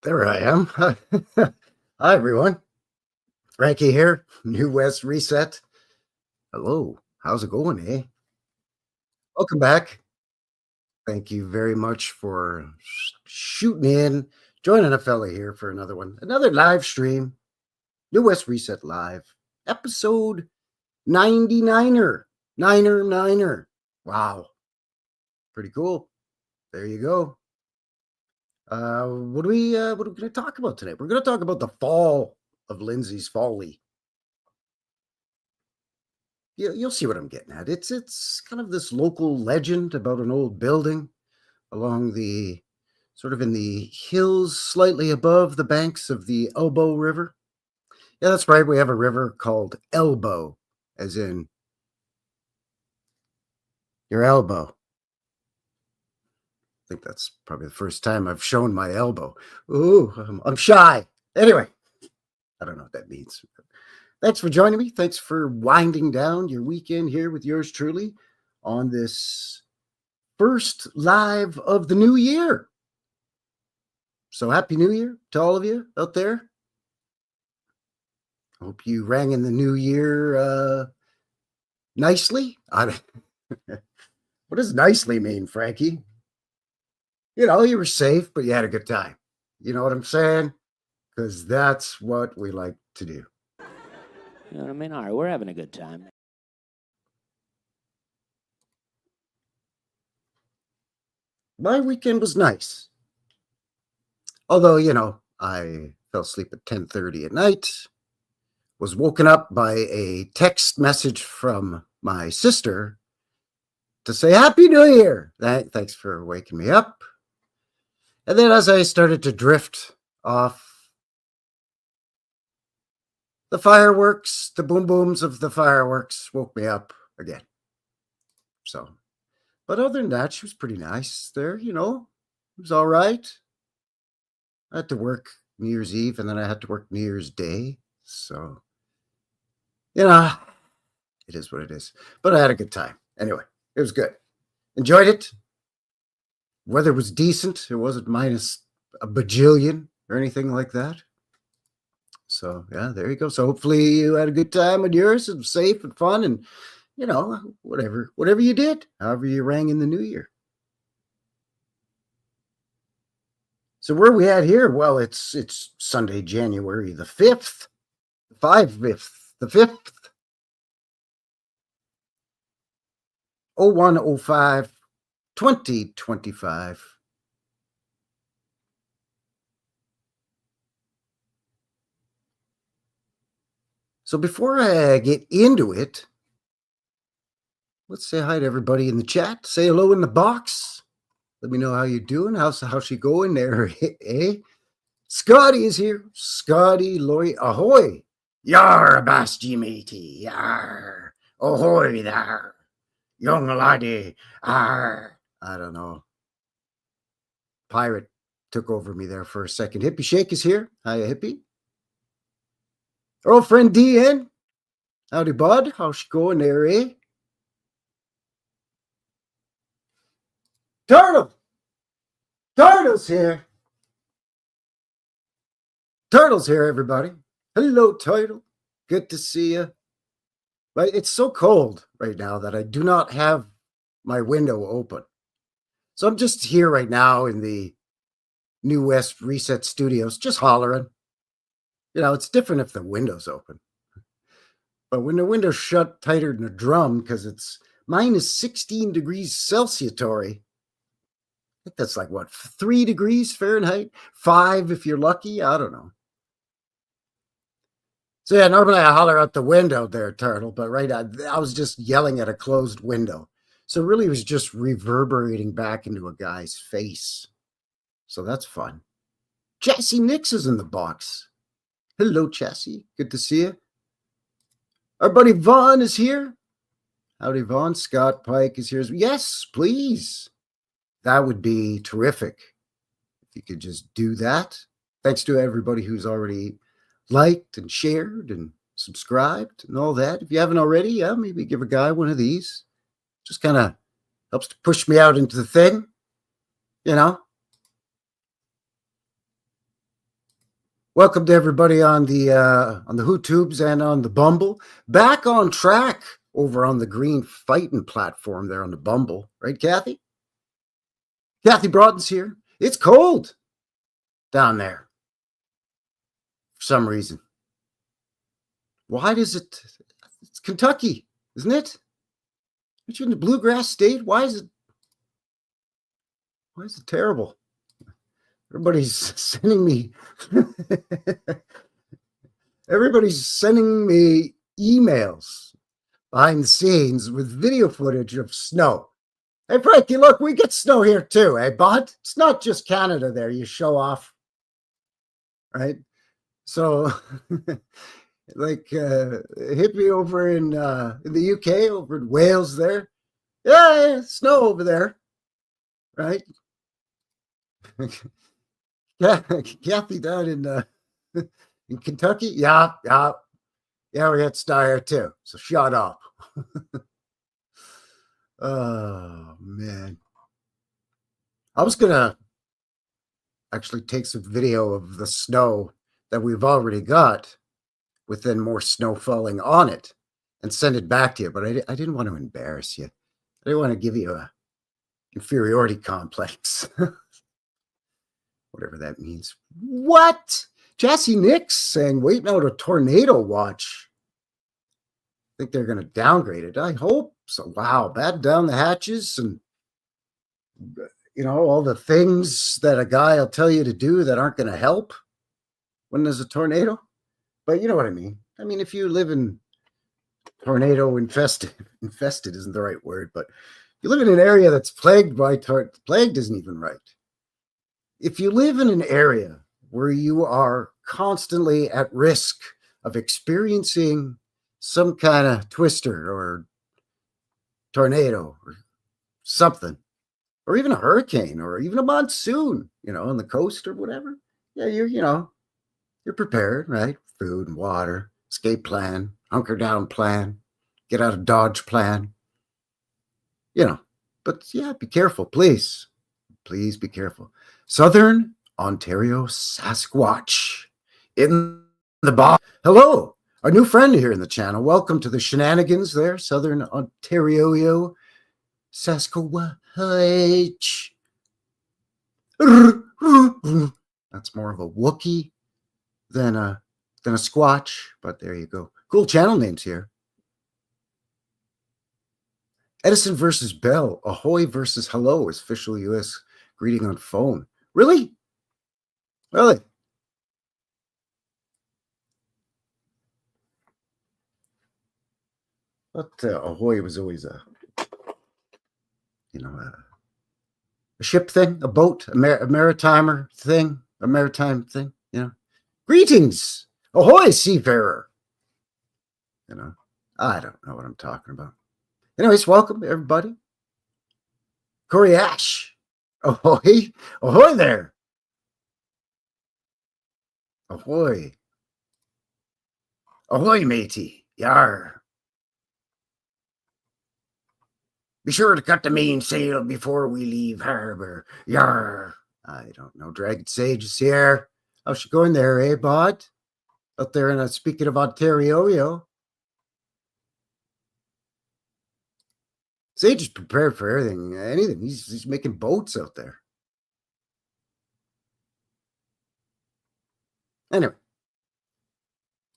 There I am. Hi, everyone. Frankie here, New West Reset. Hello. How's it going, eh? Welcome back. Thank you very much for shooting in, joining a fella here for another one, another live stream. New West Reset Live, episode 99er. Niner. Wow. Pretty cool. There you go. What are we going to talk about today? We're going to talk about the fall of Lindsay's Folly. You'll see what I'm getting at. It's kind of this local legend about an old building along the sort of in the hills slightly above the banks of the Elbow River. Yeah, that's right. We have a river called Elbow, as in your elbow. I think that's probably the first time I've shown my elbow. Ooh, I'm shy. Anyway, I don't know what that means. Thanks for joining me. Thanks for winding down your weekend here with yours truly on this first live of the new year. So happy New Year to all of you out there. Hope you rang in the new year nicely. What does nicely mean, Frankie? You know, you were safe, but you had a good time. You know what I'm saying? Because that's what we like to do. You know what I mean? All right, we're having a good time. My weekend was nice. Although, you know, I fell asleep at 10:30 at night, was woken up by a text message from my sister to say Happy New Year. Thanks for waking me up. And then as I started to drift off, the fireworks, the boom booms of the fireworks woke me up again. So, but other than that, she was pretty nice there, you know. It was all right. I had to work New Year's Eve and then I had to work New Year's Day. So, you know, it is what it is. But I had a good time. Anyway, it was good. Enjoyed it. Weather was decent. It wasn't minus a bajillion or anything like that. So, yeah, there you go. So hopefully you had a good time with yours. It was safe and fun and, you know, whatever you did, however you rang in the new year. So where are we at here? Well, it's Sunday, January the 5th, the 5th, 0105, 2025. So before I get into it, let's say hi to everybody in the chat. Say hello in the box. Let me know how you're doing. How's she going there, eh? Scotty is here. Scotty Loy, ahoy. Yar, Basti matey. Yar. Ahoy there. Young laddie. Arr. I don't know. Pirate took over me there for a second. Hippie Shake is here. Hiya, Hippie. Our old friend DN. Howdy, bud. How's she going there, eh? Turtle. Turtle's here. Turtle's here, everybody. Hello, Turtle. Good to see you. But it's so cold right now that I do not have my window open. So I'm just here right now in the New West Reset Studios, just hollering. You know, it's different if the window's open. But when the window's shut tighter than a drum because it's minus 16 degrees Celsius, I think that's like, what, 3 degrees Fahrenheit? 5 if you're lucky? I don't know. So yeah, normally I holler out the window there, Turtle, but right now I was just yelling at a closed window. So really it was just reverberating back into a guy's face. So that's fun. Chassis Nix is in the box. Hello, Chassis. Good to see you. Our buddy Vaughn is here. Howdy, Vaughn. Scott Pike is here. Yes, please. That would be terrific if you could just do that. Thanks to everybody who's already liked and shared and subscribed and all that. If you haven't already, yeah, maybe give a guy one of these. Just kind of helps to push me out into the thing, you know. Welcome to everybody on the HooTubes and on the Bumble. Back on track over on the green fighting platform there on the Bumble, right, Kathy? Kathy Broughton's here. It's cold down there for some reason. Why does it? It's Kentucky, isn't it? Aren't you in the bluegrass state? Why is it terrible? Everybody's sending me emails behind the scenes with video footage of snow. Hey, Frankie, look, we get snow here too, eh, bud? It's not just Canada there, you show off, right? So, like, hit me over in the UK, over in Wales there. Yeah, snow over there, right? Kathy down in Kentucky? Yeah, we got snow here too, so shut up. Oh, man. I was going to actually take some video of the snow that we've already got with then more snow falling on it and send it back to you, but I didn't want to embarrass you. I didn't want to give you a inferiority complex. Whatever that means. What? Jesse Nix saying, waiting out a tornado watch. I think they're going to downgrade it. I hope so. Wow, batten down the hatches and, all the things that a guy will tell you to do that aren't going to help when there's a tornado. But you know what I mean. I mean, if you live in tornado infested isn't the right word, but you live in an area that's plagued by plagued isn't even right. If you live in an area where you are constantly at risk of experiencing some kind of twister or tornado or something, or even a hurricane or even a monsoon, on the coast or whatever, yeah, you're prepared, right? Food and water, escape plan, hunker down plan, get out of Dodge plan, but yeah, be careful, please. Please be careful. Southern Ontario Sasquatch in the box. Hello, our new friend here in the channel. Welcome to the shenanigans there, Southern Ontario Sasquatch. That's more of a Wookiee than a Squatch, but there you go. Cool channel names here. Edison versus Bell. Ahoy versus hello is official U.S. greeting on phone. Really? Really? But ahoy was always a ship thing, a boat, a maritime thing. Greetings, ahoy, seafarer. I don't know what I'm talking about. Anyways, welcome everybody. Corey Ash, ahoy, ahoy there. Ahoy. Ahoy, matey. Yar. Be sure to cut the mainsail before we leave harbor. Yar. I don't know. Dragon Sage is here. How's she going there, eh, bud? Out there in speaking of Ontario. Sage is prepared for everything, anything. He's making boats out there. Anyway,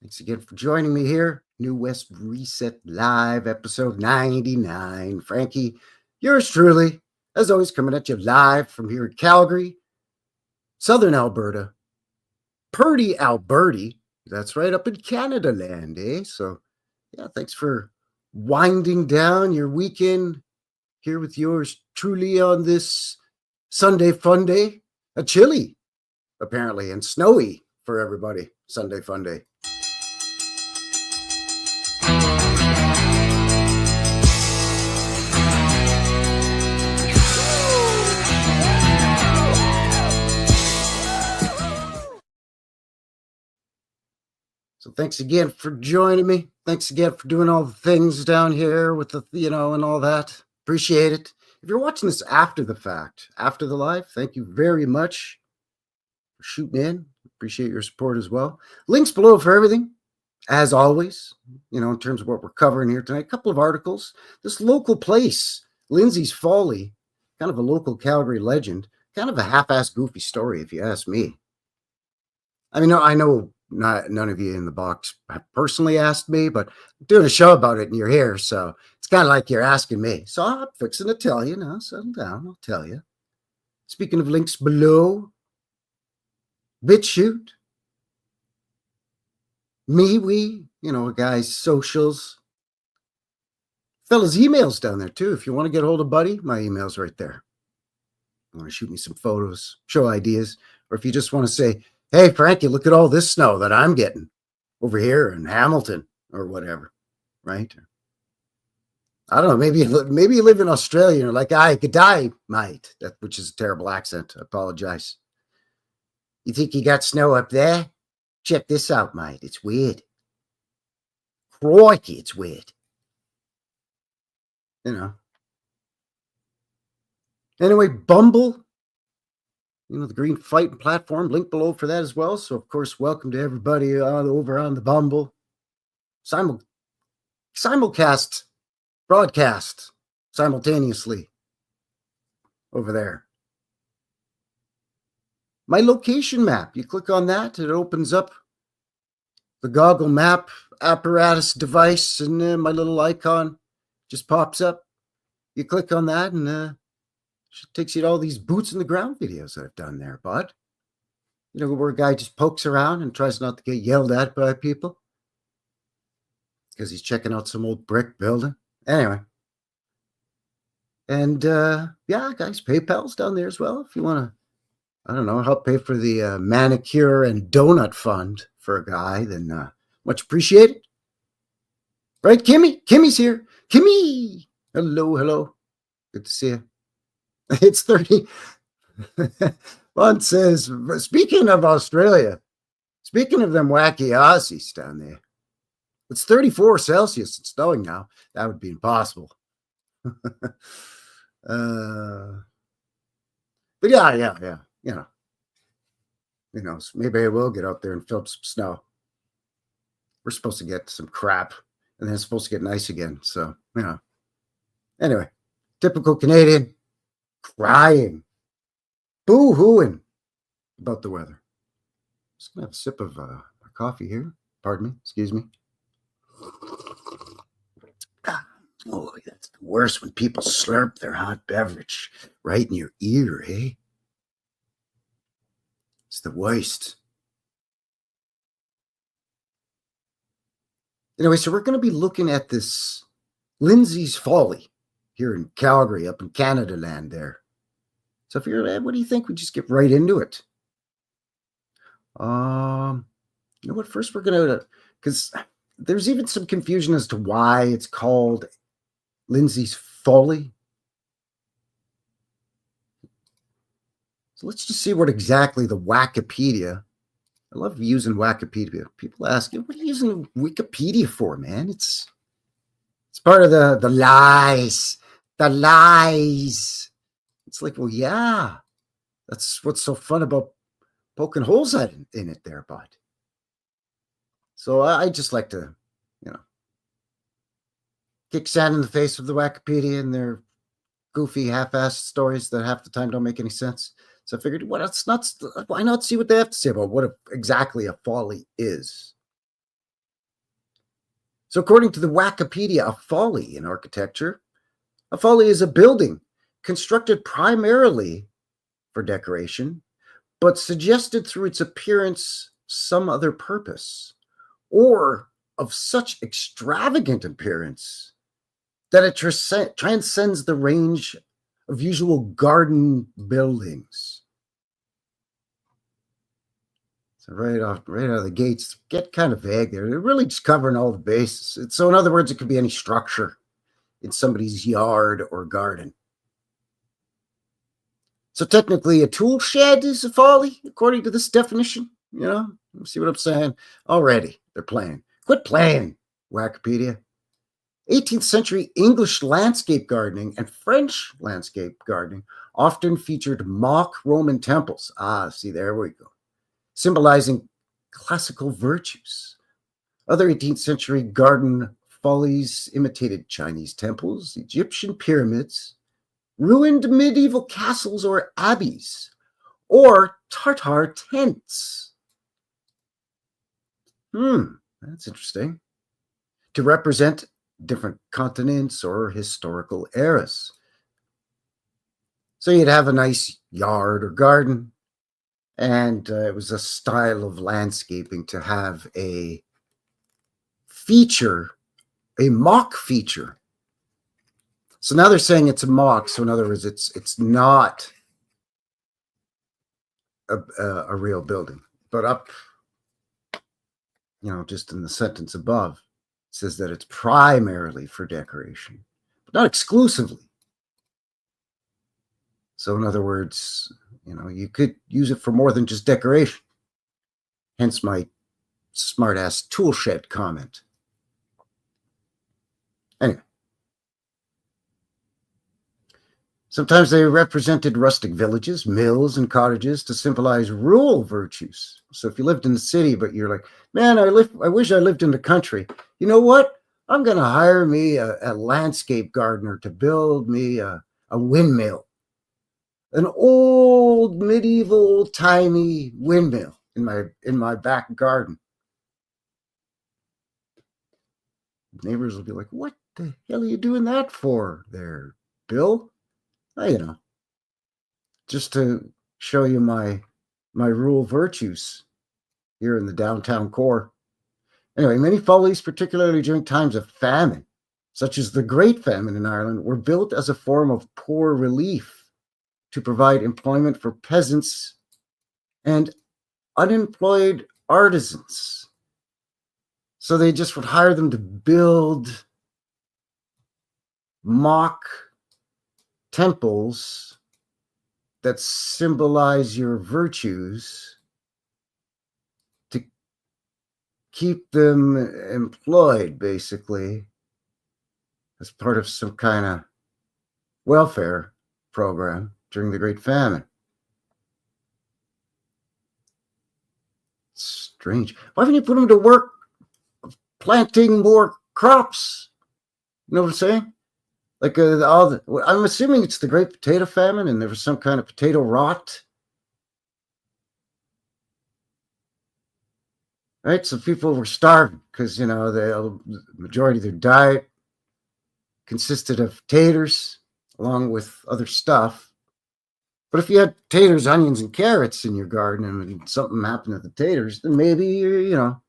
thanks again for joining me here. New West Reset Live, episode 99. Frankie, yours truly, as always, coming at you live from here in Calgary, Southern Alberta, Purdy, Alberta. That's right up in Canada land, eh? So, yeah, thanks for winding down your weekend here with yours truly on this Sunday fun day. A chilly, apparently, and snowy for everybody. Sunday fun day. So thanks again for joining me. Thanks again for doing all the things down here with the, and all that. Appreciate it. If you're watching this after the fact, after the live, thank you very much for shooting in. Appreciate your support as well. Links below for everything, as always, in terms of what we're covering here tonight. A couple of articles. This local place, Lindsay's Folly, kind of a local Calgary legend, kind of a half-assed goofy story, if you ask me. I mean, I know none of you in the box have personally asked me, but I'm doing a show about it and you're here, so it's kind of like you're asking me. So I'm fixing to tell you now. Settle down, I'll tell you. Speaking of links below, BitChute, MeWe, guys, socials. Fellas, emails down there too. If you want to get a hold of Buddy, my email's right there. You want to shoot me some photos, show ideas, or if you just want to say, hey, Frankie, look at all this snow that I'm getting over here in Hamilton or whatever, right? I don't know. Maybe you live in Australia and you're like, I could die, mate. Which is a terrible accent. I apologize. You think you got snow up there? Check this out, mate. It's weird. Crikey, it's weird. Anyway, Bumble, the green fighting platform, link below for that as well. So, of course, welcome to everybody over on the Bumble. Simulcast, broadcast simultaneously over there. My location map, you click on that, it opens up the goggle map apparatus device, and my little icon just pops up. You click on that, and it takes you to all these boots in the ground videos that I've done there, bud. Where a guy just pokes around and tries not to get yelled at by people because he's checking out some old brick building. Anyway. And, guys, PayPal's down there as well. If you want to, help pay for the manicure and donut fund for a guy, then much appreciated. Right, Kimmy? Kimmy's here. Kimmy! Hello. Good to see you. It's 30. One says, speaking of Australia, speaking of them wacky Aussies down there, it's 34 Celsius. It's snowing now. That would be impossible. But yeah. Who knows? Maybe I will get out there and fill up some snow. We're supposed to get some crap, and then it's supposed to get nice again. So, Anyway, typical Canadian, crying, boo-hooing about the weather. Just going to have a sip of my coffee here. Pardon me. Excuse me. Oh, that's the worst when people slurp their hot beverage right in your ear, eh? It's the worst. Anyway, so we're going to be looking at this Lindsay's Folly here in Calgary, up in Canada land there. So if you're, what do you think? We just get right into it. You know what? First, we're going to, because there's even some confusion as to why it's called Lindsay's Folly. So let's just see what exactly the Wikipedia. I love using Wikipedia. People ask, what are you using Wikipedia for, man? It's part of the lies. The lies. It's like, well, yeah. That's what's so fun about poking holes in it there, bud. So I just like to, kick sand in the face of the Wikipedia and their goofy half-assed stories that half the time don't make any sense. So I figured, why not see what they have to say about what exactly a folly is? So according to the Wikipedia, a folly in architecture, a folly is a building constructed primarily for decoration, but suggested through its appearance some other purpose, or of such extravagant appearance that it transcends the range of usual garden buildings. So right out of the gates, get kind of vague there. They're really just covering all the bases. So in other words, it could be any structure in somebody's yard or garden. So technically, a tool shed is a folly, according to this definition. See what I'm saying? Already, they're playing. Quit playing, Wikipedia. 18th century English landscape gardening and French landscape gardening often featured mock Roman temples. See, there we go. symbolizing classical virtues. Other 18th century garden follies imitated Chinese temples, Egyptian pyramids, ruined medieval castles or abbeys, or Tartar tents. That's interesting. To represent different continents or historical eras. So you'd have a nice yard or garden, and it was a style of landscaping to have a feature, a mock feature. So now they're saying it's a mock. So in other words, it's not a real building. But up, just in the sentence above, it says that it's primarily for decoration, but not exclusively. So in other words, you could use it for more than just decoration. Hence my smart-ass tool shed comment. Anyway. Sometimes they represented rustic villages, mills, and cottages to symbolize rural virtues. So if you lived in the city, but you're like, man, I wish I lived in the country. You know what? I'm going to hire me a landscape gardener to build me a windmill. An old, medieval, old-timey windmill in my back garden. Neighbors will be like, what the hell are you doing that for there, Bill? Oh, just to show you my rural virtues here in the downtown core. Anyway, many follies, particularly during times of famine, such as the Great Famine in Ireland, were built as a form of poor relief to provide employment for peasants and unemployed artisans. So they just would hire them to build mock temples that symbolize your virtues to keep them employed, basically, as part of some kind of welfare program during the Great Famine. Strange. Why haven't you put them to work planting more crops? You know what I'm saying? Like I'm assuming it's the Great Potato Famine, and there was some kind of potato rot. Right? So people were starving because, the majority of their diet consisted of taters along with other stuff. But if you had taters, onions, and carrots in your garden and something happened to the taters, then maybe, you're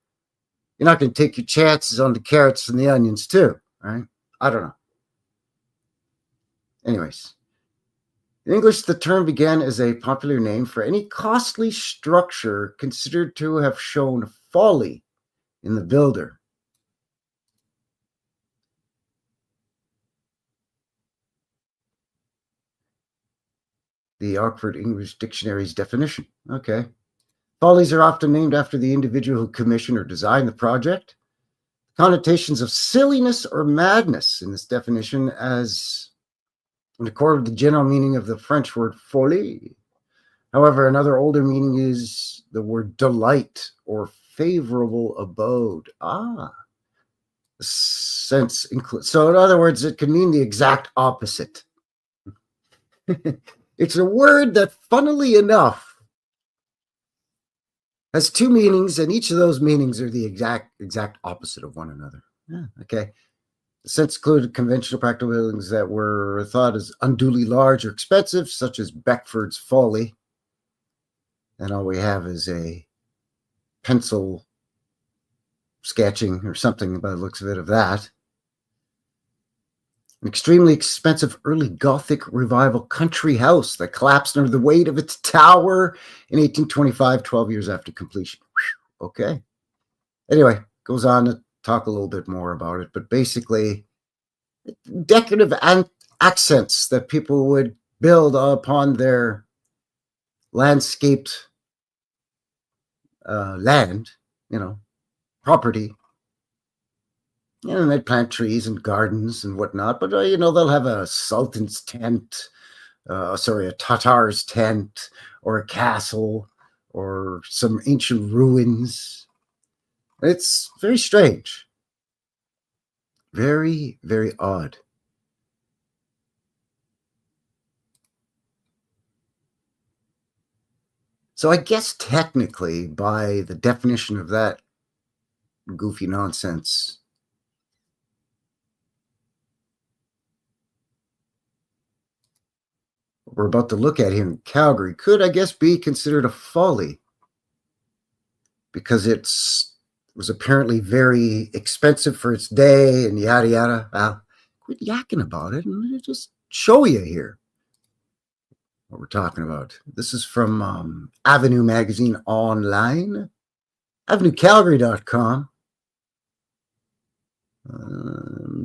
not going to take your chances on the carrots and the onions too, right? I don't know. Anyways, in English, the term began as a popular name for any costly structure considered to have shown folly in the builder. The Oxford English Dictionary's definition. Okay. Follies are often named after the individual who commissioned or designed the project. Connotations of silliness or madness in this definition as in accord with the general meaning of the French word folie. However, another older meaning is the word delight or favorable abode. The sense includes. So in other words, it can mean the exact opposite. It's a word that, funnily enough, has two meanings, and each of those meanings are the exact opposite of one another. Okay. The sense included conventional practical buildings that were thought as unduly large or expensive, such as Beckford's Folly. And all we have is a pencil sketching or something by the looks of it of that. An extremely expensive early Gothic revival country house that collapsed under the weight of its tower in 1825, 12 years after completion. Okay. Anyway, goes on to talk a little bit more about it, but basically decorative accents that people would build upon their landscaped land, property. And they'd plant trees and gardens and whatnot, but, they'll have a sultan's tent, a Tatar's tent, or a castle, or some ancient ruins. It's very strange. Very, very odd. So I guess technically, by the definition of that goofy nonsense, what we're about to look at here in Calgary could, I guess, be considered a folly, because it was apparently very expensive for its day and yada yada. Well, quit yakking about it and just show you here what we're talking about. This is from Avenue Magazine Online, avenuecalgary.com.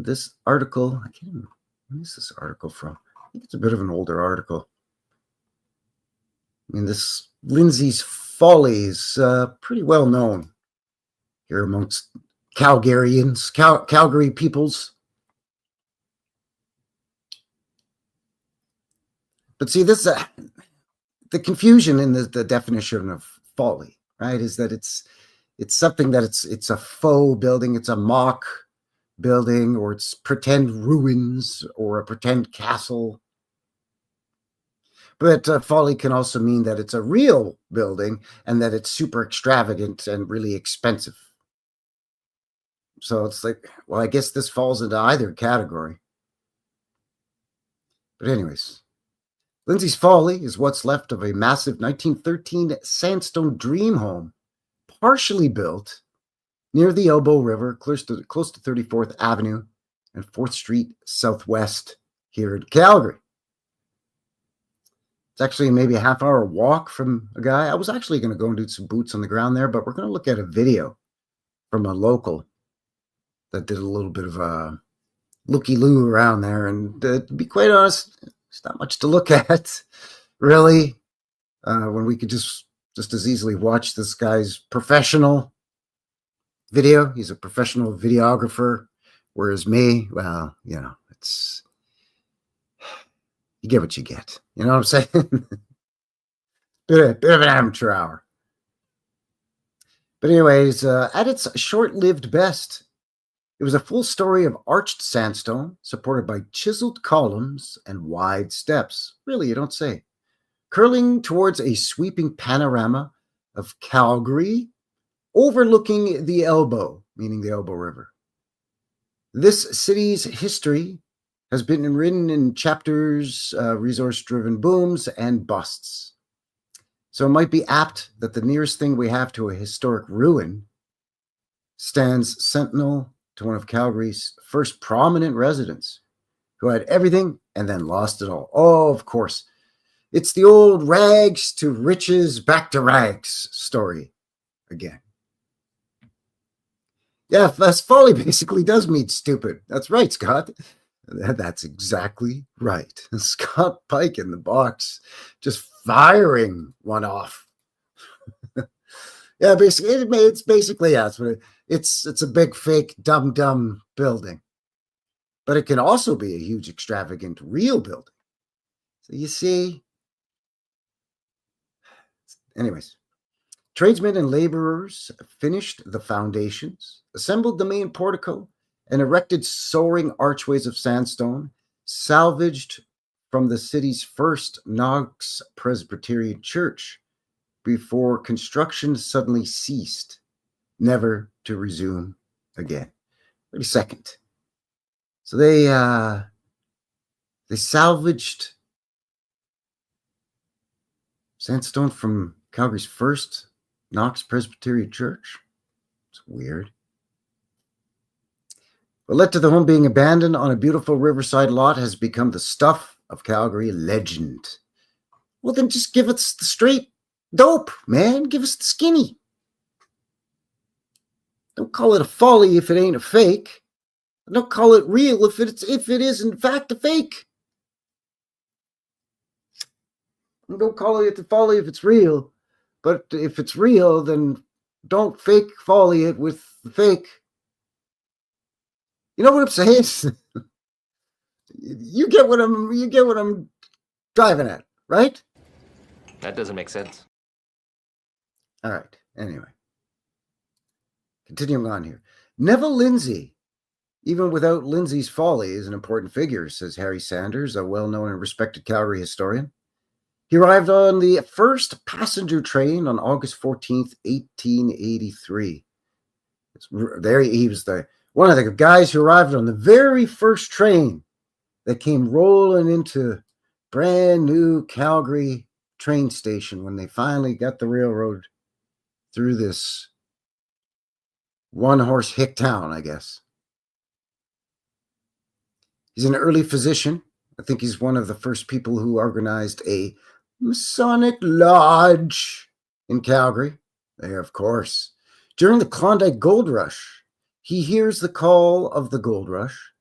This article, I can't remember, when is this article from? I think it's a bit of an older article. I mean, this Lindsay's Folly is pretty well known here amongst Calgarians, Calgary peoples. But see, this the confusion in the definition of folly, right, is that it's something that it's a faux building, it's a mock building, or it's pretend ruins or a pretend castle. But folly can also mean that it's a real building and that it's super extravagant and really expensive. So it's like, well, I guess this falls into either category. But anyways, Lindsay's Folly is what's left of a massive 1913 sandstone dream home, partially built near the Elbow River, close to 34th Avenue and 4th Street Southwest here in Calgary. It's actually maybe a half-hour walk from a guy. I was actually going to go and do some boots on the ground there, but we're going to look at a video from a local that did a little bit of a looky-loo around there. And to be quite honest, there's not much to look at, really, when we could just as easily watch this guy's professional video. He's a professional videographer, whereas me, well, it's, you get what you get. You know what I'm saying? bit of an amateur hour. But anyways, at its short-lived best, it was a full story of arched sandstone supported by chiseled columns and wide steps. Really, you don't say. Curling towards a sweeping panorama of Calgary, overlooking the Elbow, meaning the Elbow River. This city's history has been written in chapters, resource-driven booms and busts. So it might be apt that the nearest thing we have to a historic ruin stands sentinel to one of Calgary's first prominent residents, who had everything and then lost it all. Oh, of course. It's the old rags to riches, back to rags story again. Yeah, that's Folly basically does mean stupid. That's right, Scott. That's exactly right. Scott Pike in the box, just firing one off. Yeah, basically, it's basically that's what it's a big fake dumb building, but it can also be a huge extravagant real building. So you see. Anyways, tradesmen and laborers finished the foundations, assembled the main portico, and erected soaring archways of sandstone, salvaged from the city's first Knox Presbyterian Church, before construction suddenly ceased, never to resume again. Wait a second. So they salvaged sandstone from Calgary's first Knox Presbyterian Church? It's weird. What led to the home being abandoned on a beautiful riverside lot has become the stuff of Calgary legend. Well, then just give us the straight dope, man. Give us the skinny. Don't call it a folly if it ain't a fake. Don't call it real if it is in fact a fake. Don't call it a folly if it's real. But if it's real, then don't fake folly it with the fake. You know what I'm saying? You get what I'm driving at, right? That doesn't make sense. All right. Anyway, continuing on here. Neville Lindsay, even without Lindsay's Folly, is an important figure, says Harry Sanders, a well-known and respected Calgary historian. He arrived on the first passenger train on August 14th, 1883. There he was one of the guys who arrived on the very first train that came rolling into brand new Calgary train station when they finally got the railroad through this one-horse hick town, I guess. He's an early physician. I think he's one of the first people who organized a Masonic lodge in Calgary. There, of course. During the Klondike Gold Rush, he hears the call of the gold rush,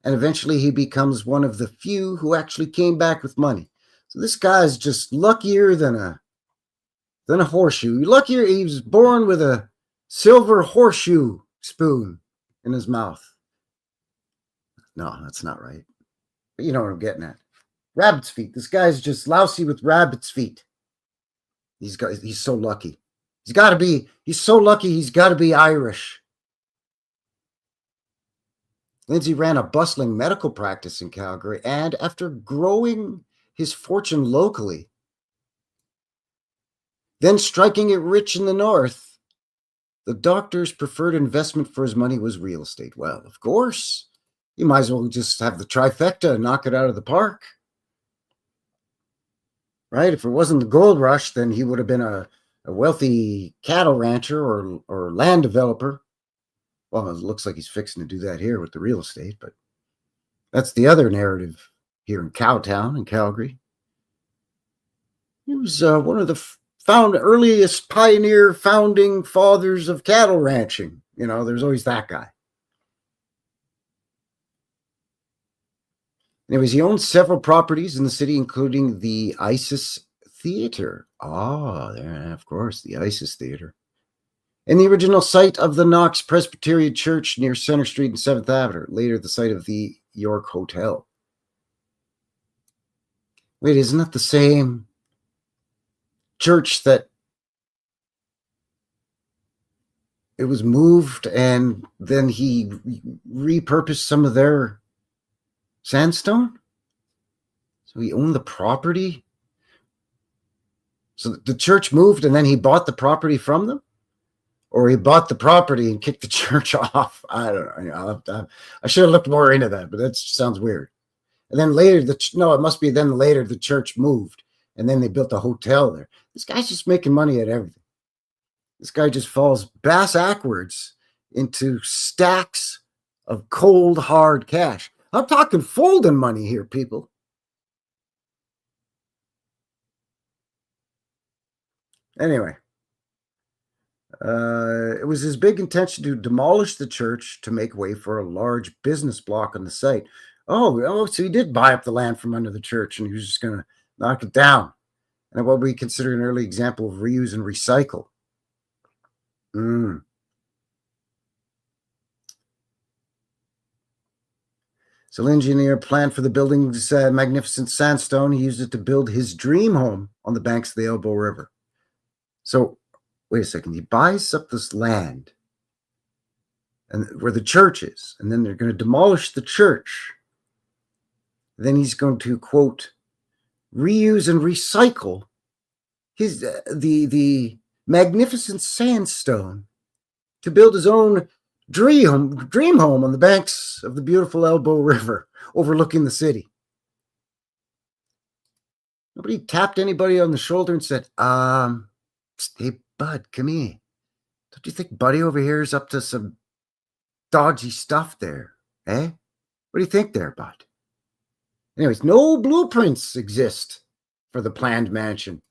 and eventually he becomes one of the few who actually came back with money. So this guy's just luckier than a horseshoe. Luckier, he was born with a silver horseshoe spoon in his mouth. No, that's not right. But you know what I'm getting at. Rabbit's feet. This guy's just lousy with rabbit's feet. He's so lucky. He's so lucky he's got to be Irish. Lindsay ran a bustling medical practice in Calgary, and after growing his fortune locally, then striking it rich in the north, the doctor's preferred investment for his money was real estate. Well, of course, you might as well just have the trifecta and knock it out of the park. Right? If it wasn't the gold rush, then he would have been a wealthy cattle rancher or land developer. Well, it looks like he's fixing to do that here with the real estate, but that's the other narrative here in Cowtown in Calgary. He was one of the earliest pioneer founding fathers of cattle ranching. You know, there's always that guy. Anyways, he owns several properties in the city, including the Isis Theater. There, of course, the Isis Theater. And the original site of the Knox Presbyterian Church near Center Street and 7th Avenue, later the site of the York Hotel. Wait, isn't that the same church that it was moved and then he repurposed some of their sandstone? So he owned the property? So the church moved and then he bought the property from them? Or he bought the property and kicked the church off? I don't know. I should have looked more into that, but that sounds weird. And then later, it must be then later the church moved and then they built a hotel there. This guy's just making money at everything. This guy just falls backwards into stacks of cold, hard cash. I'm talking folding money here, people. Anyway, it was his big intention to demolish the church to make way for a large business block on the site. So he did buy up the land from under the church and he was just going to knock it down. And what we consider an early example of reuse and recycle. So the engineer planned for the building's magnificent sandstone. He used it to build his dream home on the banks of the Elbow River. So, wait a second. He buys up this land and where the church is, and then they're going to demolish the church. Then he's going to, quote, reuse and recycle his the magnificent sandstone to build his own dream home on the banks of the beautiful Elbow River overlooking the city. Nobody tapped anybody on the shoulder and said, hey, bud, come here. Don't you think Buddy over here is up to some dodgy stuff there? Eh? What do you think there, bud? Anyways, no blueprints exist for the planned mansion.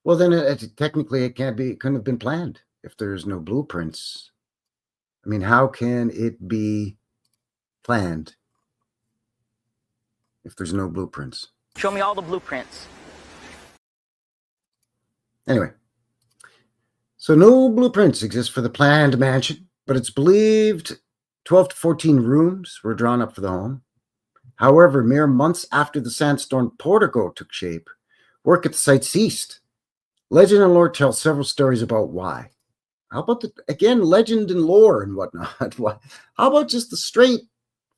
Well, then technically it couldn't have been planned if there's no blueprints. I mean, how can it be planned if there's no blueprints? Show me all the blueprints. Anyway, so no blueprints exist for the planned mansion, but it's believed 12 to 14 rooms were drawn up for the home. However, mere months after the sandstone portico took shape, work at the site ceased. Legend and lore tell several stories about why. How about again, legend and lore and whatnot? How about just the straight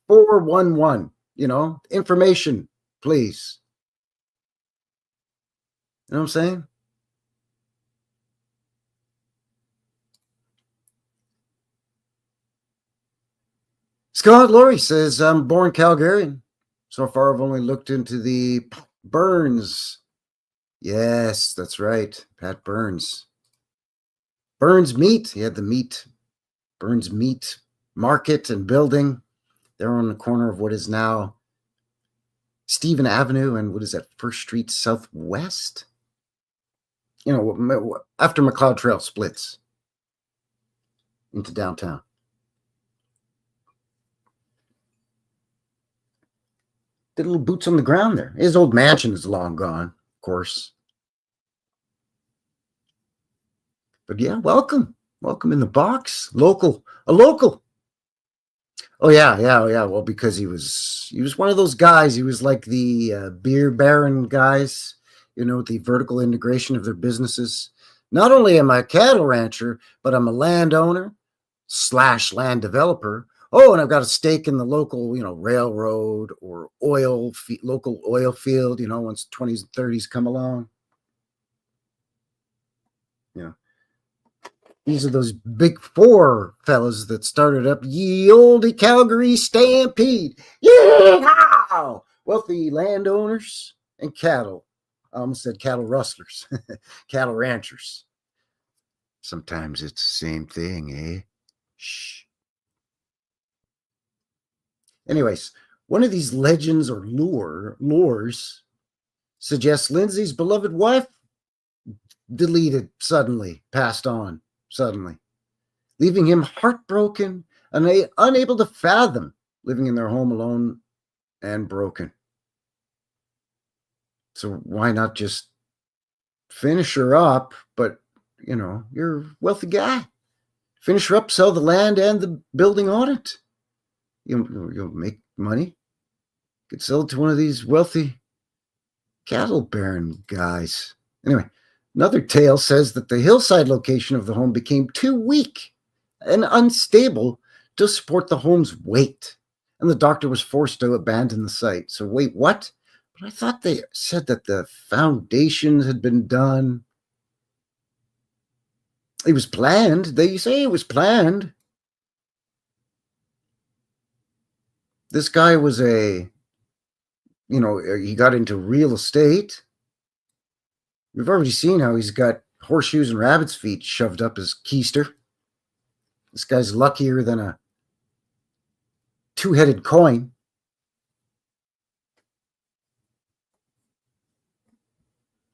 411? Information, please. You know what I'm saying? Scott Laurie says, I'm born Calgarian. So far, I've only looked into the Burns. Yes, that's right. Pat Burns. Burns Meat. He had the meat. Burns Meat Market and building. They're on the corner of what is now Stephen Avenue and what is that, First Street Southwest? After McLeod Trail splits into downtown. Did little boots on the ground there. His old mansion is long gone, of course. But yeah, welcome. Welcome in the box. A local. Oh yeah. Well, because he was one of those guys. He was like the beer baron guys, the vertical integration of their businesses. Not only am I a cattle rancher, but I'm a landowner / land developer. Oh, and I've got a stake in the local, railroad or local oil field, once 20s and 30s come along. These are those big four fellas that started up ye olde Calgary Stampede. Yeah! Wealthy landowners and cattle. I almost said cattle rustlers. Cattle ranchers. Sometimes it's the same thing, eh? Shh. Anyways, one of these legends or lures suggests Lindsay's beloved wife passed on suddenly, leaving him heartbroken and unable to fathom living in their home alone and broken. So why not just finish her up? But, you're a wealthy guy. Finish her up, sell the land and the building on it. You'll make money. You could sell it to one of these wealthy cattle baron guys. Anyway, another tale says that the hillside location of the home became too weak and unstable to support the home's weight, and the doctor was forced to abandon the site. So wait, what? But I thought they said that the foundations had been done. It was planned. They say it was planned. This guy was he got into real estate. We've already seen how he's got horseshoes and rabbit's feet shoved up his keister. This guy's luckier than a two-headed coin.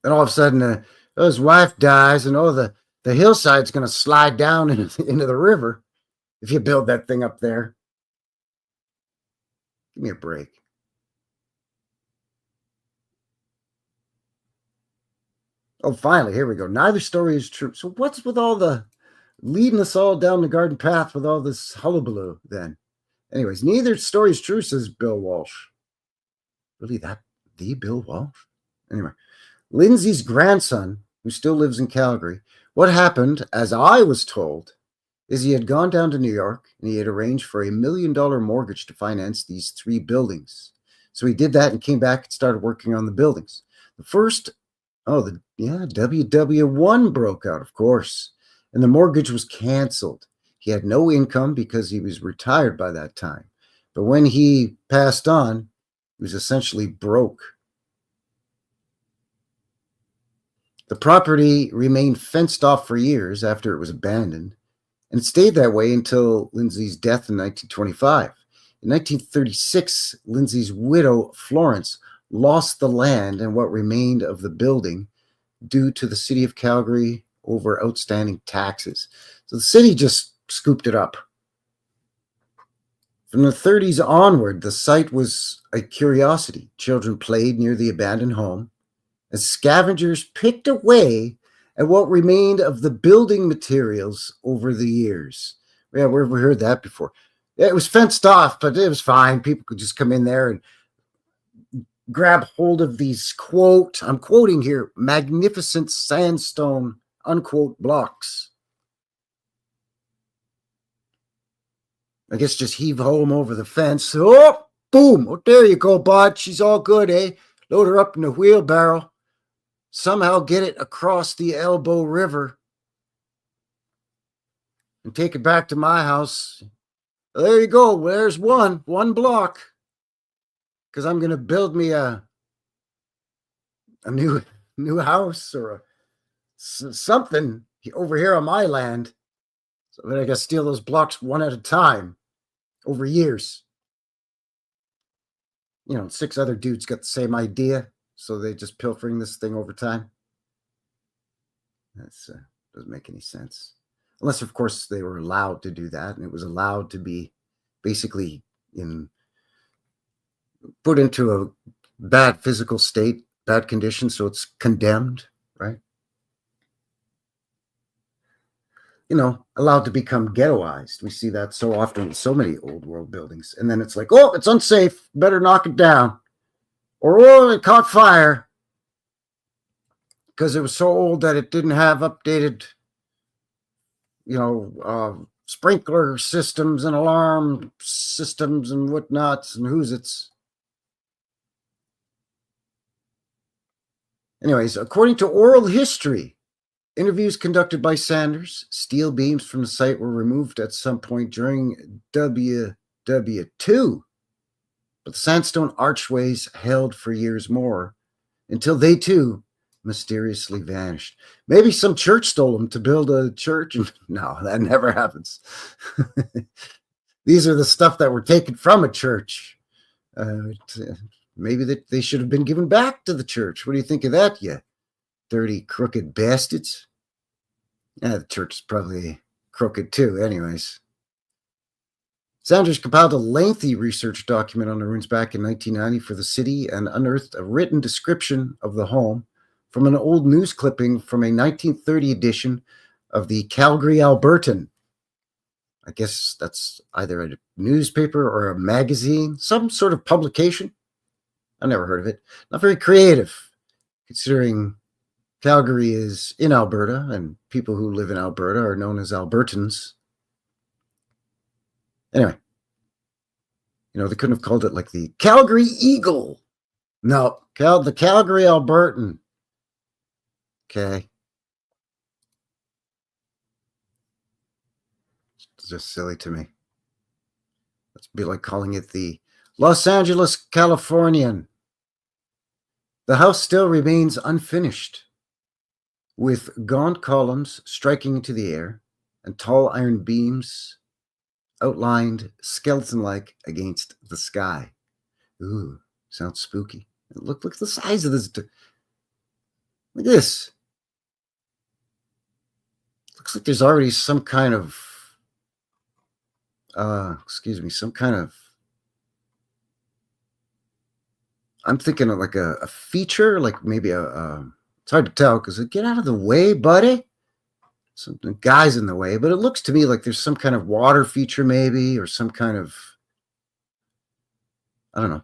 And all of a sudden, his wife dies, and the hillside's going to slide down into the river if you build that thing up there. Give me a break. Oh, finally, here we go. Neither story is true. So what's with all the leading us all down the garden path with all this hullabaloo then? Anyways, neither story is true, says Bill Walsh. Really, the Bill Walsh? Anyway, Lindsay's grandson, who still lives in Calgary, what happened, as I was told, is he had gone down to New York and he had arranged for $1 million mortgage to finance these 3 buildings. So he did that and came back and started working on the buildings. The first, WW1 broke out, of course, and the mortgage was canceled. He had no income because he was retired by that time. But when he passed on, he was essentially broke. The property remained fenced off for years after it was abandoned, and it stayed that way until Lindsay's death in 1925. In 1936, Lindsay's widow, Florence, lost the land and what remained of the building due to the city of Calgary over outstanding taxes. So the city just scooped it up. From the 30s onward, the site was a curiosity. Children played near the abandoned home as scavengers picked away at what remained of the building materials over the years. Yeah, we've heard that before. Yeah, it was fenced off, but it was fine. People could just come in there and grab hold of these, quote, I'm quoting here, magnificent sandstone, unquote, blocks. I guess just heave home over the fence. Oh, boom. Oh, there you go, bud. She's all good, eh? Load her up in the wheelbarrow. Somehow get it across the Elbow River and take it back to my house. There you go. There's one block. Because I'm going to build me a new house or something over here on my land. So that I got to steal those blocks one at a time over years. 6 other dudes got the same idea, so they just pilfering this thing over time. That doesn't make any sense. Unless, of course, they were allowed to do that, and it was allowed to be basically put into a bad physical state, bad condition, so it's condemned, right? Allowed to become ghettoized. We see that so often in so many old world buildings. And then it's like, oh, it's unsafe. Better knock it down. Or, oh, it caught fire because it was so old that it didn't have updated, sprinkler systems and alarm systems and whatnots and who's-its. Anyways, according to oral history, interviews conducted by Sanders, steel beams from the site were removed at some point during WW2, but the sandstone archways held for years more until they too mysteriously vanished. Maybe some church stole them to build a church. No, that never happens. These are the stuff that were taken from a church. Maybe they should have been given back to the church. What do you think of that, you dirty, crooked bastards? The church is probably crooked too, anyways. Sanders compiled a lengthy research document on the ruins back in 1990 for the city and unearthed a written description of the home from an old news clipping from a 1930 edition of the Calgary Albertan. I guess that's either a newspaper or a magazine, some sort of publication. I've never heard of it. Not very creative, considering Calgary is in Alberta, and people who live in Alberta are known as Albertans. Anyway, they couldn't have called it like the Calgary Eagle. No, the Calgary Albertan. Okay. It's just silly to me. Let's be like calling it the Los Angeles Californian. The house still remains unfinished, with gaunt columns striking into the air and tall iron beams outlined skeleton-like against the sky. Ooh, sounds spooky. Look at the size of this. Look at this. Looks like there's already some kind of, I'm thinking of like a feature, like maybe it's hard to tell because get out of the way, buddy. Some guy's in the way, but it looks to me like there's some kind of water feature maybe, or some kind of, I don't know.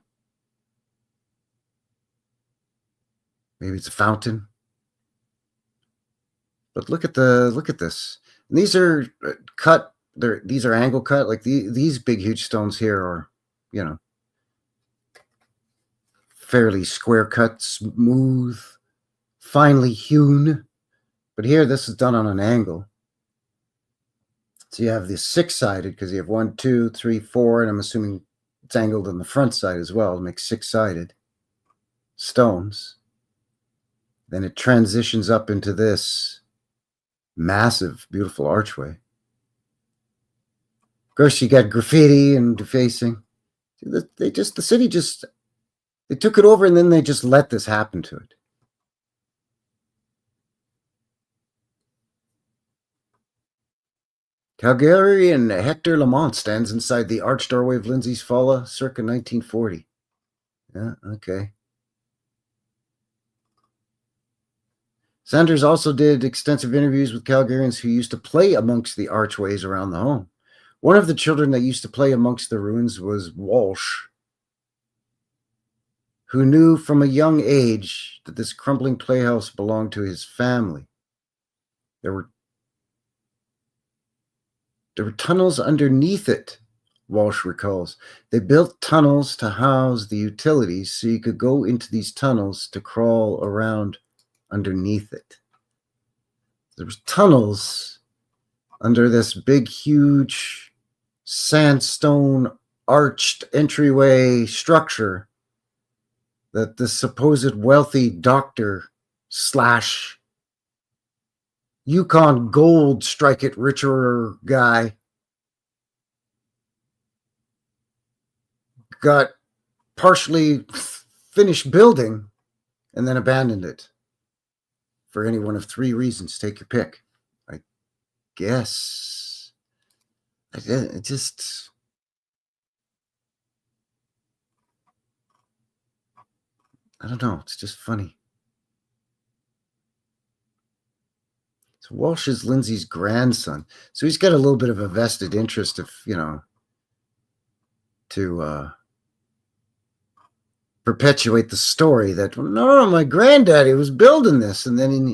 Maybe it's a fountain. But look at this. And these are cut. These are angle cut. Like these big huge stones here are, fairly square cut, smooth, finely hewn. But here, this is done on an angle. So you have the 6-sided because you have 1, 2, 3, 4, and I'm assuming it's angled on the front side as well to make 6-sided stones. Then it transitions up into this massive, beautiful archway. Of course, you got graffiti and defacing. They took it over and then they just let this happen to it. Calgary and Hector Lamont stands inside the arched doorway of Lindsay's Folly circa 1940. Yeah, okay. Sanders also did extensive interviews with Calgarians who used to play amongst the archways around the home. One of the children that used to play amongst the ruins was Walsh, who knew from a young age that this crumbling playhouse belonged to his family. There were tunnels underneath it, Walsh recalls. They built tunnels to house the utilities so you could go into these tunnels to crawl around underneath it. There was tunnels under this big, huge sandstone arched entryway structure that the supposed wealthy doctor slash Yukon Gold strike it richer guy got partially finished building and then abandoned it for any one of three reasons. Take your pick. I guess I don't know. It's just funny. So Walsh is Lindsay's grandson. So he's got a little bit of a vested interest of, to perpetuate the story that, no, my granddaddy was building this. And then,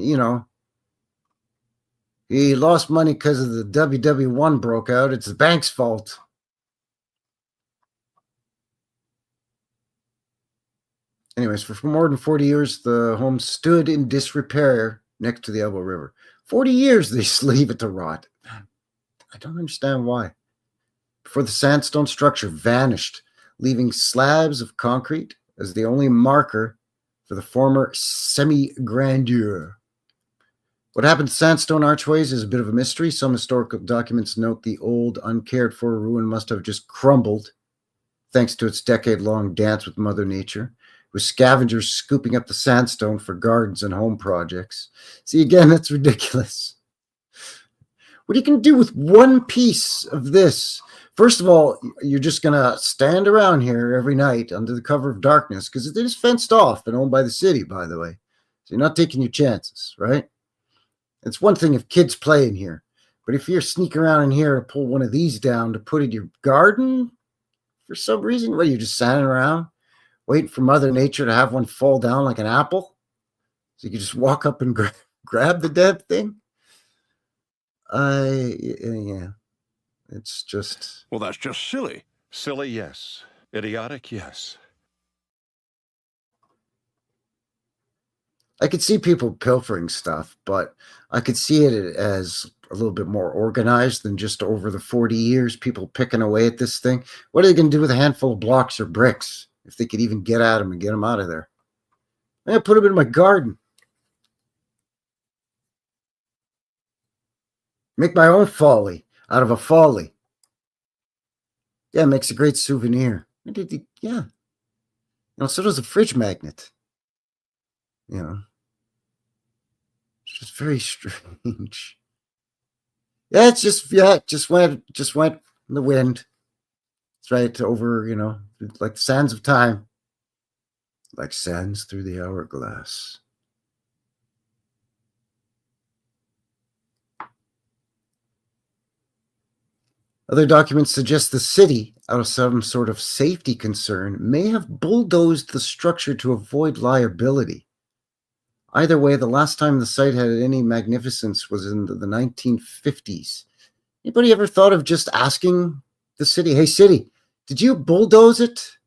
he lost money because of the WW1 broke out. It's the bank's fault. Anyways, for more than 40 years, the home stood in disrepair next to the Elbow River. 40 years, they just leave it to rot. I don't understand why. Before the sandstone structure vanished, leaving slabs of concrete as the only marker for the former semi-grandeur. What happened to sandstone archways is a bit of a mystery. Some historical documents note the old, uncared-for ruin must have just crumbled thanks to its decade-long dance with Mother Nature, with scavengers scooping up the sandstone for gardens and home projects. See, again, that's ridiculous. What are you going to do with one piece of this? First of all, you're just going to stand around here every night under the cover of darkness because it is fenced off and owned by the city, by the way. So you're not taking your chances, right? It's one thing if kids play in here, but if you're sneaking around in here to pull one of these down to put in your garden for some reason, what, you're just standing around waiting for Mother Nature to have one fall down like an apple so you can just walk up and grab the dead thing? Yeah, it's just... Well, that's just silly. Silly, yes. Idiotic, yes. I could see people pilfering stuff, but I could see it as a little bit more organized than just over the 40 years, people picking away at this thing. What are they going to do with a handful of blocks or bricks if they could even get at them and get them out of there? I'm going to put them in my garden. Make my own folly out of a folly. Yeah, it makes a great souvenir. Yeah. So does a fridge magnet. It's just very strange. Yeah, it just went in the wind. It's right over, like the sands of time. Like sands through the hourglass. Other documents suggest the city, out of some sort of safety concern, may have bulldozed the structure to avoid liability. Either way, the last time the site had any magnificence was in the 1950s. Anybody ever thought of just asking the city, hey, city, did you bulldoze it?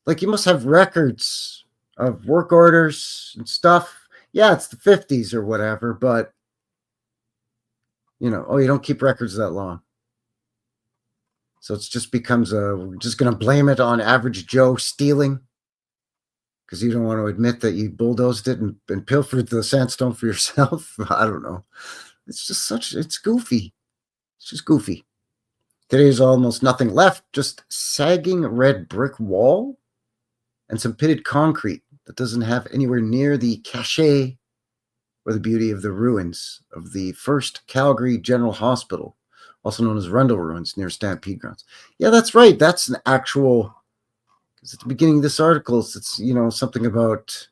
Like, you must have records of work orders and stuff. Yeah, it's the 50s or whatever, but, you don't keep records that long. So it just becomes we're just going to blame it on average Joe stealing because you don't want to admit that you bulldozed it and pilfered the sandstone for yourself. I don't know. It's just it's goofy. It's just goofy. Today's almost nothing left, just sagging red brick wall and some pitted concrete that doesn't have anywhere near the cachet or the beauty of the ruins of the first Calgary General Hospital, also known as Rundle Ruins, near Stampede Grounds. Yeah, that's right. That's an actual... Because at the beginning of this article, it's, something about...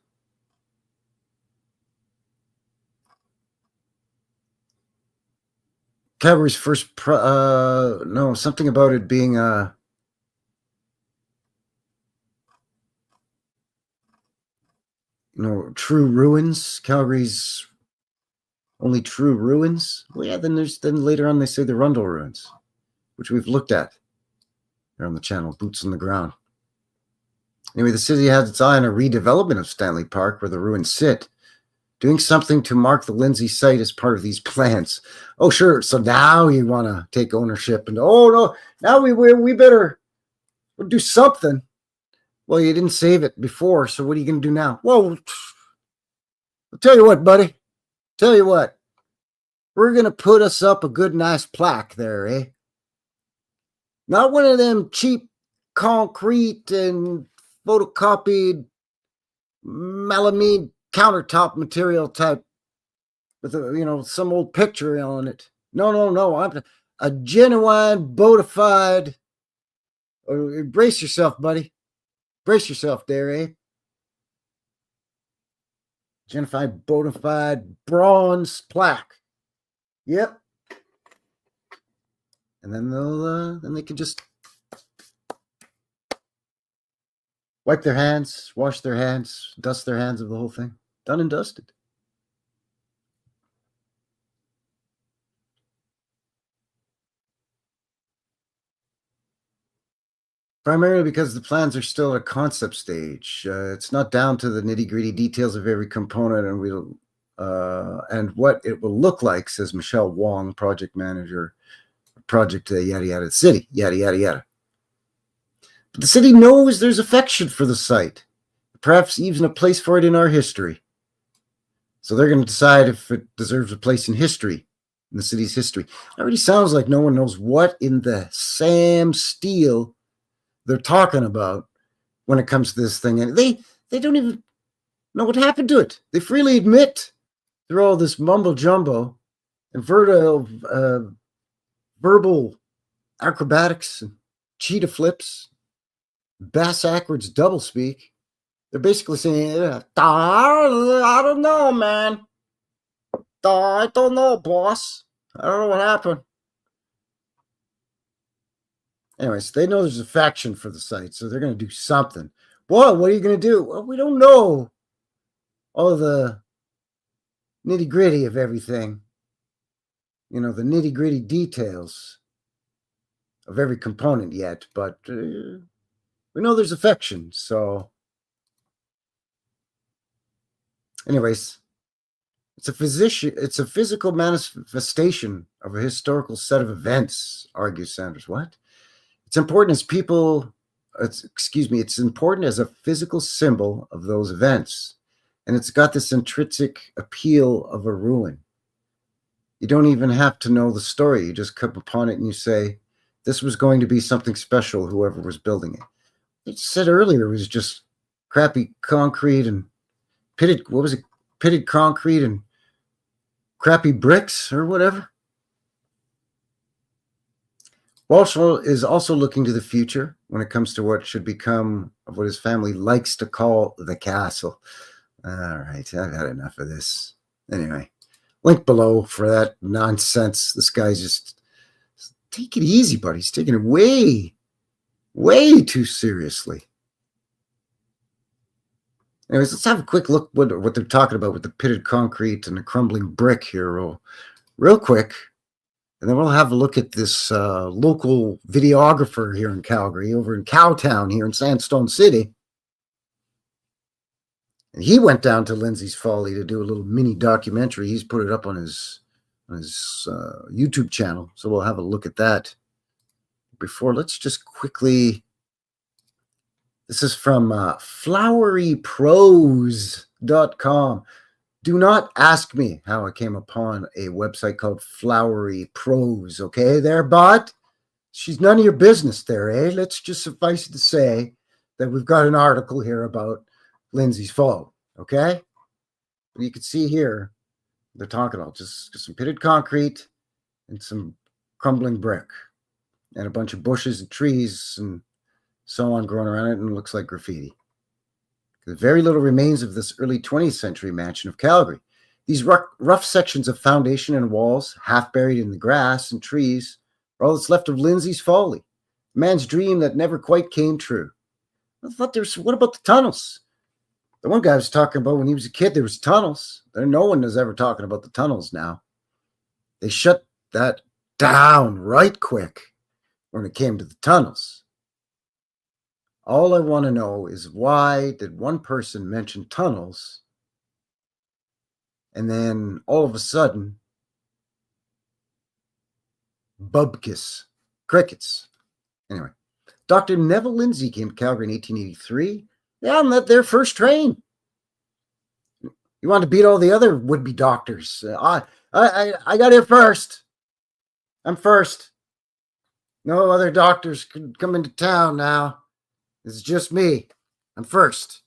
Calgary's first... something about it being... true ruins, Calgary's only true ruins. Well, yeah, then later on they say the Rundle ruins, which we've looked at here on the channel, Boots on the Ground. Anyway, the city has its eye on a redevelopment of Stanley Park where the ruins sit, doing something to mark the Lindsay site as part of these plans. Oh, sure. So now you want to take ownership and, oh, no, now we better do something. Well, you didn't save it before, so what are you going to do now? Well, I'll tell you what, buddy. Tell you what. We're going to put us up a good, nice plaque there, eh? Not one of them cheap concrete and photocopied melamine countertop material type with some old picture on it. No. I'm a genuine, bona-fide. Brace yourself, buddy. Brace yourself there, eh? Genuine, bona fide bronze plaque. Yep. And then they can just wipe their hands, wash their hands, dust their hands of the whole thing. Done and dusted. Primarily because the plans are still at a concept stage. It's not down to the nitty-gritty details of every component and what it will look like, says Michelle Wong, project manager, project yada yada city, yada yada yada. But the city knows there's affection for the site, perhaps even a place for it in our history. So they're going to decide if it deserves a place in history, in the city's history. It already sounds like no one knows what in the Sam Steele they're talking about when it comes to this thing. And they don't even know what happened to it. They freely admit through all this mumbo jumbo and verbal acrobatics and cheetah flips, bass backwards doublespeak. They're basically saying, I don't know, man. I don't know, boss. I don't know what happened. Anyways, they know there's a faction for the site, so they're going to do something. Well, what are you going to do? Well, we don't know all of the nitty-gritty of everything. The nitty-gritty details of every component yet, but we know there's affection, so... Anyways, it's a physical manifestation of a historical set of events, argues Sanders. What? It's important as a physical symbol of those events. And it's got this intrinsic appeal of a ruin. You don't even have to know the story. You just come upon it and you say, this was going to be something special, whoever was building it. It said earlier it was just crappy concrete and pitted concrete and crappy bricks or whatever. Walsh is also looking to the future when it comes to what should become of what his family likes to call the castle. All right, I've had enough of this. Anyway, link below for that nonsense. This guy's just take it easy, buddy. He's taking it way, way too seriously. Anyways, let's have a quick look what they're talking about with the pitted concrete and the crumbling brick here real quick. And then we'll have a look at this local videographer here in Calgary, over in Cowtown here in Sandstone City. And he went down to Lindsay's Folly to do a little mini documentary. He's put it up on his YouTube channel. So we'll have a look at that. Let's just quickly... This is from floweryprose.com. Do not ask me how I came upon a website called Flowery Prose, okay, there, but she's none of your business there, eh? Let's just suffice it to say that we've got an article here about Lindsay's Fall, okay? You can see here, they're talking about just some pitted concrete and some crumbling brick and a bunch of bushes and trees and so on growing around it, and it looks like graffiti. Very little remains of this early 20th century mansion of Calgary. These rough sections of foundation and walls, half buried in the grass and trees, are all that's left of Lindsay's Folly, a man's dream that never quite came true. I thought what about the tunnels? The one guy was talking about when he was a kid, there was tunnels. No one is ever talking about the tunnels now. They shut that down right quick when it came to the tunnels. All I want to know is why did one person mention tunnels and then all of a sudden, bubkis, crickets. Anyway, Dr. Neville Lindsay came to Calgary in 1883. Yeah, on their first train. You want to beat all the other would-be doctors. I got here first. I'm first. No other doctors could come into town now. It's just me. I'm first.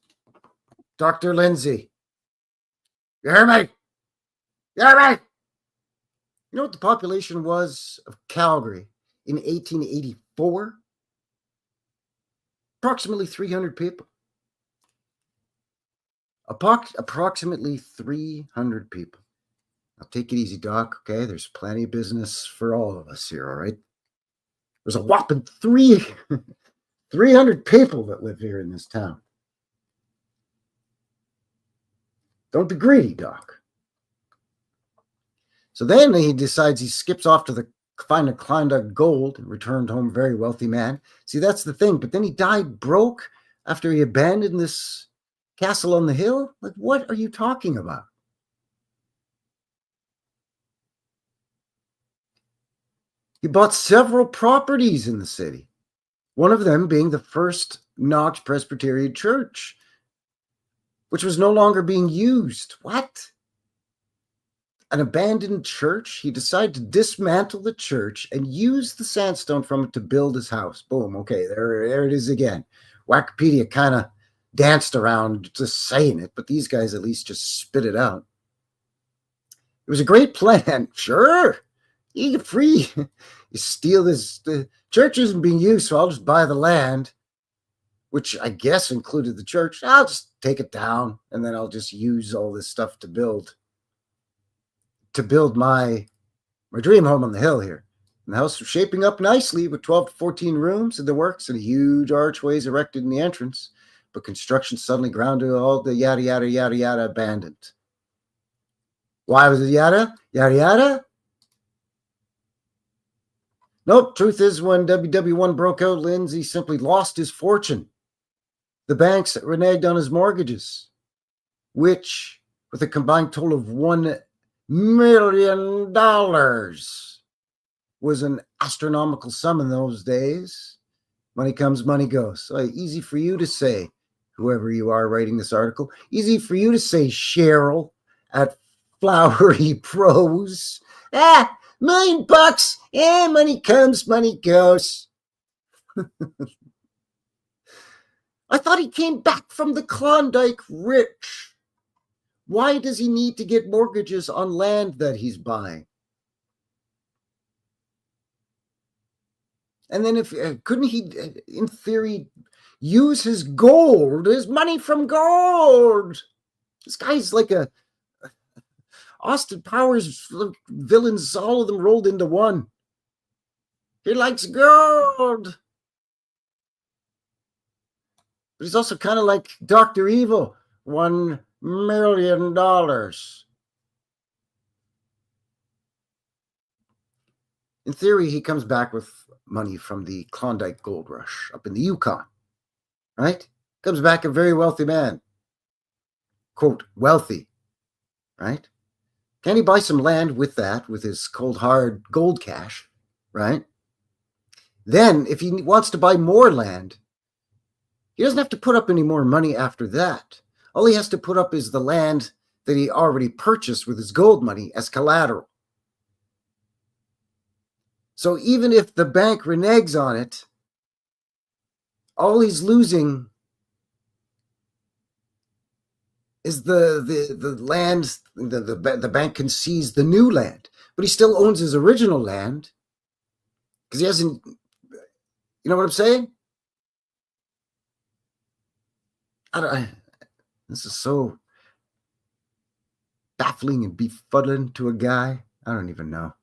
Dr. Lindsay. You hear me? You hear me? You know what the population was of Calgary in 1884? Approximately 300 people. Approximately 300 people. Now take it easy, Doc, okay? There's plenty of business for all of us here, all right? There's a whopping 300 people that live here in this town. Don't be greedy, Doc. So then he decides he skips off to find a Klondike gold and returned home very wealthy man. See, that's the thing. But then he died broke after he abandoned this castle on the hill. Like, what are you talking about? He bought several properties in the city, one of them being the first Knox Presbyterian Church, which was no longer being used. What? An abandoned church? He decided to dismantle the church and use the sandstone from it to build his house. Boom. Okay, there it is again. Wikipedia kind of danced around just saying it, but these guys at least just spit it out. It was a great plan. Sure. You get free. You steal this. The church isn't being used, so I'll just buy the land, which I guess included the church. I'll just take it down, and then I'll just use all this stuff to build my dream home on the hill here. And the house was shaping up nicely with 12 to 14 rooms in the works and huge archways erected in the entrance. But construction suddenly ground to all the yada, yada, yada, yada abandoned. Why was it yada? Yada, yada? Nope, truth is when WW1 broke out, Lindsay simply lost his fortune. The banks reneged on his mortgages, which, with a combined total of $1 million, was an astronomical sum in those days. Money comes, money goes. So easy for you to say, whoever you are writing this article. Easy for you to say, Cheryl, at Flowery Prose. $1 million. Money comes, money goes. I thought he came back from the Klondike rich. Why does he need to get mortgages on land that he's buying? And then couldn't he, in theory, use his gold, his money from gold? This guy's like a Austin Powers villains, all of them rolled into one. He likes gold. But he's also kind of like Dr. Evil, $1 million. In theory, he comes back with money from the Klondike gold rush up in the Yukon, right? Comes back a very wealthy man. Quote, wealthy, right? Can he buy some land with that, with his cold, hard gold cash, right? Then, if he wants to buy more land, he doesn't have to put up any more money after that. All he has to put up is the land that he already purchased with his gold money as collateral. So even if the bank reneges on it, all he's losing is the land. The bank can seize the new land, but he still owns his original land because he hasn't. You know what I'm saying? This is so baffling and befuddling to a guy. I don't even know.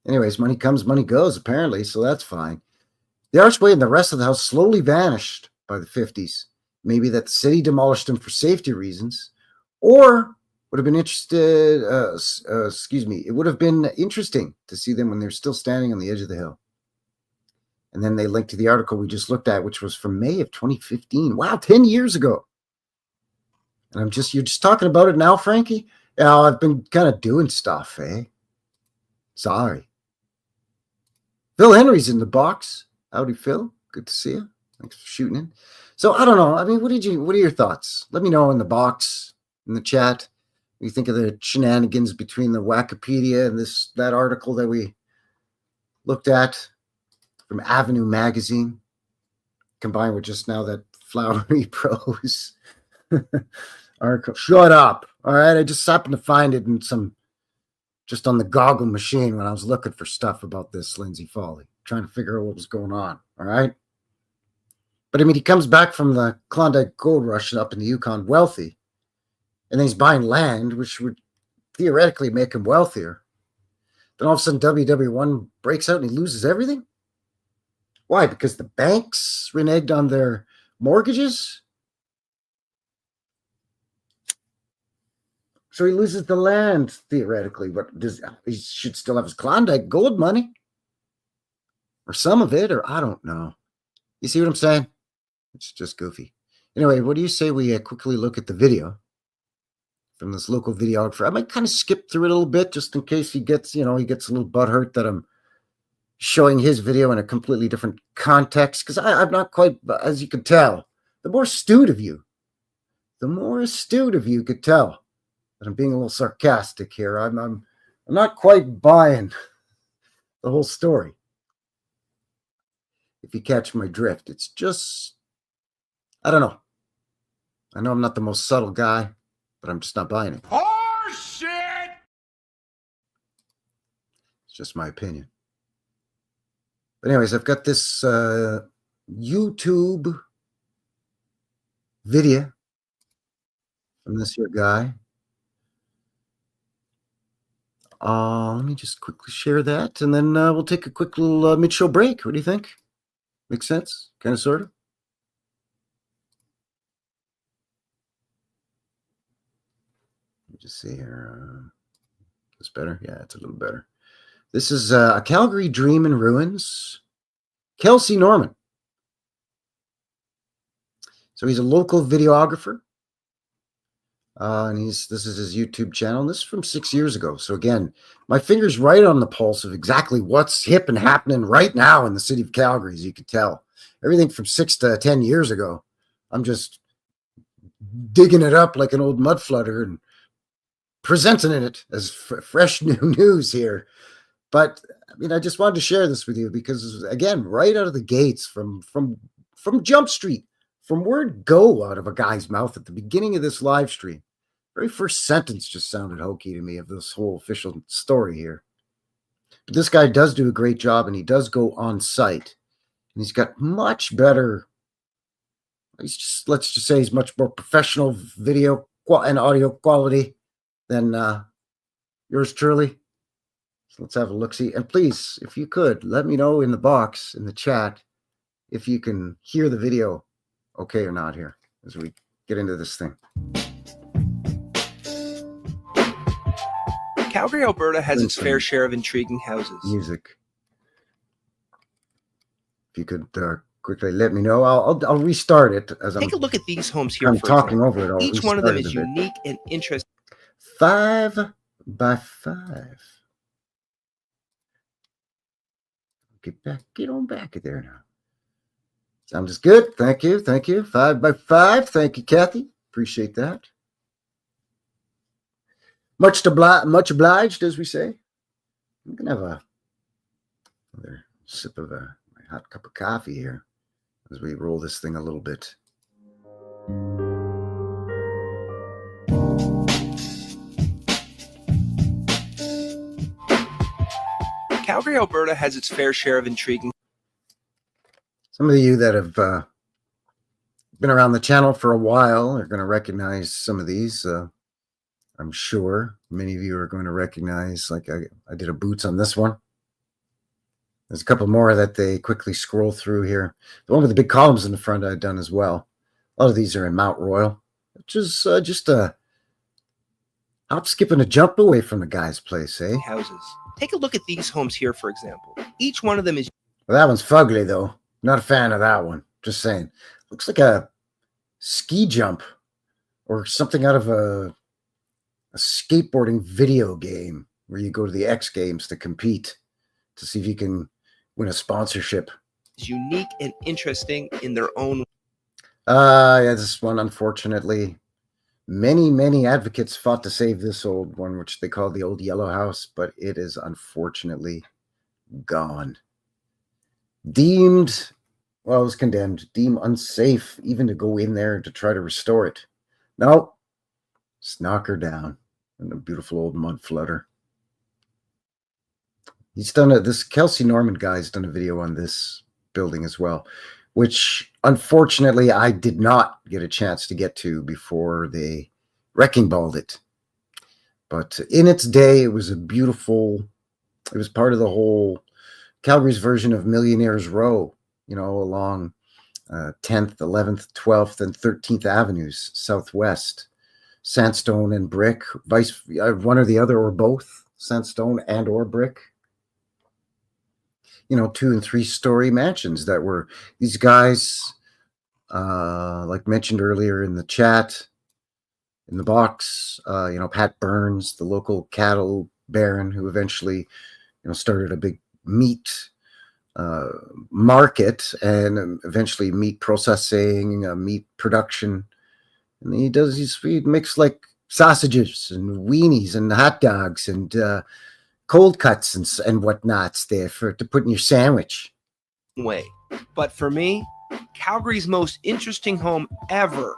Anyways, money comes, money goes, apparently, so that's fine. The archway and the rest of the house slowly vanished by the 50s. maybe that the city demolished them for safety reasons, or would have been interested, it would have been interesting to see them when they're still standing on the edge of the hill. And then they linked to the article we just looked at, which was from May of 2015. Wow, 10 years ago. And you're just talking about it now, Frankie? Yeah, I've been kind of doing stuff, eh? Sorry. Phil Henry's in the box. Howdy, Phil. Good to see you. Thanks for shooting in. So I don't know. I mean, what are your thoughts? Let me know in the box, in the chat. What you think of the shenanigans between the Wikipedia and that article that we looked at from Avenue Magazine, combined with just now that Flowery Prose article. Shut up. All right. I just happened to find it in just on the Goggle machine when I was looking for stuff about this Lindsay Folly, trying to figure out what was going on. All right. But I mean, he comes back from the Klondike gold rush up in the Yukon wealthy, and then he's buying land, which would theoretically make him wealthier. Then all of a sudden WW1 breaks out and he loses everything. Why? Because the banks reneged on their mortgages? So he loses the land, theoretically. But he should still have his Klondike gold money? Or some of it, or I don't know. You see what I'm saying? It's just goofy. Anyway, what do you say we quickly look at the video from this local videographer? I might kind of skip through it a little bit just in case he gets a little butthurt that I'm showing his video in a completely different context, because I'm not quite, as you could tell, the more astute of you could tell that I'm being a little sarcastic here. I'm not quite buying the whole story. If you catch my drift, it's just, I don't know. I know I'm not the most subtle guy, but I'm just not buying it. Oh, shit! It's just my opinion. But anyways, I've got this YouTube video from this here guy. Let me just quickly share that, and then we'll take a quick little mid-show break. What do you think? Makes sense? Kind of, sort of? Let me just see here. Is this better? Yeah, it's a little better. This is a Calgary dream in ruins. Kelsey Norman. So he's a local videographer. And this is his YouTube channel. And this is from 6 years ago. So again, my finger's right on the pulse of exactly what's hip and happening right now in the city of Calgary, as you can tell. Everything from 6 to 10 years ago. I'm just digging it up like an old mudflooder and presenting it as fresh new news here. But I mean, I just wanted to share this with you because, again, right out of the gates, from Jump Street, from word go out of a guy's mouth at the beginning of this live stream, very first sentence just sounded hokey to me of this whole official story here. But this guy does do a great job, and he does go on site, and he's got much better. Let's just say he's much more professional video and audio quality than yours truly. Let's have a look-see. And please, if you could, let me know in the box, in the chat, if you can hear the video okay or not here as we get into this thing. Calgary, Alberta has its fair share of intriguing houses. Music. If you could quickly let me know. I'll restart it as Take a look at these homes here. I'm talking over it. Each one of them is unique and interesting. 5 by 5. Get on back there now. Sounds good. Thank you. 5 by 5. Thank you, Kathy. Appreciate that. Much obliged, as we say. I'm gonna have another sip of my hot cup of coffee here as we roll this thing a little bit. Calgary, Alberta has its fair share of intriguing. Some of you that have been around the channel for a while are going to recognize some of these. I'm sure many of you are going to recognize, like I did a boots on this one. There's a couple more that they quickly scroll through here. The one with the big columns in the front I've done as well. A lot of these are in Mount Royal, which is just a hop, skip, and a jump away from the guy's place, eh? houses. Take a look at these homes here, for example. Each one of them is Well, that one's fugly, though. Not a fan of that one. Just saying. Looks like a ski jump or something out of a skateboarding video game where you go to the X Games to compete to see if you can win a sponsorship. unique and interesting in their own. Yeah, this one, unfortunately, many advocates fought to save this old one, which they call the Old Yellow House, but it is unfortunately gone. Deemed, well, it was condemned, deemed unsafe even to go in there to try to restore it. No, just knock her down. And a beautiful old mud flooder. He's done this Kelsey Norman guy's done a video on this building as well, which unfortunately I did not get a chance to get to before they wrecking balled it. But in its day, it was a beautiful, it was part of the whole Calgary's version of Millionaires Row, you know, along 10th, 11th, 12th, and 13th Avenues, Southwest. Sandstone and brick, one or the other, or both, sandstone and or brick. You know, 2- and 3-story mansions that were these guys, like mentioned earlier in the chat, in the box. You know, Pat Burns, the local cattle baron, who eventually, you know, started a big meat market and eventually meat processing, meat production. And he makes like sausages and weenies and hot dogs and cold cuts and whatnots there to put in your sandwich. Way. But for me, Calgary's most interesting home ever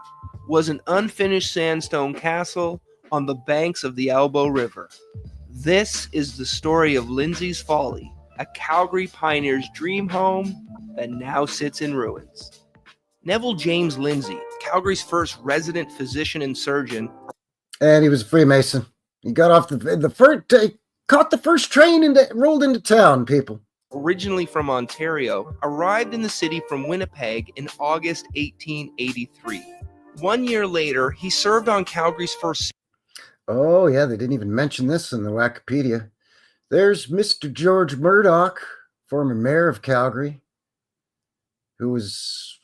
was an unfinished sandstone castle on the banks of the Elbow River. This is the story of Lindsay's Folly, a Calgary pioneer's dream home that now sits in ruins. Neville James Lindsay, Calgary's first resident physician and surgeon. And he was a Freemason. He got off caught the first train and rolled into town, people. Originally from Ontario, arrived in the city from Winnipeg in August 1883. 1 year later, he served on Calgary's first. Oh, yeah, they didn't even mention this in the Wikipedia. There's Mr. George Murdoch, former mayor of Calgary, who was...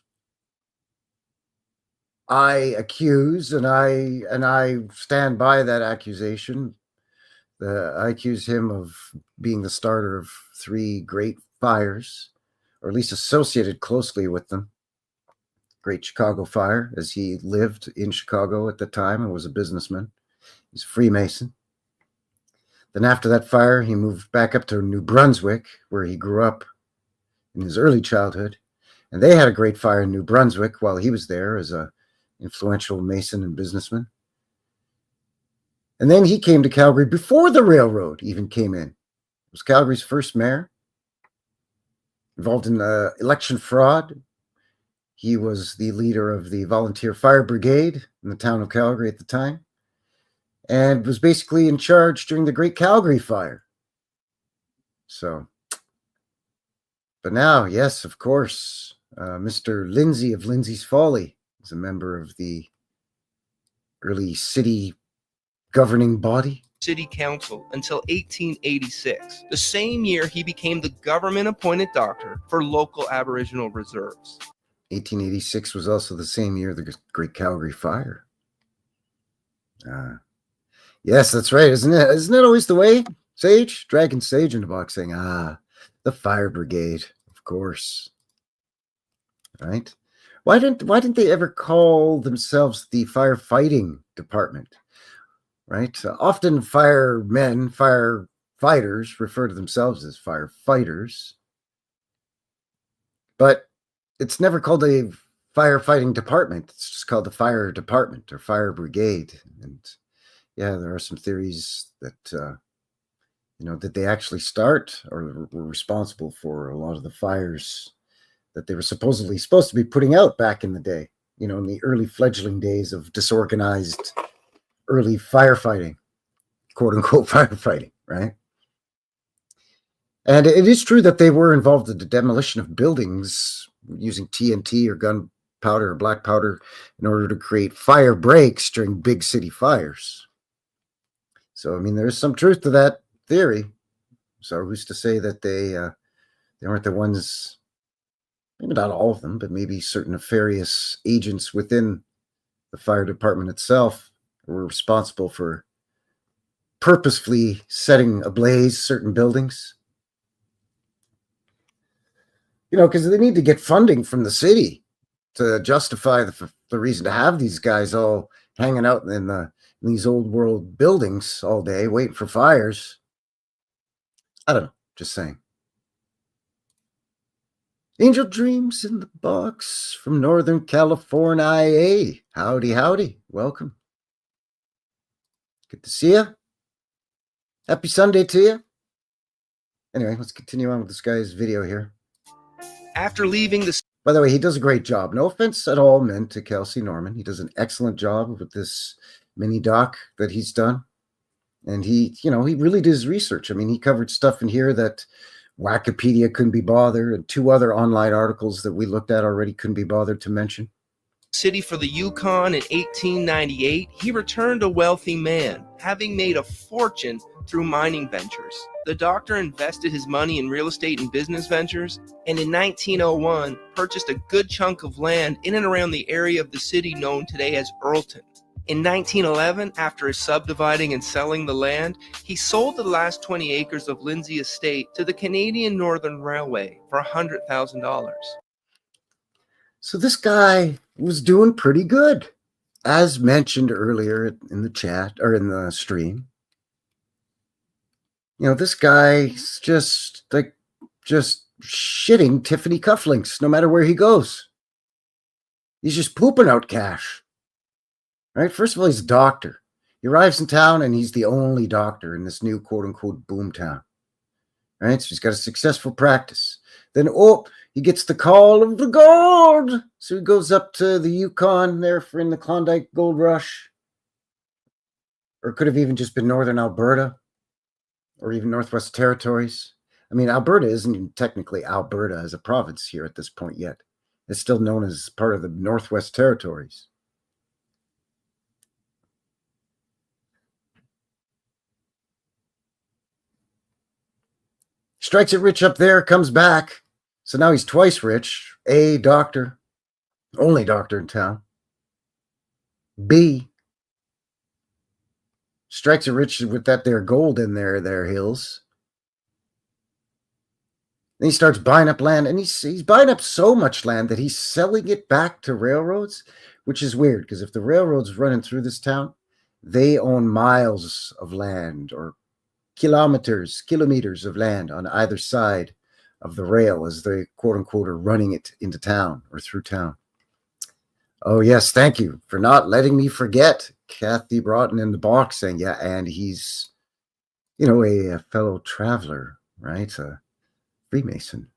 I accuse, and I stand by that accusation. I accuse him of being the starter of 3 great fires, or at least associated closely with them. Great Chicago Fire, as he lived in Chicago at the time and was a businessman. He's a Freemason. Then after that fire, he moved back up to New Brunswick, where he grew up in his early childhood. And they had a great fire in New Brunswick while he was there as a influential Mason and businessman. And then he came to Calgary before the railroad even came in. He was Calgary's first mayor, involved in election fraud. He was the leader of the volunteer fire brigade in the town of Calgary at the time, and was basically in charge during the Great Calgary Fire. So, but now, yes, of course, Mr. Lindsay of Lindsay's Folly is a member of the early city governing body. City Council until 1886. The same year, he became the government-appointed doctor for local Aboriginal reserves. 1886 was also the same year the Great Calgary Fire. Yes, that's right, isn't it? Isn't it always the way? Sage, Dragon Sage in the box saying, the fire brigade, of course. Right? Why didn't they ever call themselves the firefighting department? Right? Often firefighters refer to themselves as firefighters, but it's never called a firefighting department. It's just called the fire department or fire brigade. And yeah, there are some theories that that they actually start or were responsible for a lot of the fires that they were supposed to be putting out back in the day, in the early fledgling days of disorganized early firefighting, quote unquote firefighting, right? And it is true that they were involved in the demolition of buildings using TNT or gunpowder powder or black powder in order to create fire breaks during big city fires. So, I mean, there's some truth to that theory. So who's to say that they weren't the ones, maybe not all of them, but maybe certain nefarious agents within the fire department itself were responsible for purposefully setting ablaze certain buildings. You know, because they need to get funding from the city to justify the reason to have these guys all hanging out in these old world buildings all day waiting for fires. I don't know, just saying. Angel Dreams in the Box from Northern California. Howdy, howdy. Welcome. Good to see you. Happy Sunday to you. Anyway, let's continue on with this guy's video here. After leaving the... By the way, he does a great job. No offense at all meant to Kelsey Norman. He does an excellent job with this mini doc that he's done. And he really did his research. I mean, he covered stuff in here that Wikipedia couldn't be bothered, and 2 other online articles that we looked at already couldn't be bothered to mention. City for the Yukon in 1898, he returned a wealthy man, having made a fortune through mining ventures. The doctor invested his money in real estate and business ventures, and in 1901 purchased a good chunk of land in and around the area of the city known today as Earlton. In 1911, after subdividing and selling the land, he sold the last 20 acres of Lindsay estate to the Canadian Northern Railway for $100,000. So this guy was doing pretty good, as mentioned earlier in the chat or in the stream. You know, this guy's just shitting Tiffany cufflinks no matter where he goes. He's just pooping out cash. Right? First of all, he's a doctor. He arrives in town and he's the only doctor in this new quote-unquote boom town. Right? So he's got a successful practice. Then, he gets the call of the gold. So he goes up to the Yukon there in the Klondike Gold Rush. Or it could have even just been Northern Alberta. Or even Northwest Territories. I mean, Alberta isn't even technically Alberta as a province here at this point yet. It's still known as part of the Northwest Territories. Strikes it rich up there, comes back. So now he's twice rich. A, doctor. Only doctor in town. B, strikes it rich with that there gold in their hills. Then he starts buying up land, and he's buying up so much land that he's selling it back to railroads, which is weird, because if the railroad's running through this town, they own miles of land or kilometers of land on either side of the rail as they quote-unquote are running it into town or through town. Oh, yes, thank you for not letting me forget. Kathy Broughton in the box saying, yeah, and he's, a fellow traveler, right? A Freemason.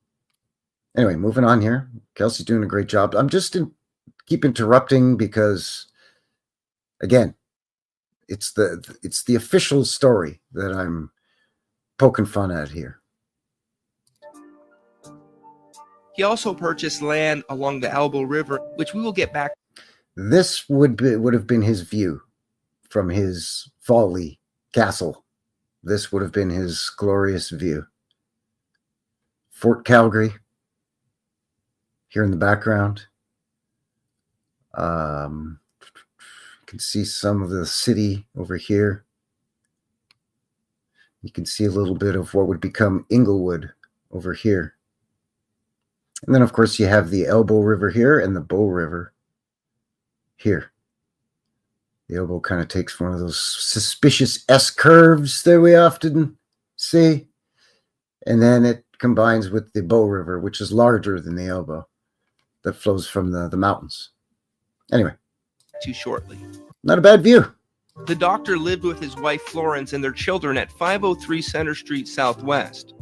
Anyway, moving on here. Kelsey's doing a great job. I'm just keep interrupting because, again, it's the official story that I'm poking fun at here. He also purchased land along the Elbow River, which we will get back. This would have been his view from his Folly castle. This would have been his glorious view. Fort Calgary here in the background. You can see some of the city over here. You can see a little bit of what would become Inglewood over here. And then, of course, you have the Elbow River here and the Bow River here. The Elbow kind of takes one of those suspicious S-curves that we often see. And then it combines with the Bow River, which is larger than the Elbow, that flows from the mountains. Anyway. Too shortly. Not a bad view. The doctor lived with his wife Florence and their children at 503 Center Street Southwest,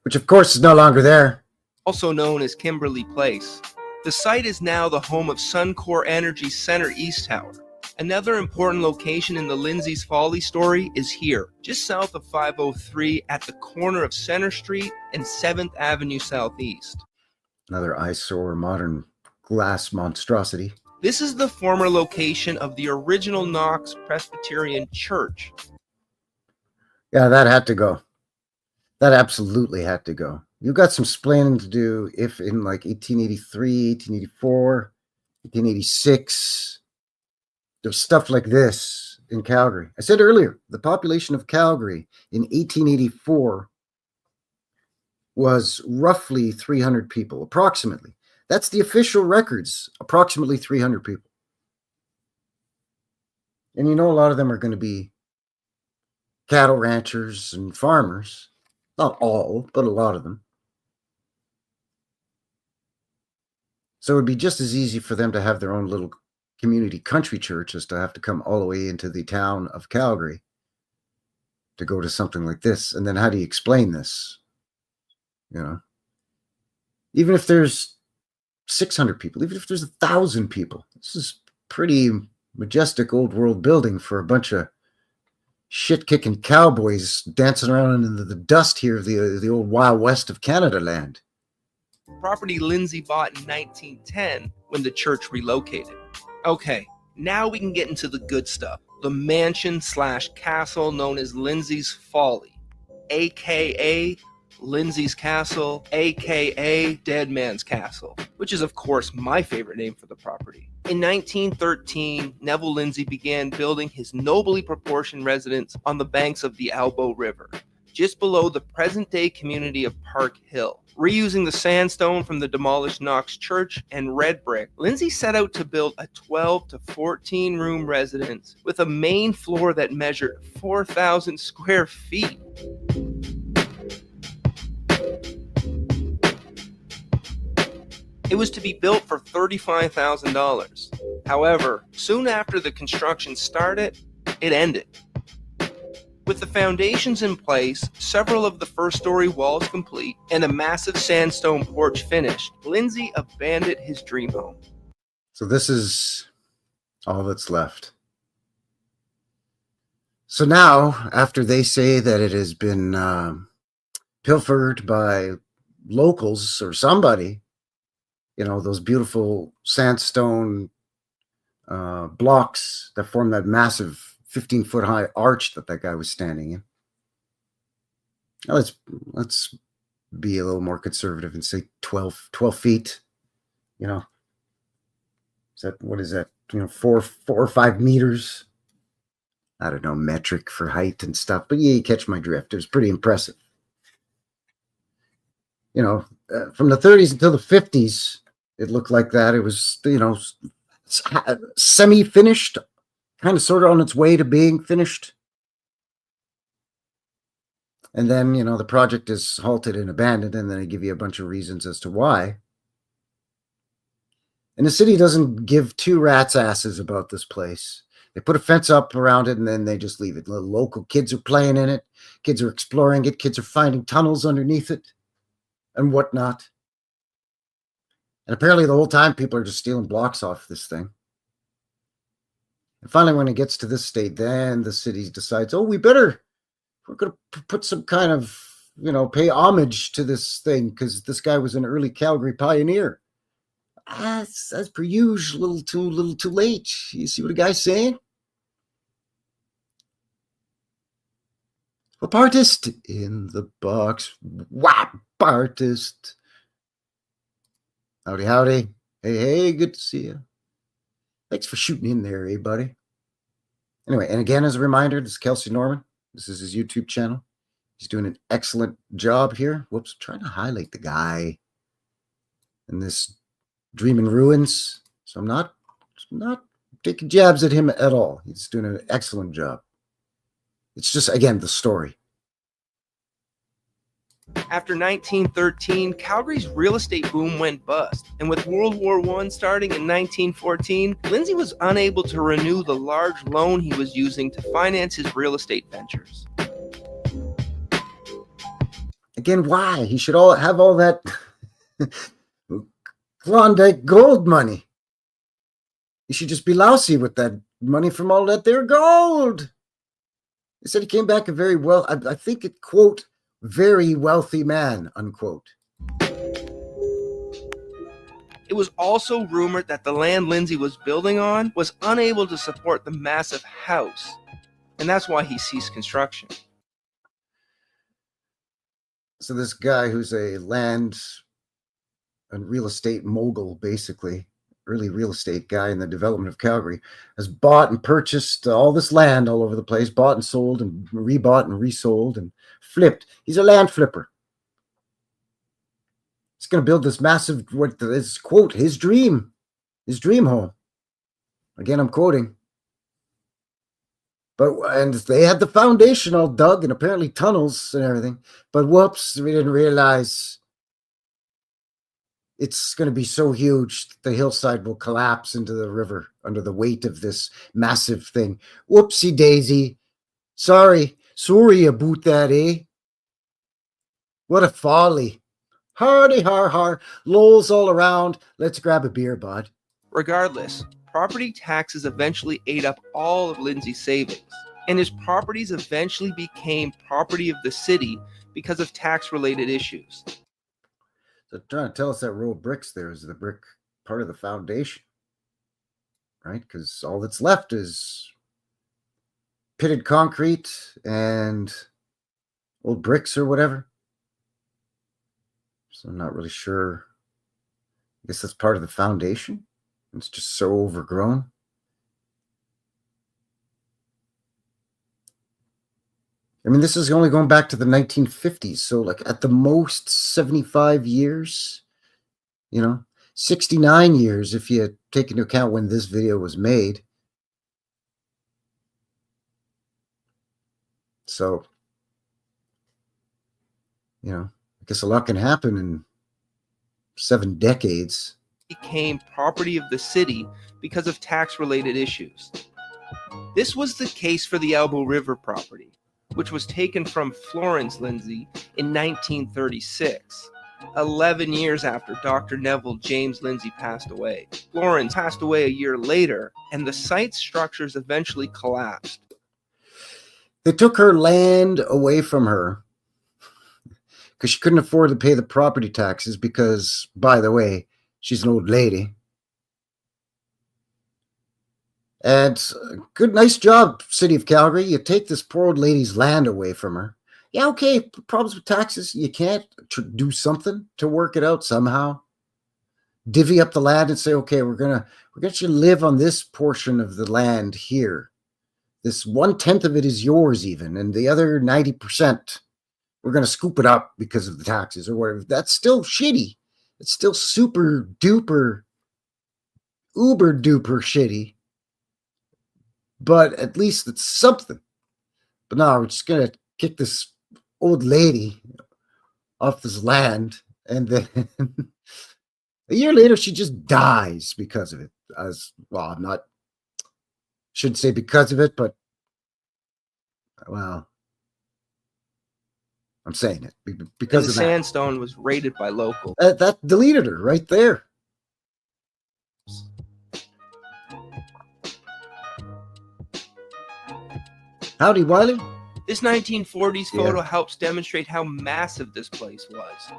which of course is no longer there. Also known as Kimberly Place. The site is now the home of Suncor Energy's Center East Tower. Another important location in the Lindsay's Folly story is here, just south of 503 at the corner of Center Street and 7th Avenue Southeast. Another eyesore modern glass monstrosity. This is the former location of the original Knox Presbyterian Church. Yeah, that had to go. That absolutely had to go. You've got some splaining to do if in like 1883, 1884, 1886, there's stuff like this in Calgary. I said earlier, the population of Calgary in 1884 was roughly 300 people, approximately. That's the official records, approximately 300 people. And you know, a lot of them are going to be cattle ranchers and farmers. Not all, but a lot of them. So it would be just as easy for them to have their own little community country church as to have to come all the way into the town of Calgary to go to something like this. And then how do you explain this? You know, even if there's 600 people, even if there's 1,000 people, this is pretty majestic old world building for a bunch of shit-kicking cowboys dancing around in the dust here of the old Wild West of Canada land. Property Lindsay bought in 1910 when the church relocated. Okay, now we can get into the good stuff. The mansion/castle known as Lindsay's Folly, aka Lindsay's Castle, aka Dead Man's Castle, which is of course my favorite name for the property. In 1913, Neville Lindsay began building his nobly proportioned residence on the banks of the Elbow River, just below the present-day community of Park Hill. Reusing the sandstone from the demolished Knox Church and red brick, Lindsay set out to build a 12 to 14 room residence with a main floor that measured 4,000 square feet. It was to be built for $35,000. However, soon after the construction started, it ended. With the foundations in place, several of the first-story walls complete, and a massive sandstone porch finished, Lindsay abandoned his dream home. So this is all that's left. So now, after they say that it has been pilfered by locals or somebody, you know, those beautiful sandstone blocks that form that massive 15-foot high arch that guy was standing in. Now let's be a little more conservative and say 12 feet. You know, what is that? You know, 4 or 5 meters. I don't know, metric for height and stuff, but yeah, you catch my drift. It was pretty impressive. You know, from the 30s until the 50s, it looked like that. It was, you know, semi-finished, kind of sort of on its way to being finished. And then, you know, the project is halted and abandoned, and then they give you a bunch of reasons as to why. And the city doesn't give two rats' asses about this place. They put a fence up around it, and then they just leave it. The local kids are playing in it. Kids are exploring it. Kids are finding tunnels underneath it and whatnot. And apparently the whole time people are just stealing blocks off this thing. And finally, when it gets to this state, then the city decides, oh, we're going to put some kind of, you know, pay homage to this thing because this guy was an early Calgary pioneer. As per usual, a little too late. You see what the guy's saying? Whap artist in the box. Whap artist. Howdy, howdy. Hey, good to see you. Thanks for shooting in there, buddy. Anyway, and again, as a reminder, this is Kelsey Norman. This is his YouTube channel. He's doing an excellent job here. Whoops, trying to highlight the guy in this Dream in Ruins. So I'm not taking jabs at him at all. He's doing an excellent job. It's just, again, the story. After 1913, Calgary's real estate boom went bust, and with World War I starting in 1914, Lindsay was unable to renew the large loan he was using to finance his real estate ventures. Again, why? He should have all that Klondike gold money. He should just be lousy with that money from all that there gold. He said he came back a very well, I think it, quote, very wealthy man, unquote. It was also rumored that the land Lindsay was building on was unable to support the massive house, and that's why he ceased construction. So this guy who's a land and real estate mogul, basically, early real estate guy in the development of Calgary, has bought and purchased all this land all over the place, bought and sold and rebought and resold and flipped. He's a land flipper. He's going to build this massive, what is, quote, his dream home. Again, I'm quoting. And they had the foundation all dug and apparently tunnels and everything. But whoops, we didn't realize it's going to be so huge the hillside will collapse into the river under the weight of this massive thing. Whoopsie daisy. Sorry about that, eh? What a folly. Hardy har har, lols all around. Let's grab a beer, bud. Regardless, property taxes eventually ate up all of Lindsay's savings, and his properties eventually became property of the city because of tax-related issues. So trying to tell us that row of bricks there is the brick part of the foundation, right? Because all that's left is pitted concrete and old bricks or whatever. So I'm not really sure. I guess that's part of the foundation. It's just so overgrown. I mean, this is only going back to the 1950s. So like at the most 75 years, 69 years if you take into account when this video was made. So, I guess a lot can happen in 7 decades. Became property of the city because of tax-related issues. This was the case for the Elbow River property, which was taken from Florence Lindsay in 1936, 11 years after Dr. Neville James Lindsay passed away. Florence passed away a year later, and the site's structures eventually collapsed. They took her land away from her because she couldn't afford to pay the property taxes because, by the way, she's an old lady. And good, nice job, City of Calgary. You take this poor old lady's land away from her. Yeah, okay, problems with taxes. You can't do something to work it out somehow. Divvy up the land and say, okay, we're gonna let you live on this portion of the land here. This 1/10 of it is yours even, and the other 90%, we're going to scoop it up because of the taxes or whatever. That's still shitty. It's still super duper, uber duper shitty. But at least it's something. But no, we're just going to kick this old lady off this land. And then a year later, she just dies because of it. I'm not, shouldn't say because of it, but, well, I'm saying it because and the of that. sandstone was raided by locals. That deleted her right there. Howdy, Wiley. This 1940s photo helps demonstrate how massive this place was.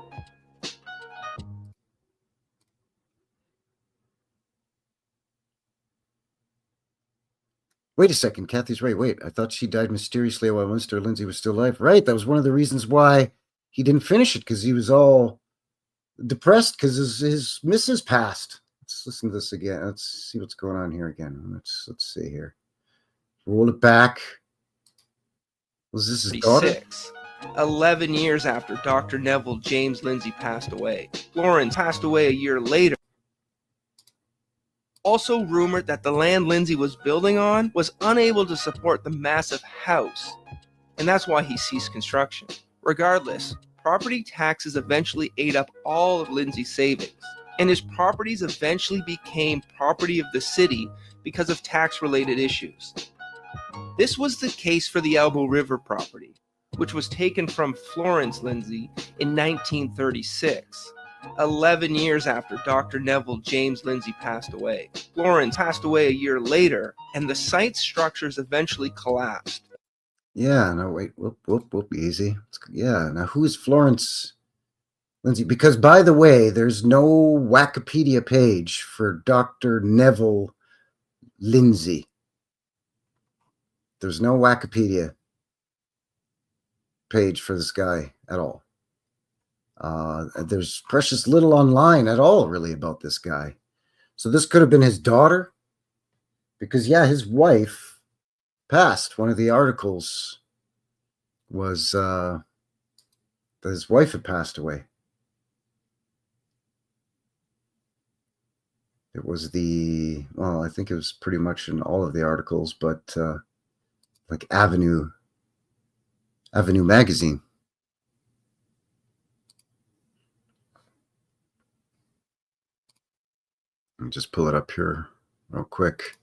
Wait a second, Kathy's right. Wait, I thought she died mysteriously while Mr. Lindsay was still alive. Right, that was one of the reasons why he didn't finish it, because he was all depressed because his missus passed. Let's listen to this again. Let's see what's going on here again. Let's see here. Roll it back. Was this his daughter? 11 years after Dr. Neville James Lindsay passed away. Florence passed away a year later. Also rumored that the land Lindsay was building on was unable to support the massive house, and that's why he ceased construction. Regardless, property taxes eventually ate up all of Lindsay's savings, and his properties eventually became property of the city because of tax-related issues. This was the case for the Elbow River property, which was taken from Florence Lindsay in 1936, 11 years after Dr. Neville James Lindsay passed away. Florence passed away a year later, and the site's structures eventually collapsed. Yeah, no, wait, whoop, easy. Yeah, now who is Florence Lindsay, because by the way, there's no Wikipedia page for Dr. Neville Lindsay. There's no Wikipedia page for this guy at all. There's precious little online at all, really, about this guy. So this could have been his daughter, because, yeah, his wife passed. One of the articles was that his wife had passed away. It was well, I think it was pretty much in all of the articles, but like Avenue magazine. Let me just pull it up here real quick.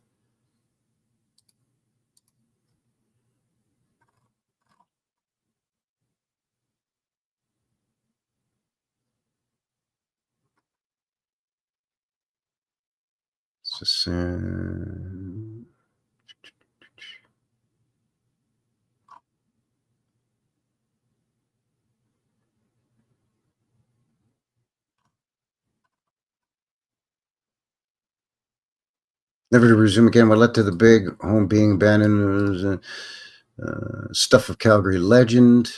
It's just never to resume again. What led to the big home being abandoned? Stuff of Calgary legend.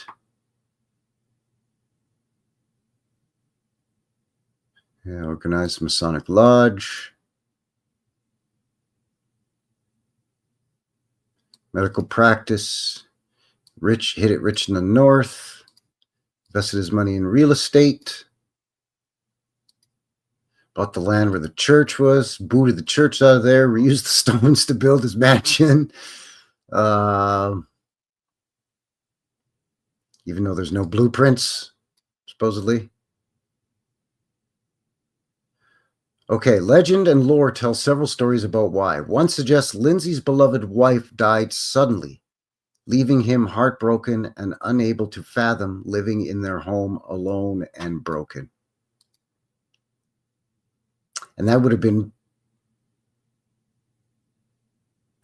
Yeah, organized Masonic Lodge. Medical practice. Rich hit it rich in the north. Invested his money in real estate. Bought the land where the church was. Booted the church out of there. Reused the stones to build his mansion. Even though there's no blueprints, supposedly. Okay, legend and lore tell several stories about why. One suggests Lindsay's beloved wife died suddenly, leaving him heartbroken and unable to fathom living in their home alone and broken. And that would have been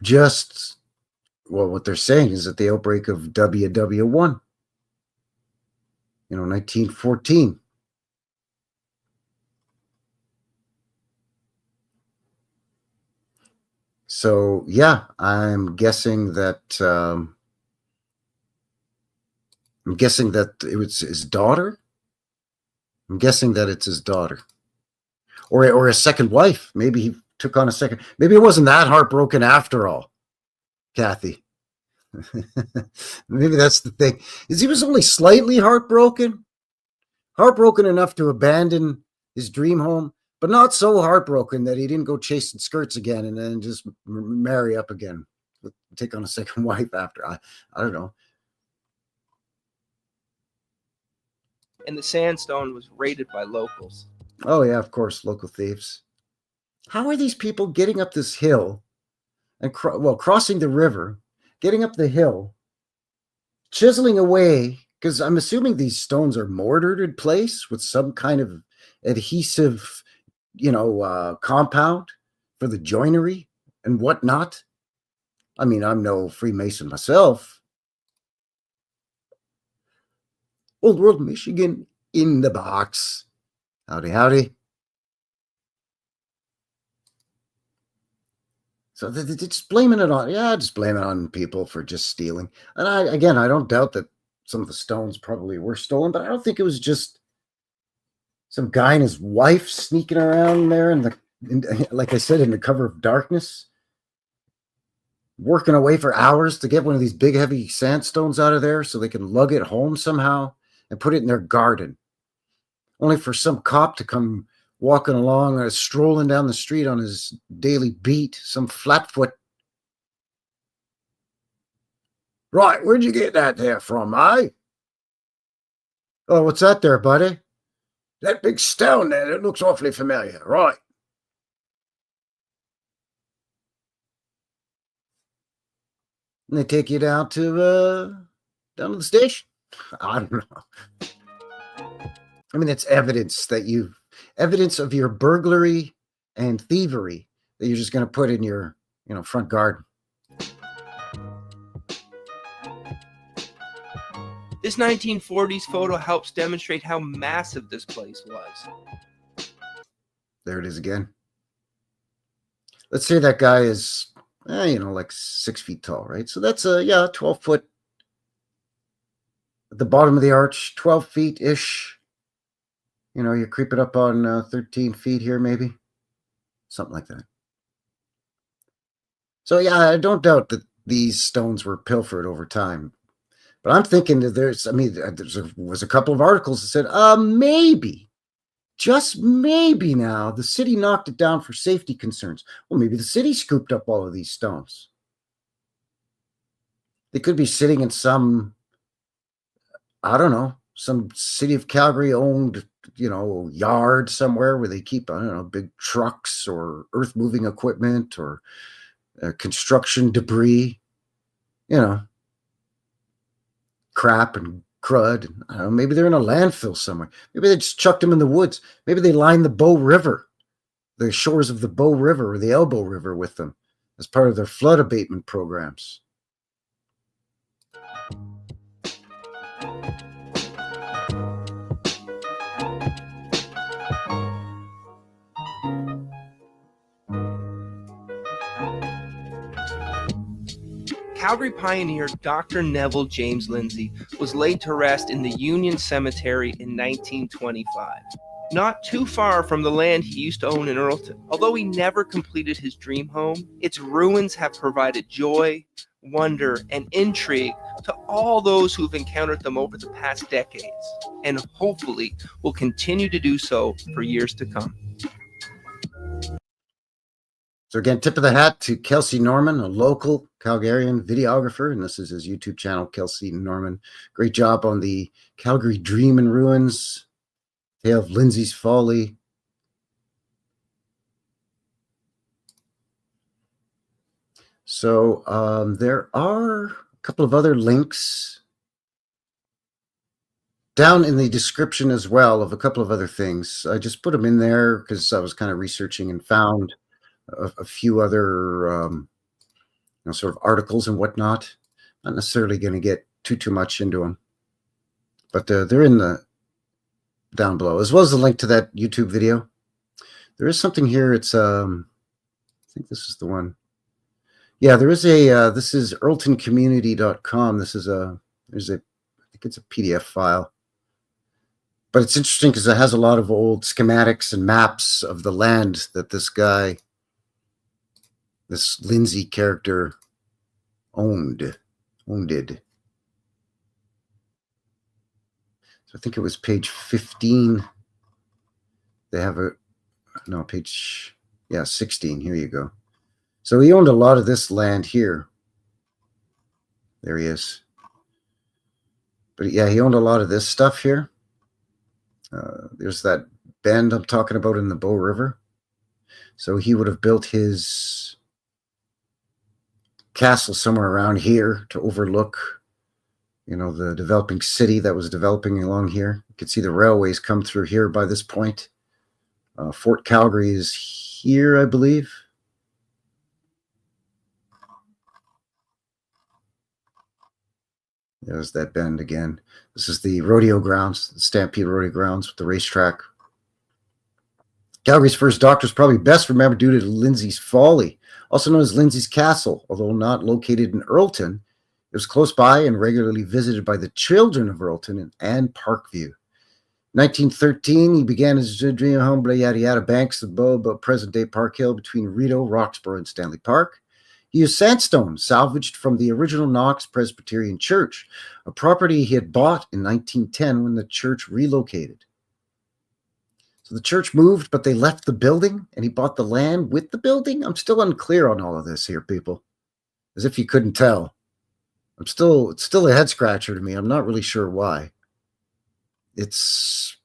just, well, what they're saying is at the outbreak of WW1, 1914. So, yeah, I'm guessing that it was his daughter. I'm guessing that it's his daughter. Or a second wife. Maybe he took on a second. Maybe it wasn't that heartbroken after all, Kathy. Maybe that's the thing. Is he was only slightly heartbroken enough to abandon his dream home, but not so heartbroken that he didn't go chasing skirts again and then just marry up again, take on a second wife after. I don't know. And the sandstone was raided by locals. Oh yeah, of course, local thieves. How are these people getting up this hill and crossing the river, getting up the hill, chiseling away? Because I'm assuming these stones are mortared in place with some kind of adhesive, compound for the joinery and whatnot. I mean, I'm no Freemason myself. Old World, Michigan in the box. Howdy, howdy. So they're just blaming it on, just blame it on people for just stealing. And I don't doubt that some of the stones probably were stolen, but I don't think it was just some guy and his wife sneaking around there like I said, in the cover of darkness, working away for hours to get one of these big, heavy sandstones out of there so they can lug it home somehow and put it in their garden, only for some cop to come walking along or strolling down the street on his daily beat, some flatfoot. Right, where'd you get that there from, eh? Oh, what's that there, buddy? That big stone there, it looks awfully familiar. Right. And they take you down to the station. I don't know. I mean, it's evidence of your burglary and thievery that you're just going to put in your, front garden. This 1940s photo helps demonstrate how massive this place was. There it is again. Let's say that guy is, like 6 feet tall, right? So that's 12 foot at the bottom of the arch, 12 feet-ish. You creep it up on 13 feet here, maybe. Something like that. So, yeah, I don't doubt that these stones were pilfered over time. But I'm thinking that there was a couple of articles that said, maybe, just maybe now, the city knocked it down for safety concerns. Well, maybe the city scooped up all of these stones. They could be sitting in some, I don't know, some city of Calgary owned, yard somewhere where they keep, big trucks or earth moving equipment or construction debris, crap and crud. I don't know, maybe they're in a landfill somewhere. Maybe they just chucked them in the woods. Maybe they lined the Bow River, the shores of the Bow River or the Elbow River with them as part of their flood abatement programs. Calgary pioneer Dr. Neville James Lindsay was laid to rest in the Union Cemetery in 1925, not too far from the land he used to own in Earlton. Although he never completed his dream home, its ruins have provided joy, wonder, and intrigue to all those who've encountered them over the past decades, and hopefully will continue to do so for years to come. So again, tip of the hat to Kelsey Norman, a local Calgarian videographer, and this is his YouTube channel, Kelsey Norman. Great job on the Calgary Dream and Ruins, tale of Lindsay's Folly. So there are a couple of other links down in the description as well of a couple of other things. I just put them in there because I was kind of researching and found a few other sort of articles and whatnot. Not necessarily going to get too much into them, but they're in the down below, as well as the link to that YouTube video. There is something here. It's I think this is the one. Yeah, there is a this is earltoncommunity.com. This is I think it's a PDF file. But it's interesting because it has a lot of old schematics and maps of the land that this guy, this Lindsay character, owned. So I think it was page 15. They have page 16. Here you go. So he owned a lot of this land here. There he is. But yeah, he owned a lot of this stuff here. There's that bend I'm talking about in the Bow River. So he would have built his castle somewhere around here to overlook, the developing city that was developing along here. You could see the railways come through here by this point. Fort Calgary is here, I believe. There's that bend again. This is the rodeo grounds, the Stampede Rodeo grounds with the racetrack. Calgary's first doctor is probably best remembered due to Lindsay's Folly, also known as Lindsay's Castle. Although not located in Earlton, it was close by and regularly visited by the children of Earlton and Parkview. 1913, he began his dream home, yada yada, banks of Bow, about present-day Park Hill between Rideau, Roxborough, and Stanley Park. He used sandstone salvaged from the original Knox Presbyterian Church, a property he had bought in 1910 when the church relocated. So the church moved, but they left the building, and he bought the land with the building? I'm still unclear on all of this here, people. As if you couldn't tell. It's still a head scratcher to me. I'm not really sure why. It's...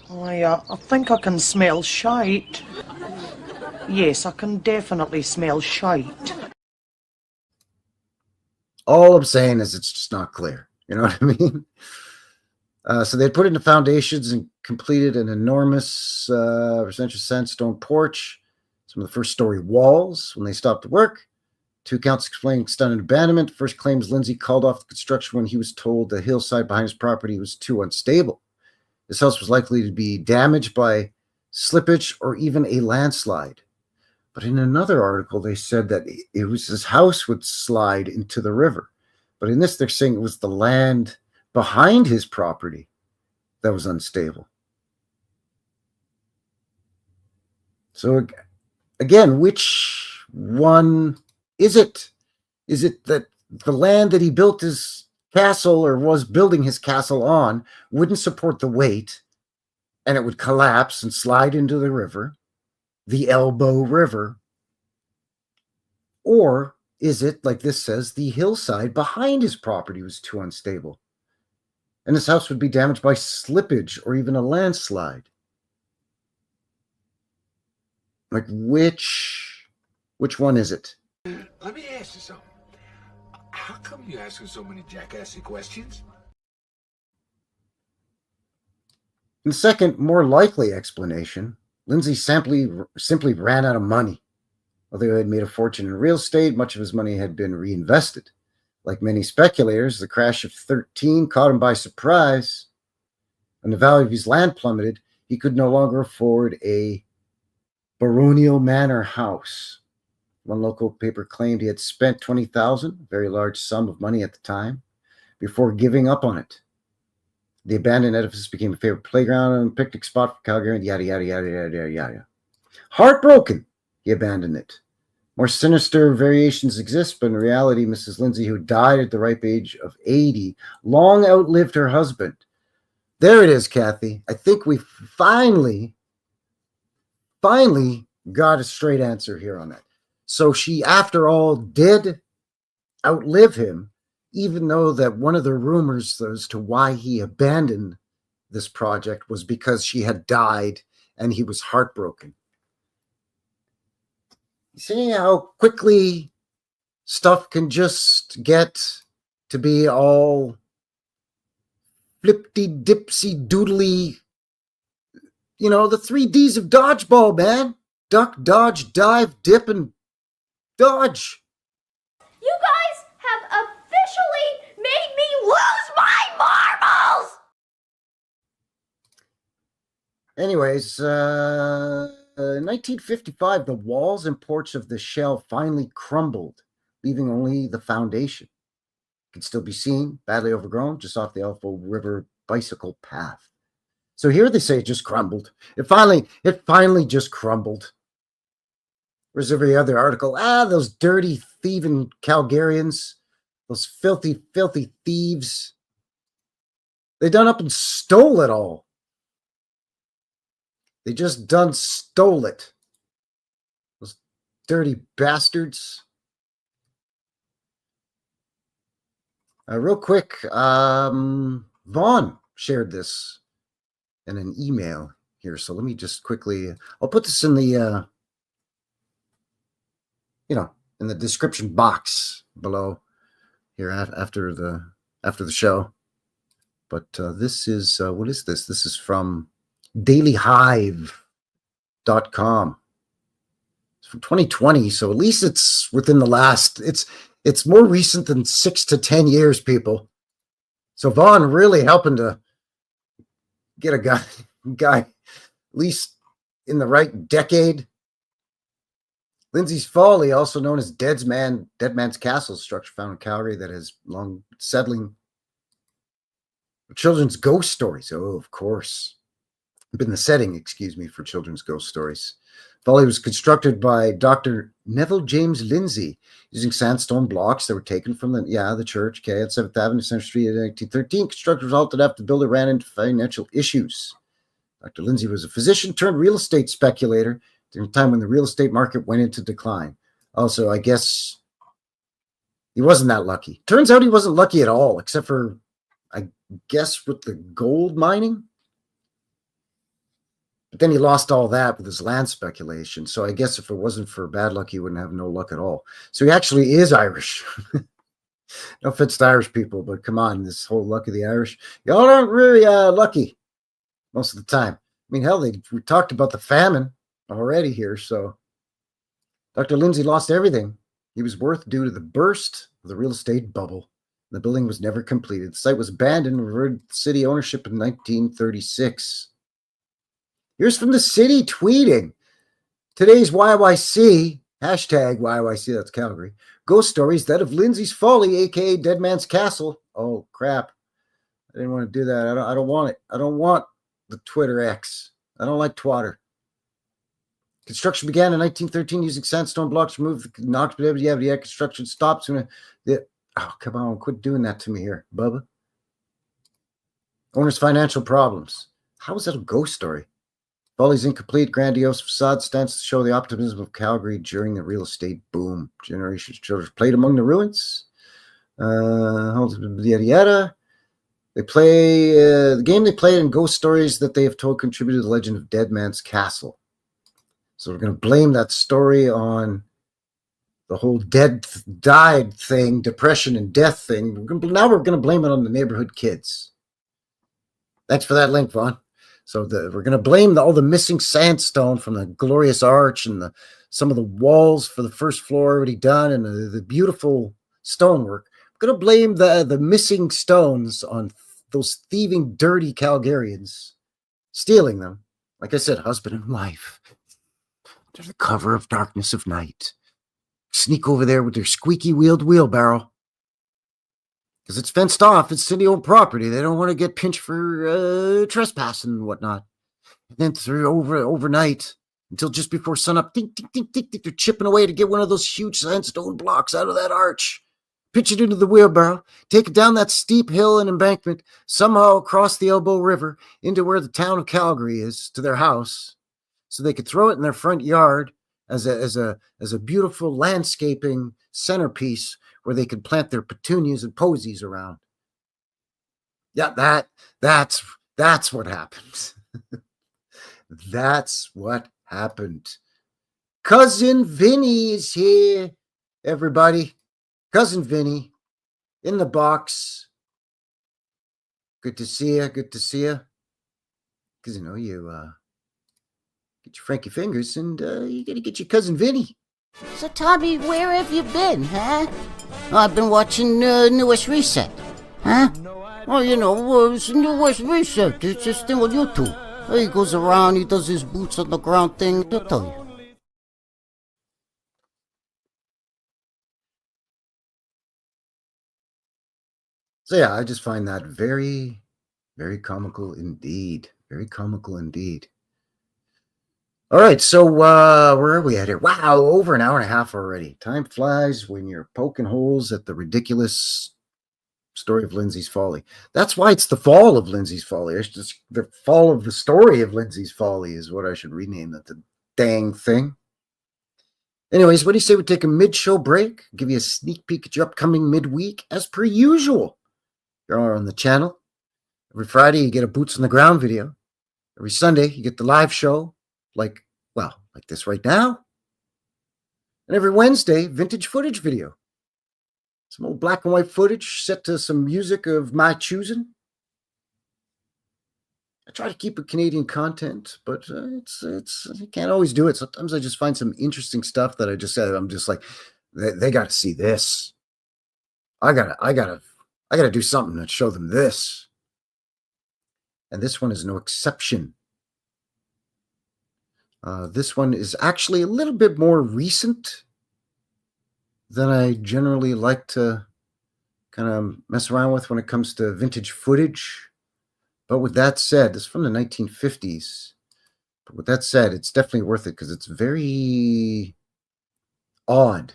I think I can smell shite. Yes, I can definitely smell shite. All I'm saying is it's just not clear. You know what I mean? So they put in the foundations and completed an enormous residential sandstone porch, some of the first story walls when they stopped to work. Two accounts explaining extended abandonment. First claims Lindsay called off the construction when he was told the hillside behind his property was too unstable. His house was likely to be damaged by slippage or even a landslide. But in another article, they said that it was his house would slide into the river. But in this, they're saying it was the land behind his property that was unstable. So again, which one is it? Is it that the land that he built his castle or was building his castle on wouldn't support the weight and it would collapse and slide into the river, the Elbow River? Or is it, like this says, the hillside behind his property was too unstable and his house would be damaged by slippage or even a landslide? Like, which one is it? Let me ask you something. How come you asking so many jackassy questions? In the second, more likely explanation, Lindsay simply ran out of money. Although he had made a fortune in real estate, much of his money had been reinvested. Like many speculators, the crash of 13 caught him by surprise. When the value of his land plummeted, he could no longer afford a baronial manor house. One local paper claimed he had spent $20,000, a very large sum of money at the time, before giving up on it. The abandoned edifice became a favorite playground and picnic spot for Calgary, yada, yada, yada, yada, yada. Heartbroken, he abandoned it. More sinister variations exist, but in reality, Mrs. Lindsay, who died at the ripe age of 80, long outlived her husband. There it is, Kathy. I think we finally got a straight answer here on that. So she, after all, did outlive him, even though that one of the rumors as to why he abandoned this project was because she had died and he was heartbroken. You see how quickly stuff can just get to be all flipty-dipsy-doodly. You know, the 3 Ds of dodgeball, man. Duck, dodge, dive, dip, and dodge. You guys have officially made me lose my marbles! Anyways, in 1955, the walls and porch of the shell finally crumbled, leaving only the foundation. It can still be seen, badly overgrown, just off the Elbow River bicycle path. So here they say it just crumbled. It finally just crumbled. Whereas every other article, those dirty, thieving Calgarians, those filthy, filthy thieves. They done up and stole it all. They just done stole it. Those dirty bastards. Real quick, Vaughn shared this in an email here. So let me just quickly, I'll put this in the, in the description box below here after the show. But this is, what is this? This is from dailyhive.com. It's from 2020. So at least it's within the last, it's more recent than 6 to 10 years, people. So Vaughn really helping to get a guy at least in the right decade. Lindsay's Folly, also known as Dead Man's Castle, structure found in Calgary that has long settling children's ghost stories. Oh, of course. Been the setting, for children's ghost stories. Folly was constructed by Dr. Neville James Lindsay using sandstone blocks that were taken from the church, at 7th Avenue, Center Street in 1913. Construction was halted after the builder ran into financial issues. Dr. Lindsay was a physician turned real estate speculator during a time when the real estate market went into decline. Also, I guess he wasn't that lucky. Turns out he wasn't lucky at all, except for, I guess, with the gold mining. But then he lost all that with his land speculation. So I guess if it wasn't for bad luck, he wouldn't have no luck at all. So he actually is Irish. No offense to Irish people, but come on, this whole luck of the Irish. Y'all aren't really lucky most of the time. I mean, hell, we talked about the famine already here. So Dr. Lindsay lost everything he was worth due to the burst of the real estate bubble. The building was never completed. The site was abandoned and reverted to city ownership in 1936. Here's from the city tweeting. Today's YYC, hashtag YYC, that's Calgary, ghost stories, that of Lindsay's Folly, a.k.a. Dead Man's Castle. Oh, crap. I didn't want to do that. I don't want it. I don't want the Twitter X. I don't like twatter. Construction began in 1913 using sandstone blocks removed. Knocked, yeah, construction stopped soon. Oh, come on, quit doing that to me here, Bubba. Owner's financial problems. How is that a ghost story? Folly's incomplete, grandiose facade stands to show the optimism of Calgary during the real estate boom. Generations of children played among the ruins. Yada yada. They play the game they played in ghost stories that they have told contributed to the legend of Dead Man's Castle. So we're going to blame that story on the whole died thing, depression and death thing. Now we're going to blame it on the neighborhood kids. Thanks for that link, Vaughn. So we're going to blame all the missing sandstone from the glorious arch and some of the walls for the first floor already done and the beautiful stonework. We're going to blame the missing stones on those thieving, dirty Calgarians, stealing them. Like I said, husband and wife. They're the cover of darkness of night. Sneak over there with their squeaky-wheeled wheelbarrow. Because it's fenced off. It's city-owned property. They don't want to get pinched for trespassing and whatnot. And then through overnight, until just before sunup, ding, ding, ding, ding, ding, they're chipping away to get one of those huge sandstone blocks out of that arch. Pitch it into the wheelbarrow, take it down that steep hill and embankment, somehow across the Elbow River into where the town of Calgary is, to their house, so they could throw it in their front yard as a beautiful landscaping centerpiece where they could plant their petunias and posies around. Yeah, that's what happened. That's what happened. Cousin Vinny is here, everybody. Cousin Vinny in the box. Good to see you. Good to see you. Because, you know, you get your Frankie Fingers and you got to get your Cousin Vinny. So, Tommy, where have you been, huh? I've been watching New West Reset. Huh? Oh, you know, it's New West Reset. It's just thing on YouTube. He goes around, he does his boots on the ground thing. He'll tell you. So, yeah, I just find that very, very comical indeed. Very comical indeed. All right, so where are we at here? Wow, over an hour and a half already. Time flies when you're poking holes at the ridiculous story of Lindsay's Folly. That's why it's the fall of Lindsay's Folly. It's just the fall of the story of Lindsay's Folly is what I should rename that, the dang thing. Anyways, what do you say we take a mid-show break? Give you a sneak peek at your upcoming midweek, as per usual. You're on the channel. Every Friday, you get a Boots on the Ground video. Every Sunday, you get the live show, like this right now. And every Wednesday, vintage footage video. Some old black and white footage set to some music of my choosing. I try to keep it Canadian content, but I can't always do it. Sometimes I just find some interesting stuff that I'm just like, they got to see this. I gotta do something to show them this. And this one is no exception. This one is actually a little bit more recent than I generally like to kind of mess around with when it comes to vintage footage. But with that said, this is from the 1950s. But with that said, it's definitely worth it because it's very odd.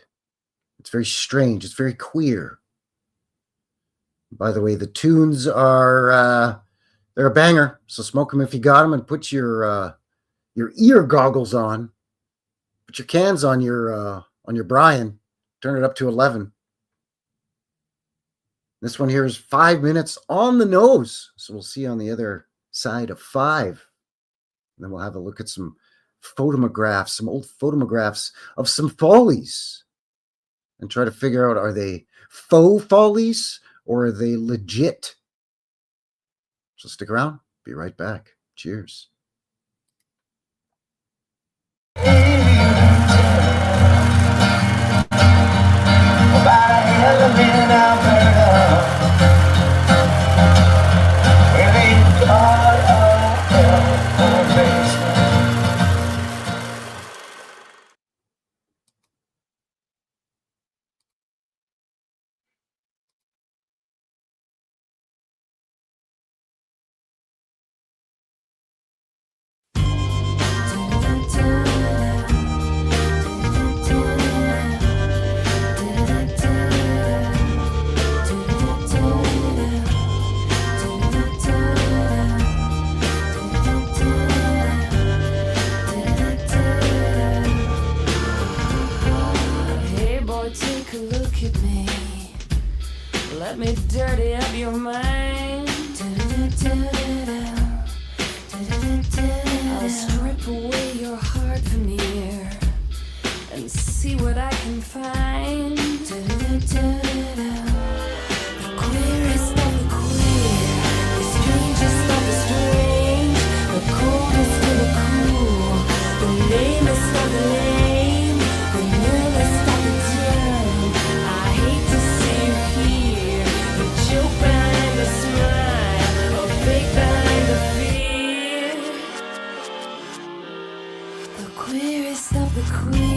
It's very strange. It's very queer. By the way, the tunes are they're a banger. So smoke them if you got them, and put your ear goggles on. Put your cans on your Brian. Turn it up to 11. This one here is 5 minutes on the nose. So we'll see on the other side of 5. And then we'll have a look at some photographs, some old photographs of some follies. And try to figure out, are they faux follies or are they legit? So stick around. Be right back. Cheers. at me. Let me dirty up your mind. I'll strip away your heart veneer and see what I can find. The queerest of the queer, the strangest of the strange, the coldest of the cool, the lamest of the lame, the nervous of the dumb. I hate to see you here, the joke behind the smile, a fake behind the fear. The queerest of the queer.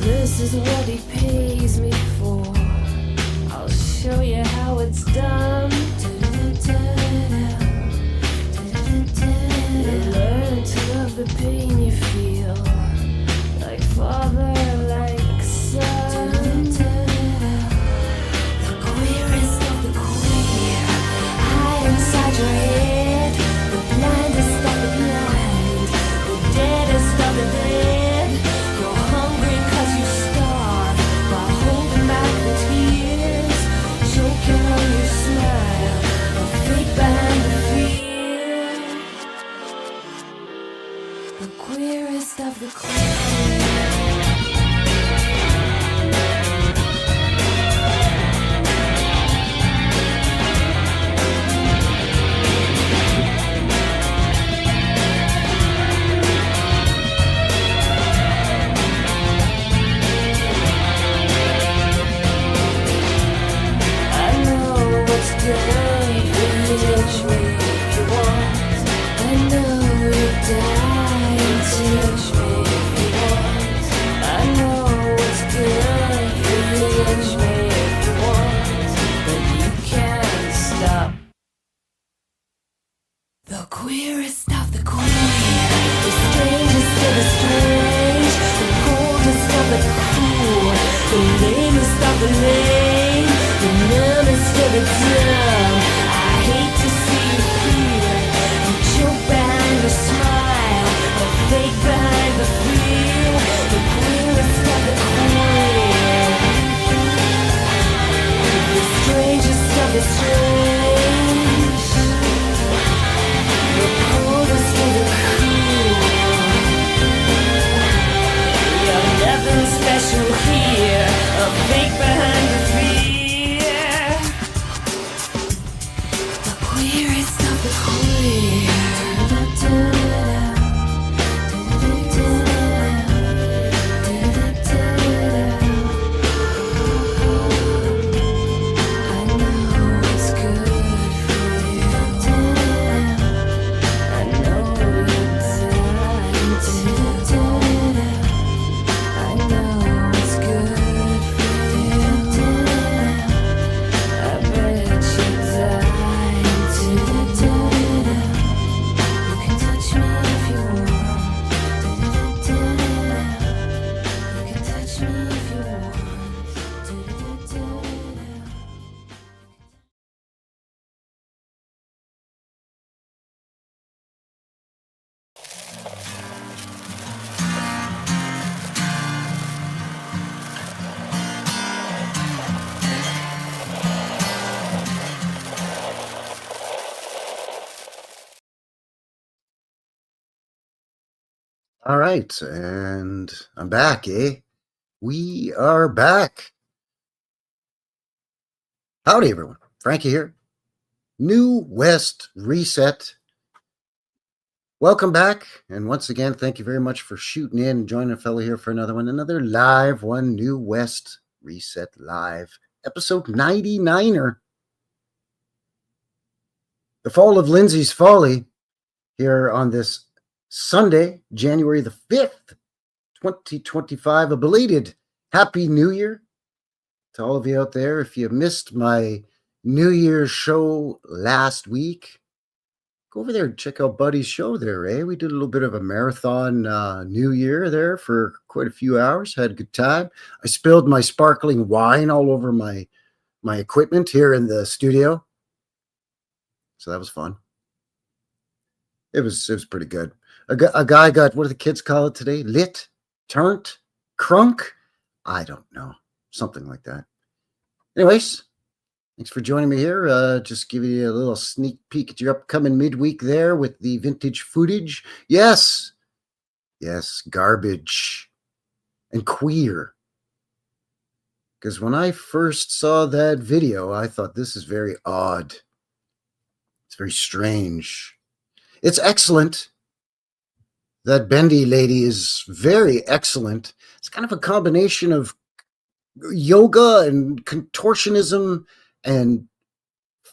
This is what he pays me for. I'll show you how it's done. You learn to love the pain you feel, like father, like son. The queerest of the queer, hide inside your head. The blindest of the blind, the deadest of the dead. You're hungry 'cause you starve while holding back the tears, choking on your smile, a fake behind the fear. The queerest of the queer. I know what's good for you, touch me if you want. I know you're dying to touch me if you want. I know what's good for you, touch me if you want. But you can't stop. The queerest of the queer, the strangest of the strange, the coldest of the cool, the lamest of the lame, the numbest of the dumb. I hate to see you here, you choke behind the smile, a fake behind the fear. The queerest of the queer, the strangest of the strange, the coldest of the cool. You're nothing special here, a fake behind the fear. The queerest of the queer. I know it's good for you. I know you're dying to. I know it's good for you. I bet you're dying to. You can touch me if you want. You can touch me if you want. All right, and I'm back, eh? We are back. Howdy, everyone. Frankie here. New West Reset. Welcome back. And once again, thank you very much for shooting in and joining a fellow here for another one. Another live one, New West Reset Live, episode 99er. The Fall of Lindsay's Folly here on this Sunday, January the 5th, 2025. A belated Happy New Year to all of you out there. If you missed my New Year's show last week, go over there and check out Buddy's show there, eh? We did a little bit of a marathon New Year there for quite a few hours. Had a good time. I spilled my sparkling wine all over my equipment here in the studio. So that was fun. It was pretty good. A guy got, what do the kids call it today? Lit? Turnt? Crunk? I don't know. Something like that. Anyways, thanks for joining me here. Just giving you a little sneak peek at your upcoming midweek there with the vintage footage. Yes, garbage and queer. Because when I first saw that video, I thought this is very odd. It's very strange. It's excellent. That bendy lady is very excellent. It's kind of a combination of yoga and contortionism and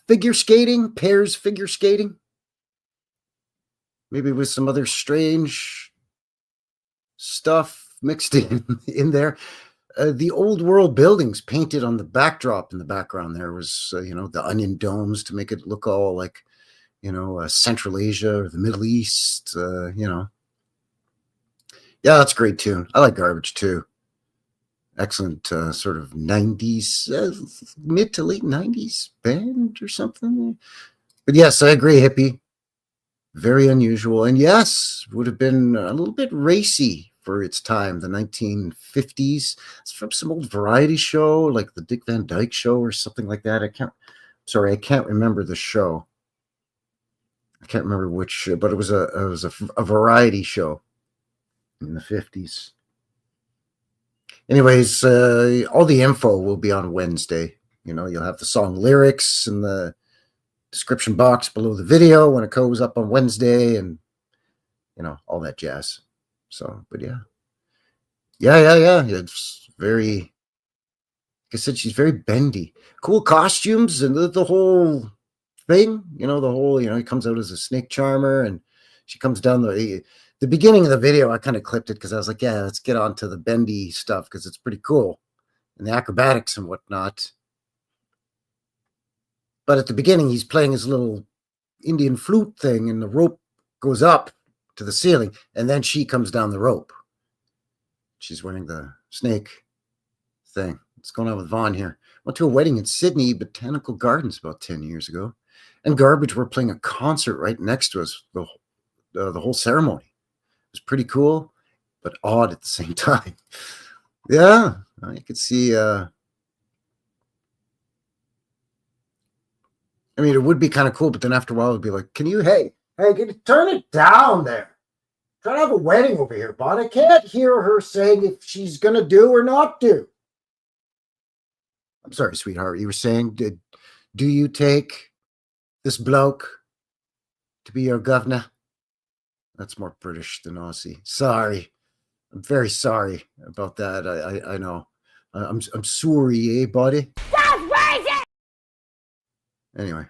figure skating, pairs figure skating. Maybe with some other strange stuff mixed in there. The old world buildings painted on the backdrop in the background there was, the onion domes to make it look all like, Central Asia or the Middle East, Yeah, that's a great tune. I like Garbage too. Excellent sort of 90s, mid to late 90s band or something. But yes, I agree, hippie. Very unusual. And yes, would have been a little bit racy for its time, the 1950s. It's from some old variety show, like the Dick Van Dyke Show or something like that. I can't remember the show. I can't remember which, but it was a variety show in the 50s. Anyways, all the info will be on Wednesday. You'll have the song lyrics in the description box below the video when it goes up on Wednesday, and all that jazz. So, but yeah. It's very, like I said, she's very bendy. Cool costumes and the whole thing. He comes out as a snake charmer, and she comes down the beginning of the video. I kind of clipped it because I was like, yeah, let's get on to the bendy stuff because it's pretty cool and the acrobatics and whatnot. But at the beginning, he's playing his little Indian flute thing, and the rope goes up to the ceiling, and then she comes down the rope. She's wearing the snake thing. What's going on with Vaughn here? Went to a wedding in Sydney Botanical Gardens about 10 years ago, and Garbage were playing a concert right next to us the whole ceremony. It was pretty cool, but odd at the same time. Yeah, I could see. It would be kind of cool, but then after a while, it would be like, hey, can you turn it down there? Trying to have a wedding over here, but I can't hear her saying if she's going to do or not do. I'm sorry, sweetheart. You were saying, do you take this bloke to be your governor? That's more British than Aussie. Sorry. I'm very sorry about that. I know. I'm sorry, buddy? That's racist! Anyway.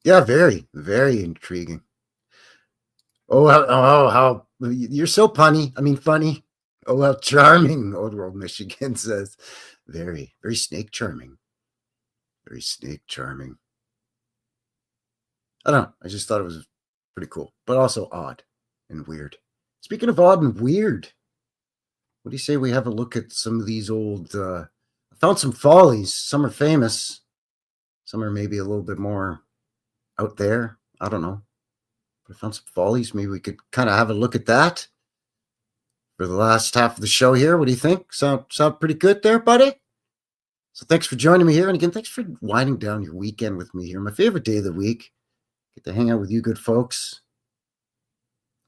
Yeah, very, very intriguing. How you're so punny. Funny. Oh, how charming, Old World Michigan says. Very, very snake charming. Very snake charming. I don't know. I just thought it was pretty cool, but also odd and weird. Speaking of odd and weird, what do you say we have a look at some of these old... I found some follies. Some are famous. Some are maybe a little bit more out there. I don't know. But I found some follies. Maybe we could kind of have a look at that for the last half of the show here. What do you think? Sound pretty good there, buddy? So thanks for joining me here. And again, thanks for winding down your weekend with me here. My favorite day of the week. Get to hang out with you good folks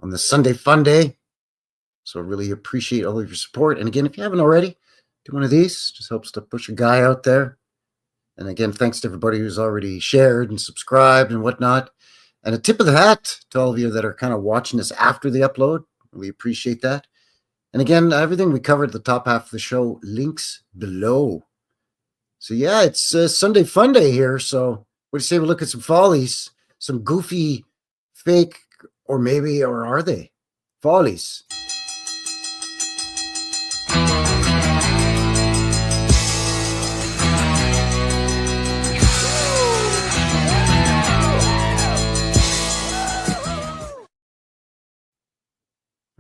on the Sunday Fun Day. So I really appreciate all of your support. And again, if you haven't already, do one of these. Just helps to push a guy out there. And again, thanks to everybody who's already shared and subscribed and whatnot. And a tip of the hat to all of you that are kind of watching this after the upload. We appreciate that. And again, everything we covered at the top half of the show, links below. So yeah, it's Sunday Fun Day here. So what do you say we look at some follies? Some goofy, fake, or are they? Follies.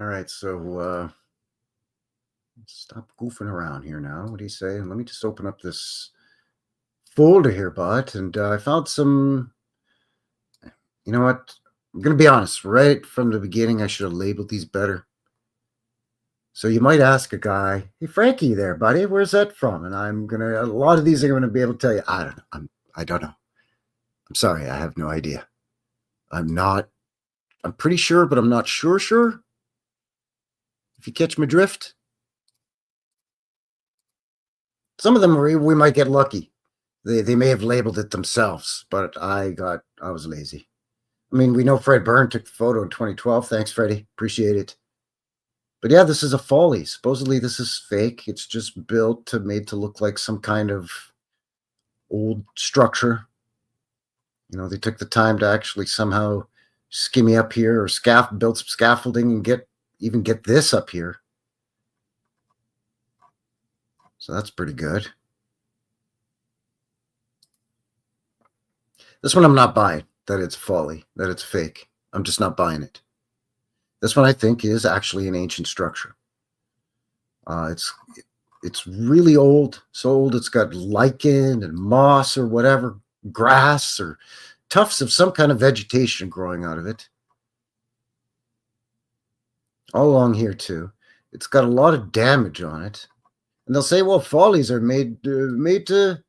All right, so stop goofing around here now. What do you say? Let me just open up this folder here, bud. And I found some. You know what? I'm going to be honest. Right from the beginning, I should have labeled these better. So you might ask a guy, "Hey, Frankie, there, buddy, where's that from?" And a lot of these I'm going to be able to tell you. I don't know. I'm sorry, I have no idea. I'm pretty sure, but I'm not sure. If you catch my drift. Some of them we might get lucky. They may have labeled it themselves, but I was lazy. I mean, we know Fred Byrne took the photo in 2012. Thanks, Freddie. Appreciate it. But yeah, this is a Folly. Supposedly this is fake. It's just made to look like some kind of old structure. You know, they took the time to actually somehow skimmy up here or build some scaffolding and get this up here. So that's pretty good. This one I'm not buying, that it's Folly, that it's fake. I'm just not buying it. This one I think is actually an ancient structure. It's really old, so old it's got lichen and moss or whatever, grass or tufts of some kind of vegetation growing out of it. All along here too. It's got a lot of damage on it. And they'll say, well, Follies are made to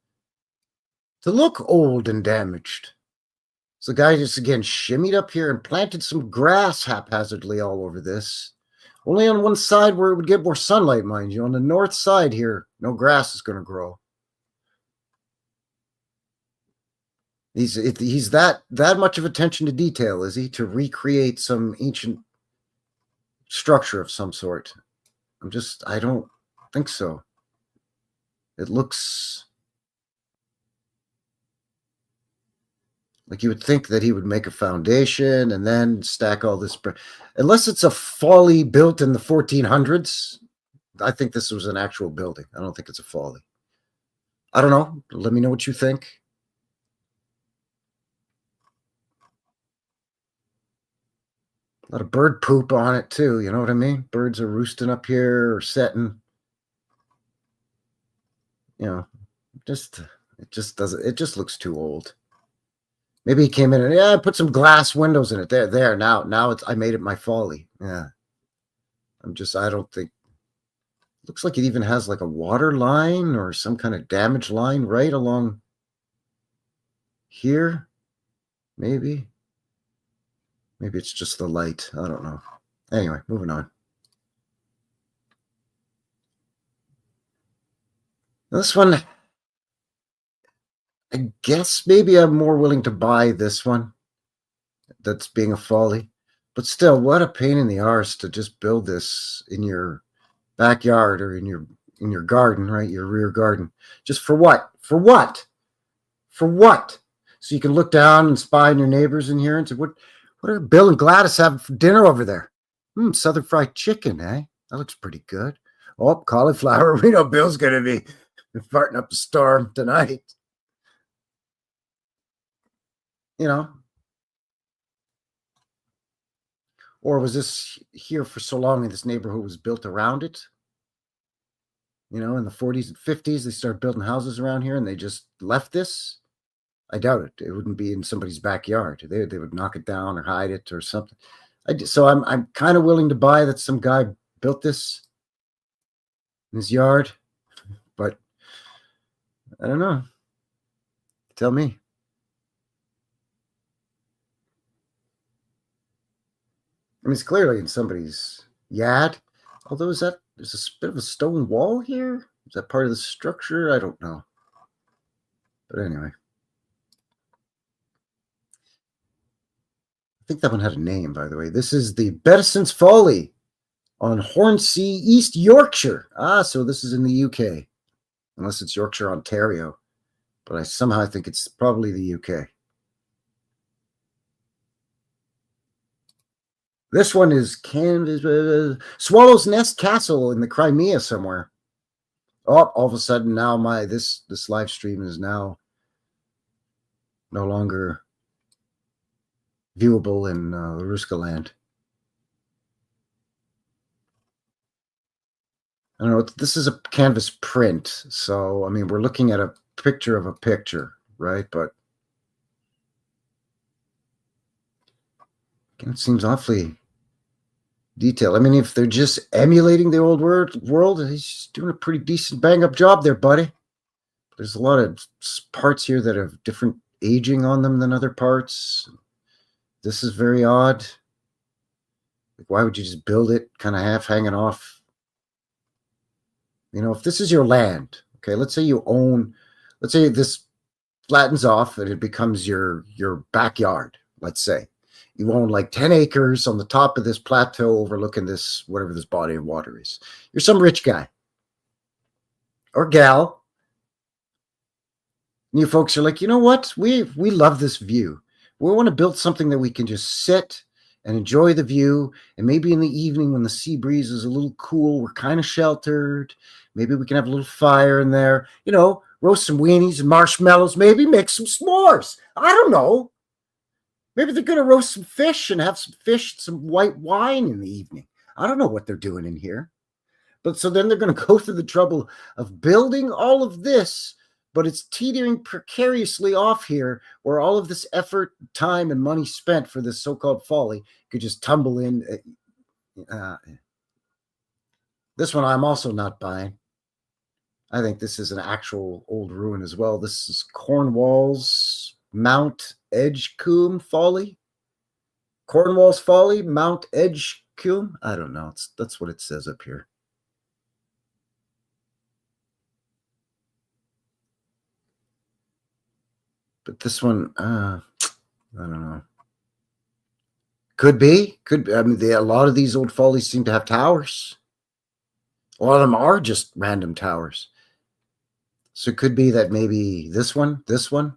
look old and damaged. So the guy just, again, shimmied up here and planted some grass haphazardly all over this. Only on one side where it would get more sunlight, mind you. On the north side here, no grass is going to grow. He's that much of attention to detail, is he? To recreate some ancient structure of some sort. I don't think so. It looks like you would think that he would make a foundation and then stack all this. Unless it's a Folly built in the 1400s, I think this was an actual building. I don't think it's a Folly. I don't know. Let me know what you think. A lot of bird poop on it too. You know what I mean? Birds are roosting up here or setting. You know, it just looks too old. Maybe he came in and I put some glass windows in it. There. Now I made it my Folly. Yeah. I don't think. Looks like it even has like a water line or some kind of damage line right along here. Maybe it's just the light. I don't know. Anyway, moving on. This one, I guess maybe I'm more willing to buy this one that's being a Folly. But still, what a pain in the arse to just build this in your backyard or in your garden, right? Your rear garden. Just for what? For what? For what? So you can look down and spy on your neighbors in here and say, what are Bill and Gladys having for dinner over there? Southern fried chicken, eh? That looks pretty good. Oh, cauliflower. We know Bill's going to be farting up a storm tonight. You know. Or was this here for so long and this neighborhood was built around it? You know, in the 40s and 50s, they started building houses around here and they just left this? I doubt it. It wouldn't be in somebody's backyard. They would knock it down or hide it or something. So I'm kind of willing to buy that some guy built this in his yard, but I don't know. Tell me. I mean, it's clearly in somebody's yard. Although there's a bit of a stone wall here. Is that part of the structure? I don't know. But anyway. I think that one had a name, by the way. This is the Bettison's Folly on Hornsea, East Yorkshire. So this is in the UK. Unless it's Yorkshire, Ontario. But I somehow think it's probably the UK. This one is Swallow's Nest Castle in the Crimea somewhere. Oh, all of a sudden now this live stream is now no longer viewable in Ruska land. I don't know. This is a canvas print, so I mean, we're looking at a picture of a picture, right? But again, it seems awfully detailed. I mean, if they're just emulating the old world, he's doing a pretty decent bang-up job there, buddy. There's a lot of parts here that have different aging on them than other parts. This is very odd. Like, why would you just build it kind of half hanging off? You know, if this is your land, okay, let's say this flattens off and it becomes your backyard, let's say. You own like 10 acres on the top of this plateau overlooking this, whatever this body of water is. You're some rich guy or gal. And you folks are like, you know what? We love this view. We want to build something that we can just sit and enjoy the view. And maybe in the evening when the sea breeze is a little cool, we're kind of sheltered. Maybe we can have a little fire in there, you know, roast some weenies and marshmallows, maybe make some s'mores. I don't know. Maybe they're going to roast some fish and have some fish, some white wine in the evening. I don't know what they're doing in here. But so then they're going to go through the trouble of building all of this, but it's teetering precariously off here where all of this effort, time, and money spent for this so-called folly could just tumble in. This one I'm also not buying. I think this is an actual old ruin as well. This is Cornwall's Mount Edgecombe Folly. Cornwall's Folly, Mount Edgecombe. I don't know. That's what it says up here. But this one, I don't know. Could be. I mean, a lot of these old follies seem to have towers. A lot of them are just random towers. So it could be that maybe this one. I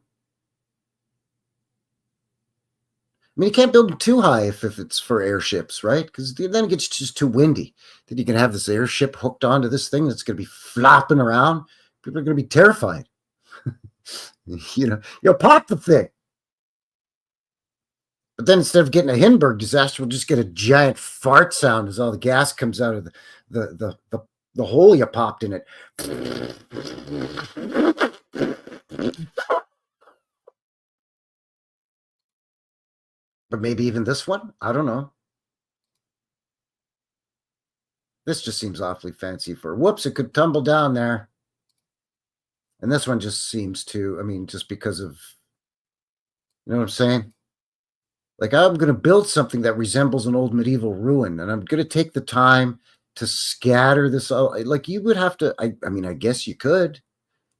mean, you can't build them too high if it's for airships, right? Because then it gets just too windy. Then you can have this airship hooked onto this thing that's going to be flopping around. People are going to be terrified. You'll pop the thing. But then instead of getting a Hindenburg disaster, we'll just get a giant fart sound as all the gas comes out of the hole you popped in it. But maybe even this one? I don't know. This just seems awfully fancy for, whoops, it could tumble down there. And this one just seems to, I mean, just because of, you know what I'm saying? Like, I'm going to build something that resembles an old medieval ruin, and I'm going to take the time to scatter this out. Like, you would have to, I mean, I guess you could.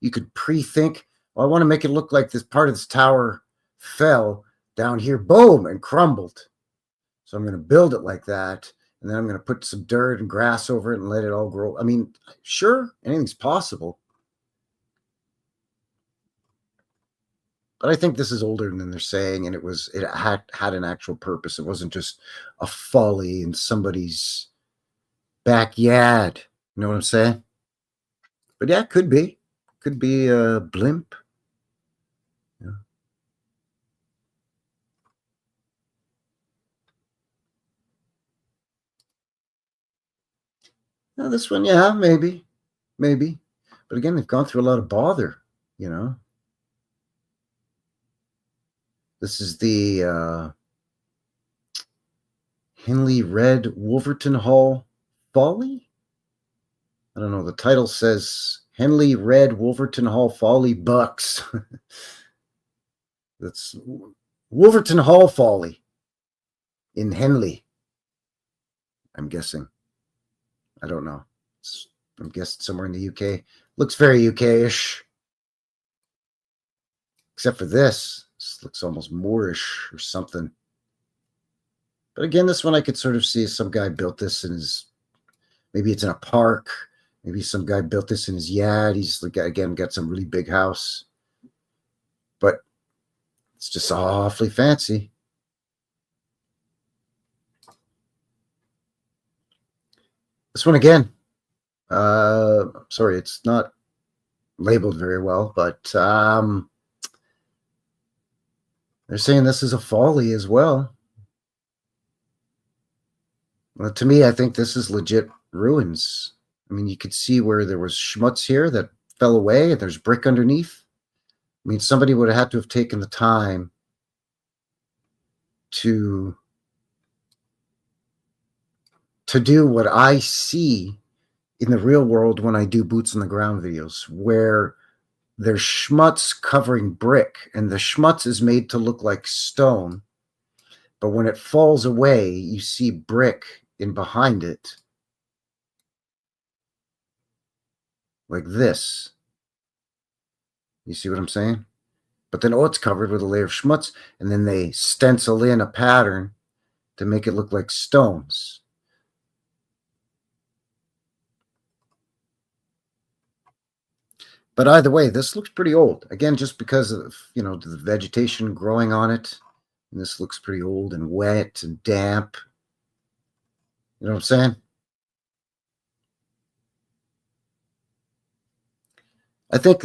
You could pre-think, well, I want to make it look like this part of this tower fell down here, boom, and crumbled. So I'm going to build it like that, and then I'm going to put some dirt and grass over it and let it all grow. I mean, sure, anything's possible. But I think this is older than they're saying, and it had an actual purpose. It wasn't just a folly in somebody's backyard. You know what I'm saying? But yeah, could be a blimp. Yeah. Now this one, yeah, maybe. But again, they've gone through a lot of bother, you know. This is the Henley Red Wolverton Hall Folly. I don't know. The title says Henley Red Wolverton Hall Folly Bucks. That's Wolverton Hall Folly in Henley. I'm guessing. I don't know. I'm guessing somewhere in the UK. Looks very UK-ish. Except for this. This looks almost Moorish or something. But again, this one I could sort of see some guy built this in his, maybe it's in a park. Maybe some guy built this in his yard. He's, again, got some really big house. But it's just awfully fancy. This one again. Sorry, it's not labeled very well, but they're saying this is a folly as well. Well, to me, I think this is legit ruins. I mean, you could see where there was schmutz here that fell away and there's brick underneath. I mean, somebody would have had to have taken the time to do what I see in the real world when I do boots on the ground videos, where there's schmutz covering brick, and the schmutz is made to look like stone, but when it falls away, you see brick in behind it, like this. You see what I'm saying? But then, it's covered with a layer of schmutz, and then they stencil in a pattern to make it look like stones. But either way, this looks pretty old. Again, just because of, the vegetation growing on it. And this looks pretty old and wet and damp. You know what I'm saying? I think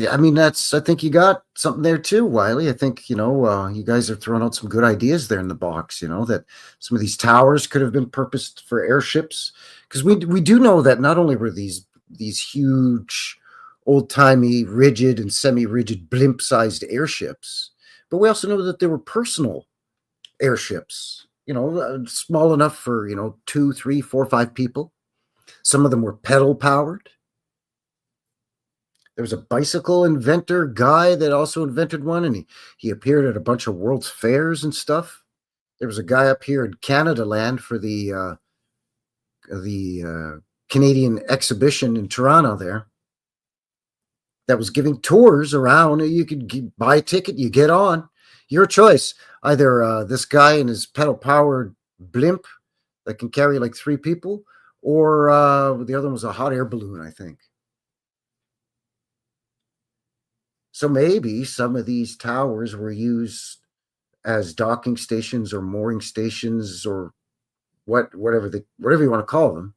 you got something there too, Wiley. I think, you guys are throwing out some good ideas there in the box, that some of these towers could have been purposed for airships. Because we do know that not only were these huge, old-timey, rigid and semi-rigid blimp-sized airships, but we also know that they were personal airships, small enough for, 2, 3, 4, 5 people. Some of them were pedal-powered. There was a bicycle inventor guy that also invented one, and he appeared at a bunch of World's Fairs and stuff. There was a guy up here in Canada Land for the Canadian exhibition in Toronto there that was giving tours around. You could buy a ticket, you get on. Your choice. Either this guy and his pedal-powered blimp that can carry like 3 people, or the other one was a hot air balloon, I think. So maybe some of these towers were used as docking stations or mooring stations, or whatever you want to call them.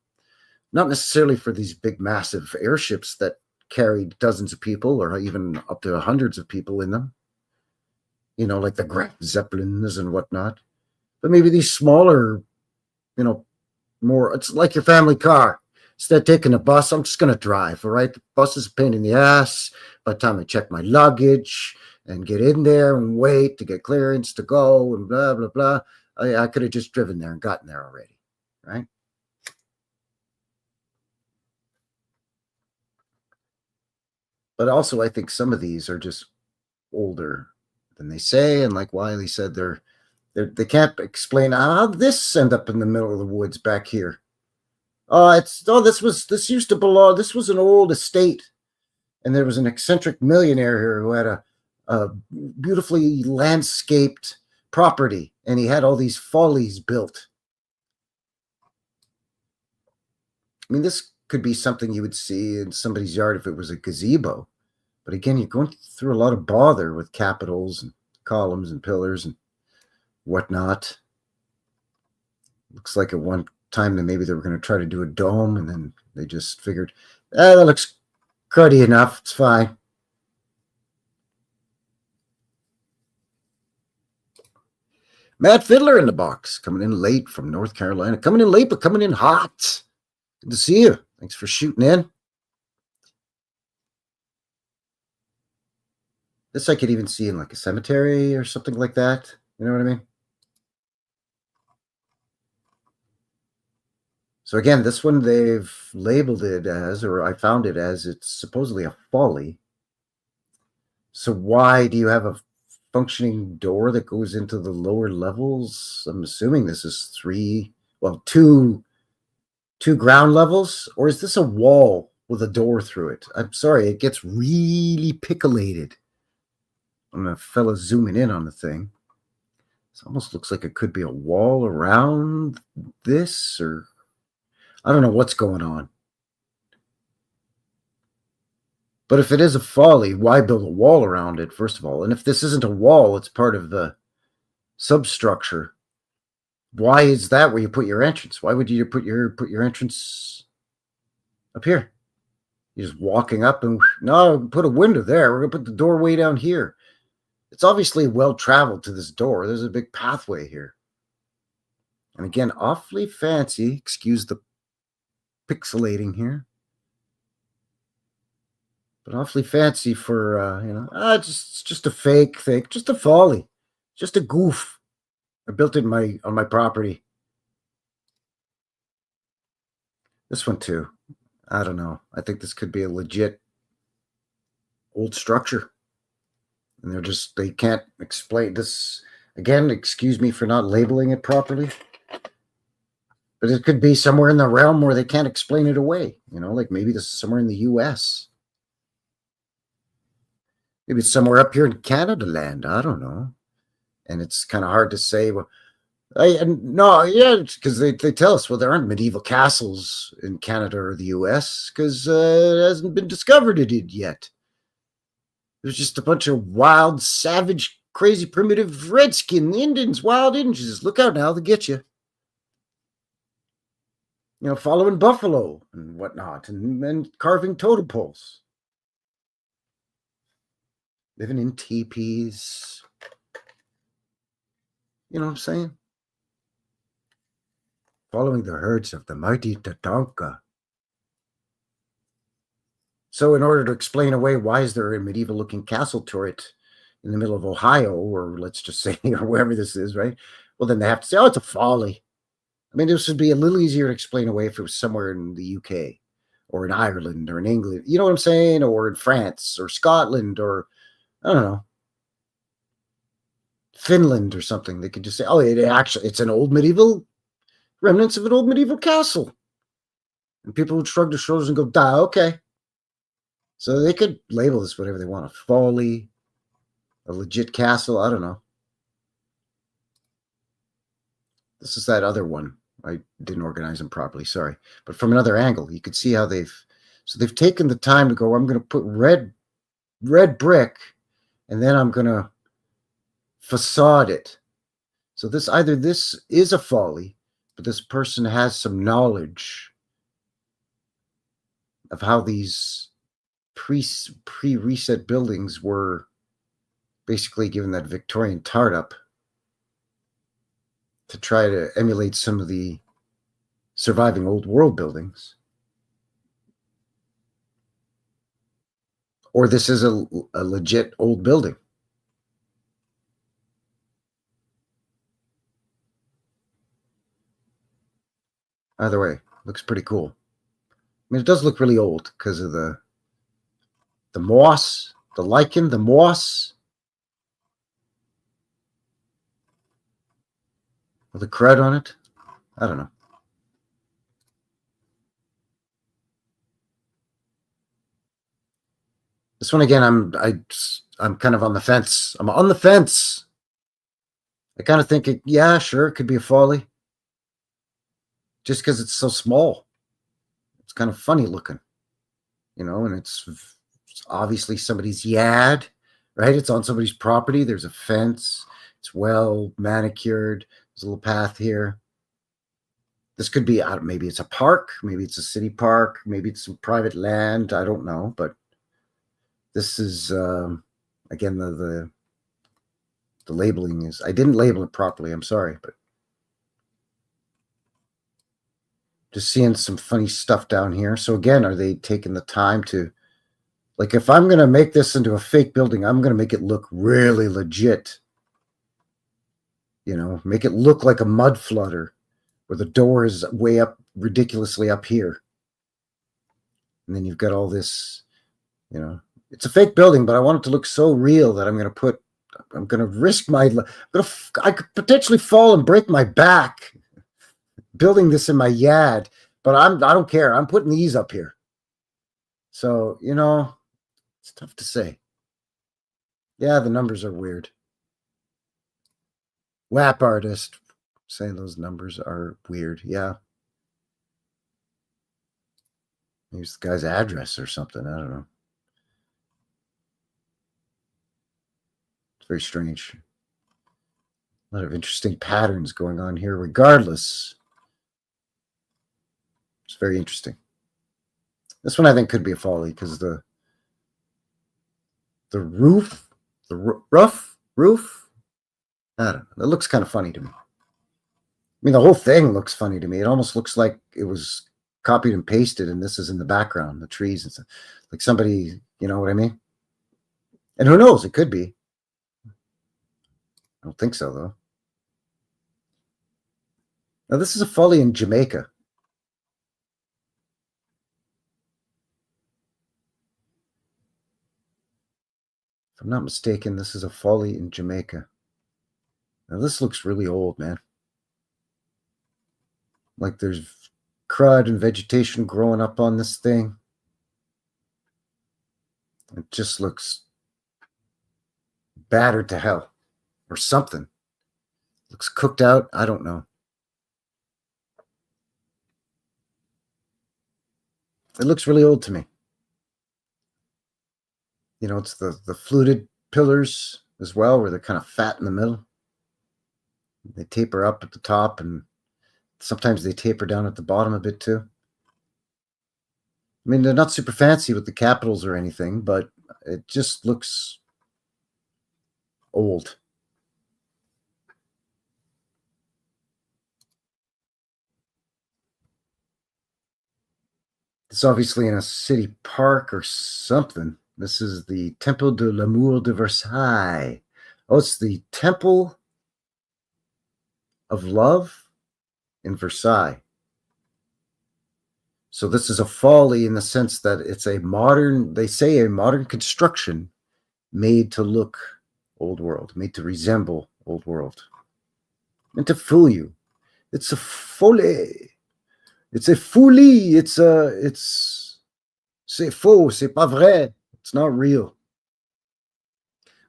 Not necessarily for these big, massive airships that carried dozens of people or even up to hundreds of people in them. Like the Grand Zeppelins and whatnot. But maybe these smaller, more, it's like your family car. Instead of taking a bus, I'm just going to drive, all right? The bus is a pain in the ass. By the time I check my luggage and get in there and wait to get clearance to go and blah, blah, blah, I could have just driven there and gotten there already, right? But also, I think some of these are just older than they say, and like Wiley said, they can't explain how this end up in the middle of the woods back here. This used to belong. This was an old estate, and there was an eccentric millionaire here who had a beautifully landscaped property, and he had all these follies built. I mean, this could be something you would see in somebody's yard if it was a gazebo. But again, you're going through a lot of bother with capitals and columns and pillars and whatnot. Looks like at one time that maybe they were going to try to do a dome, and then they just figured, that looks cruddy enough. It's fine. Matt Fiddler in the box, coming in late from North Carolina. Coming in late, but coming in hot. Good to see you. Thanks for shooting in. This I could even see in like a cemetery or something like that. You know what I mean? So again, this one they've labeled it as, or I found it as, it's supposedly a folly. So why do you have a functioning door that goes into the lower levels? I'm assuming this is two ground levels, or is this a wall with a door through it? I'm sorry, it gets really pickolated. I'm a fella zooming in on the thing. It almost looks like it could be a wall around this, or I don't know what's going on. But if it is a folly, why build a wall around it, first of all? And if this isn't a wall, it's part of the substructure. Why is that where you put your entrance? Why would you put your entrance up here? You're just walking up and, no, put a window there. We're going to put the doorway down here. It's obviously well traveled to this door. There's a big pathway here. And again, awfully fancy. Excuse the pixelating here. but awfully fancy for, just a fake thing, just a folly, just a goof. I built it on my property. This one too. I don't know. I think this could be a legit old structure. And they can't explain this. Again, excuse me for not labeling it properly. But it could be somewhere in the realm where they can't explain it away. Like maybe this is somewhere in the US. Maybe it's somewhere up here in Canada land. I don't know. And it's kind of hard to say. Well, because they tell us, well, there aren't medieval castles in Canada or the US because it hasn't been discovered yet. There's just a bunch of wild, savage, crazy, primitive redskin Indians, wild Indians. Look out now, they'll get you. Following buffalo and whatnot, and carving totem poles. Living in teepees. You know what I'm saying? Following the herds of the mighty Tatanka. So in order to explain away why is there a medieval-looking castle turret in the middle of Ohio, or let's just say, or wherever this is, right? Well, then they have to say, oh, it's a folly. I mean, this would be a little easier to explain away if it was somewhere in the UK or in Ireland or in England. You know what I'm saying? Or in France or Scotland or, I don't know, Finland or something. They could just say, oh, it's an old medieval, remnants of an old medieval castle. And people would shrug their shoulders and go, duh, okay. So they could label this whatever they want. A folly, a legit castle, I don't know. This is that other one. I didn't organize them properly, sorry. But from another angle, you could see how they've taken the time to go, I'm going to put red brick, and then I'm going to facade it. So this is a folly, but this person has some knowledge of how these pre-reset buildings were basically given that Victorian tart up to try to emulate some of the surviving old world buildings. Or this is a legit old building. Either way, looks pretty cool. I mean, it does look really old because of the moss, the lichen, the moss. With the crud on it? I don't know. This one again, I'm kind of on the fence. I'm on the fence. I kind of think yeah, sure, it could be a folly. Just because it's so small. It's kind of funny looking. And it's obviously somebody's yard, right? It's on somebody's property. There's a fence. It's well manicured. There's a little path here. This could be, maybe it's a park. Maybe it's a city park. Maybe it's some private land. I don't know. But this is, again, the labeling is, I didn't label it properly. I'm sorry. But just seeing some funny stuff down here. So again, are they taking the time to, like, if I'm going to make this into a fake building, I'm going to make it look really legit. Make it look like a mudflood where the door is way up, ridiculously up here. And then you've got all this, it's a fake building, but I want it to look so real that I'm going to risk I could potentially fall and break my back building this in my yard, but I don't care. I'm putting these up here. So, it's tough to say. Yeah, the numbers are weird. Lap artist saying those numbers are weird. Yeah. Maybe it's the guy's address or something. I don't know. It's very strange. A lot of interesting patterns going on here regardless. It's very interesting. This one I think could be a folly because the roof, roof, I don't know. It looks kind of funny to me. I mean, the whole thing looks funny to me. It almost looks like it was copied and pasted, and this is in the background, the trees and stuff. Like somebody, you know what I mean? And who knows? It could be. I don't think so, though. Now, this is a Folly in Jamaica. If I'm not mistaken, this is a Folly in Jamaica. Now, this looks really old, man. Like there's crud and vegetation growing up on this thing. It just looks battered to hell or something. Looks cooked out. I don't know. It looks really old to me. You know, it's the fluted pillars as well, where they're kind of fat in the middle. They taper up at the top, and sometimes they taper down at the bottom a bit too. I mean, they're not super fancy with the capitals or anything, but it just looks old. It's obviously in a city park or something. This is the Temple de l'Amour de Versailles. Oh, it's the Temple of Love in Versailles. So this is a Folly in the sense that it's a modern, they say a modern construction made to look old world, made to resemble old world. Meant to fool you. It's a Folly. It's a folie. C'est faux. C'est pas vrai. It's not real.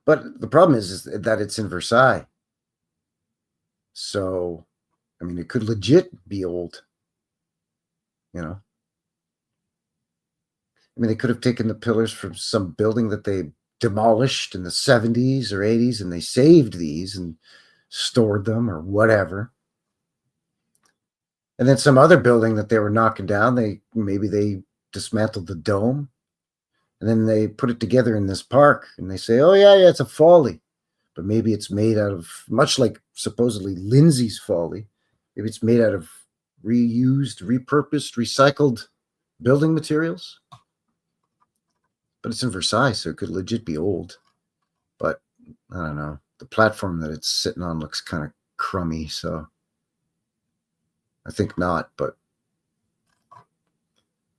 But the problem is that it's in Versailles. So, I mean, it could legit be old. You know? I mean, they could have taken the pillars from some building that they demolished in the 70s or 80s, and they saved these and stored them or whatever. And then some other building that they were knocking down, maybe they dismantled the dome, and then they put it together in this park, and they say, oh, yeah, it's a Folly. But maybe it's made out of, much like supposedly Lindsay's Folly, maybe it's made out of reused, repurposed, recycled building materials. But it's in Versailles, so it could legit be old. But I don't know. The platform that it's sitting on looks kind of crummy, so I think not. But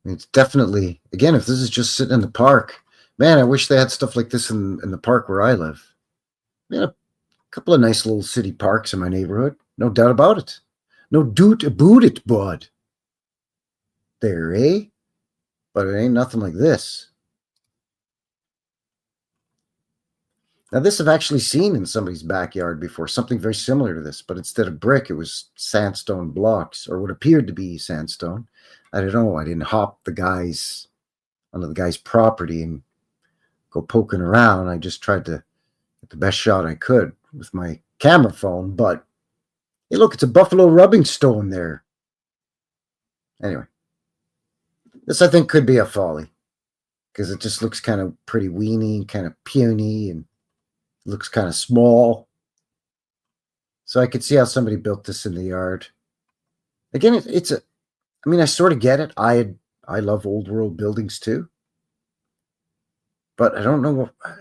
it's definitely, again, if this is just sitting in the park, man, I wish they had stuff like this in the park where I live. Man, a couple of nice little city parks in my neighborhood. No doubt about it. No doot about it, bud. There, eh? But it ain't nothing like this. Now, this I've actually seen in somebody's backyard before, something very similar to this, but instead of brick, it was sandstone blocks, or what appeared to be sandstone. I don't know. I didn't hop onto the guy's property and go poking around. I just tried to get the best shot I could with my camera phone, but hey, look, it's a buffalo rubbing stone there. Anyway, this I think could be a Folly because it just looks kind of pretty weeny, kind of puny, and looks kind of small. So I could see how somebody built this in the yard. Again, I mean, I sort of get it. I love old world buildings too. But I don't know. I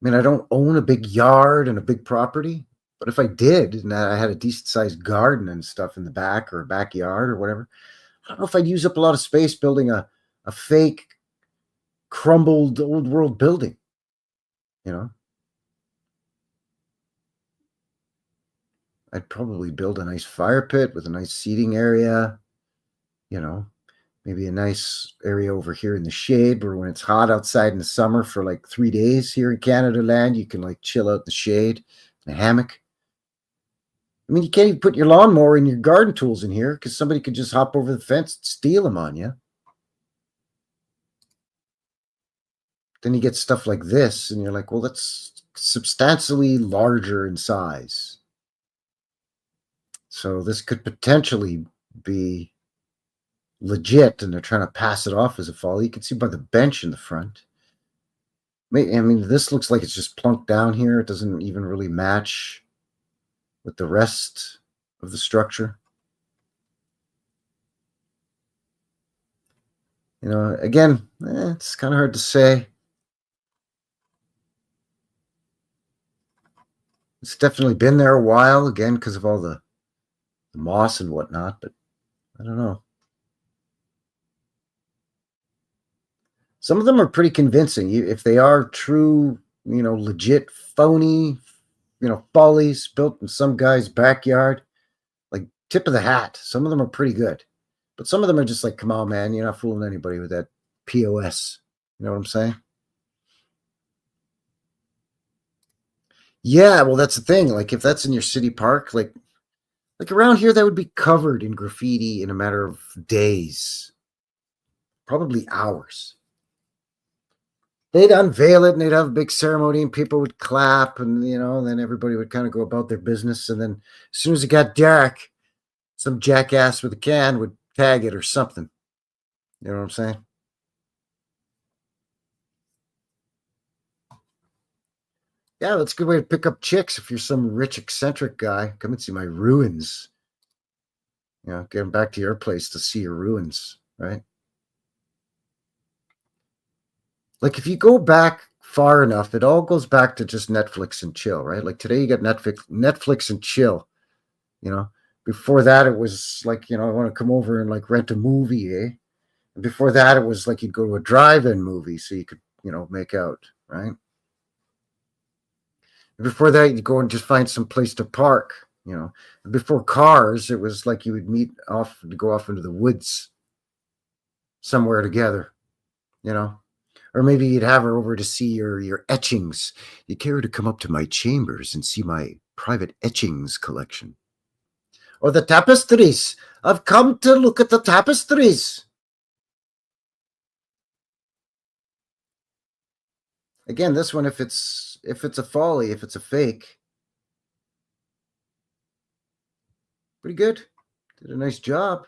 mean, I don't own a big yard and a big property. But if I did, and I had a decent sized garden and stuff in the back or a backyard or whatever, I don't know if I'd use up a lot of space building a fake crumbled old world building. You know, I'd probably build a nice fire pit with a nice seating area, you know, maybe a nice area over here in the shade where when it's hot outside in the summer for like 3 days here in Canada land, you can like chill out in the shade in a hammock. I mean, you can't even put your lawnmower and your garden tools in here because somebody could just hop over the fence and steal them on you. Then you get stuff like this, and you're like, well, that's substantially larger in size. So this could potentially be legit, and they're trying to pass it off as a Folly. You can see by the bench in the front. I mean, this looks like it's just plunked down here. It doesn't even really match with the rest of the structure. You know, again, it's kind of hard to say. It's definitely been there a while, again, because of all the moss and whatnot, but I don't know. Some of them are pretty convincing. If they are true, you know, legit phony, you know, follies built in some guy's backyard, like tip of the hat. Some of them are pretty good, but some of them are just like, come on, man, you're not fooling anybody with that POS. You know what I'm saying? Yeah, well, that's the thing. Like, if that's in your city park, like around here, that would be covered in graffiti in a matter of days, probably hours. They'd unveil it and they'd have a big ceremony and people would clap and, you know, and then everybody would kind of go about their business. And then as soon as it got dark, some jackass with a can would tag it or something. You know what I'm saying? Yeah, that's a good way to pick up chicks if you're some rich, eccentric guy. Come and see my ruins. You know, get them back to your place to see your ruins, right? Like, if you go back far enough, it all goes back to just Netflix and chill, right? Like, today you got Netflix and chill, you know? Before that, it was like, you know, I want to come over and like rent a movie, eh? And before that, it was like you'd go to a drive-in movie so you could, you know, make out, right? And before that, you'd go and just find some place to park, you know? And before cars, it was like you would meet off to go off into the woods somewhere together, you know? Or maybe you'd have her over to see your etchings. You care her to come up to my chambers and see my private etchings collection. Or the tapestries. I've come to look at the tapestries. Again, this one, if it's a folly, if it's a fake, pretty good. Did a nice job.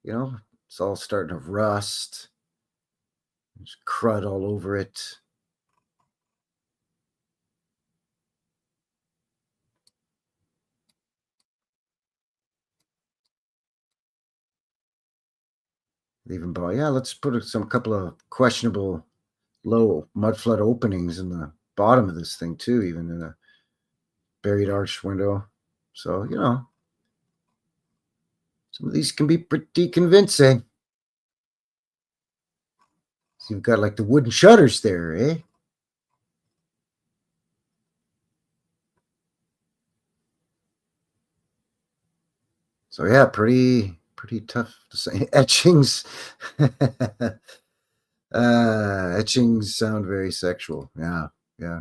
You know, it's all starting to rust. There's crud all over it. Even by, yeah, let's put some couple of questionable low mudflood openings in the bottom of this thing too, even in a buried arch window. So, you know, some of these can be pretty convincing. So you've got like the wooden shutters there, eh? So yeah, pretty tough to say. Etchings. Etchings sound very sexual. Yeah, yeah.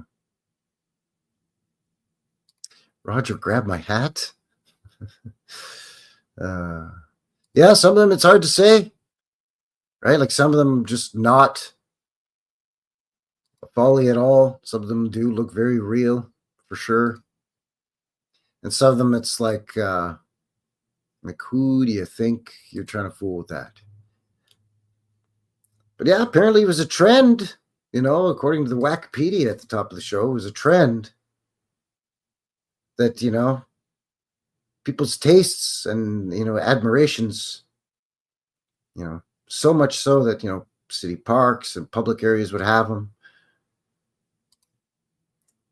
Roger, grab my hat. Yeah, some of them it's hard to say, right? Like some of them just not a folly at all. Some of them do look very real for sure. And some of them it's like who do you think you're trying to fool with that? But yeah, apparently it was a trend, you know, according to the Wikipedia at the top of the show, it was a trend that, you know, people's tastes and, you know, admirations, you know, so much so that, you know, city parks and public areas would have them.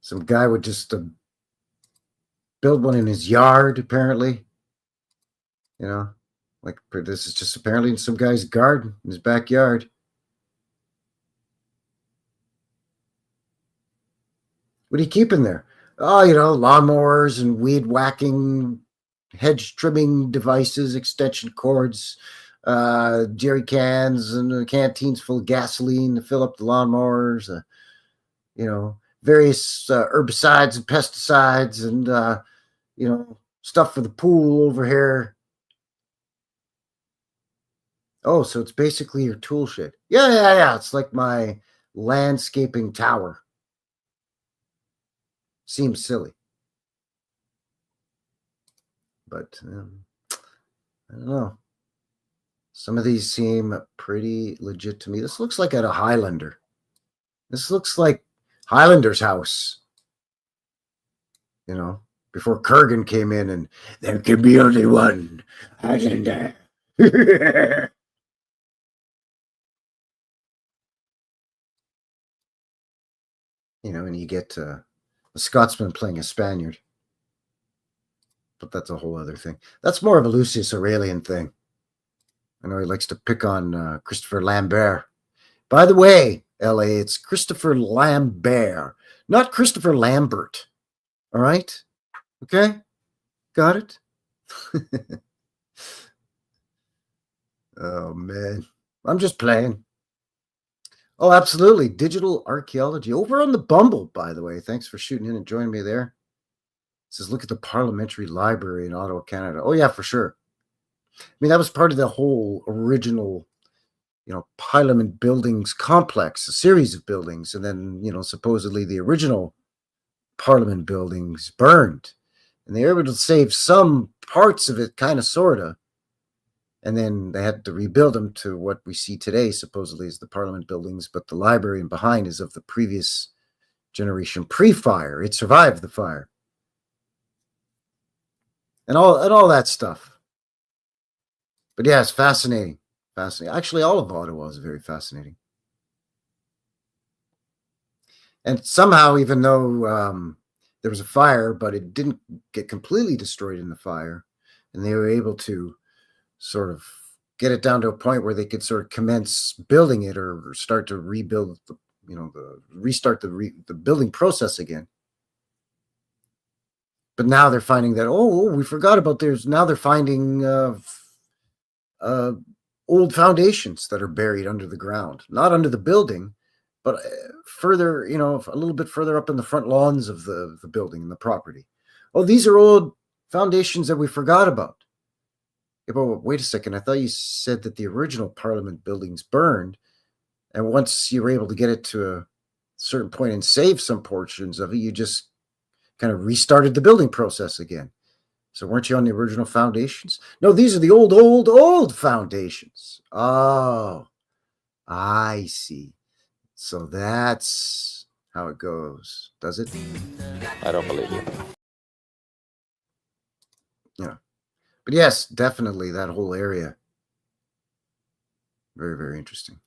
Some guy would just build one in his yard, apparently. You know, like this is just apparently in some guy's garden, in his backyard. What do you keep in there? Oh, you know, lawnmowers and weed whacking, hedge trimming devices, extension cords, jerry cans and canteens full of gasoline to fill up the lawnmowers, you know, various herbicides and pesticides and, you know, stuff for the pool over here. Oh, so it's basically your tool shed. Yeah. It's like my landscaping tower. Seems silly. But I don't know. Some of these seem pretty legit to me. This looks like at a Highlander. This looks like Highlander's house. You know, before Kurgan came in and there can be only one Highlander. and you get a Scotsman playing a Spaniard. But that's a whole other thing. That's more of a Lucius Aurelian thing. I know he likes to pick on Christopher Lambert. By the way, LA, it's Christopher Lambert, not Christopher Lambert. All right? Okay? Got it? Oh, man. I'm just playing. Oh, absolutely. Digital archaeology. Over on the Bumble, by the way. Thanks for shooting in and joining me there. It says, look at the Parliamentary Library in Ottawa, Canada. Oh, yeah, for sure. I mean, that was part of the whole original, Parliament buildings complex, a series of buildings. And then, supposedly the original Parliament buildings burned. And they were able to save some parts of it, kind of, sort of. And then they had to rebuild them to what we see today, supposedly, as the Parliament buildings. But the library in behind is of the previous generation pre-fire. It survived the fire. And all that stuff. But yeah, it's fascinating. Fascinating. Actually, all of Ottawa is very fascinating. And somehow, even though there was a fire, but it didn't get completely destroyed in the fire, and they were able to sort of get it down to a point where they could sort of commence building it or start to rebuild, restart the building process again. But now they're finding that, we forgot about now they're finding old foundations that are buried under the ground, not under the building, but further, a little bit further up in the front lawns of the building and the property. Oh, these are old foundations that we forgot about. Yeah, but wait a second. I thought you said that the original Parliament buildings burned, and once you were able to get it to a certain point and save some portions of it, you just kind of restarted the building process again. So weren't you on the original foundations? No, these are the old foundations. Oh, I see. So that's how it goes, does it? I don't believe you. Yeah. But yes, definitely that whole area. Very, very interesting.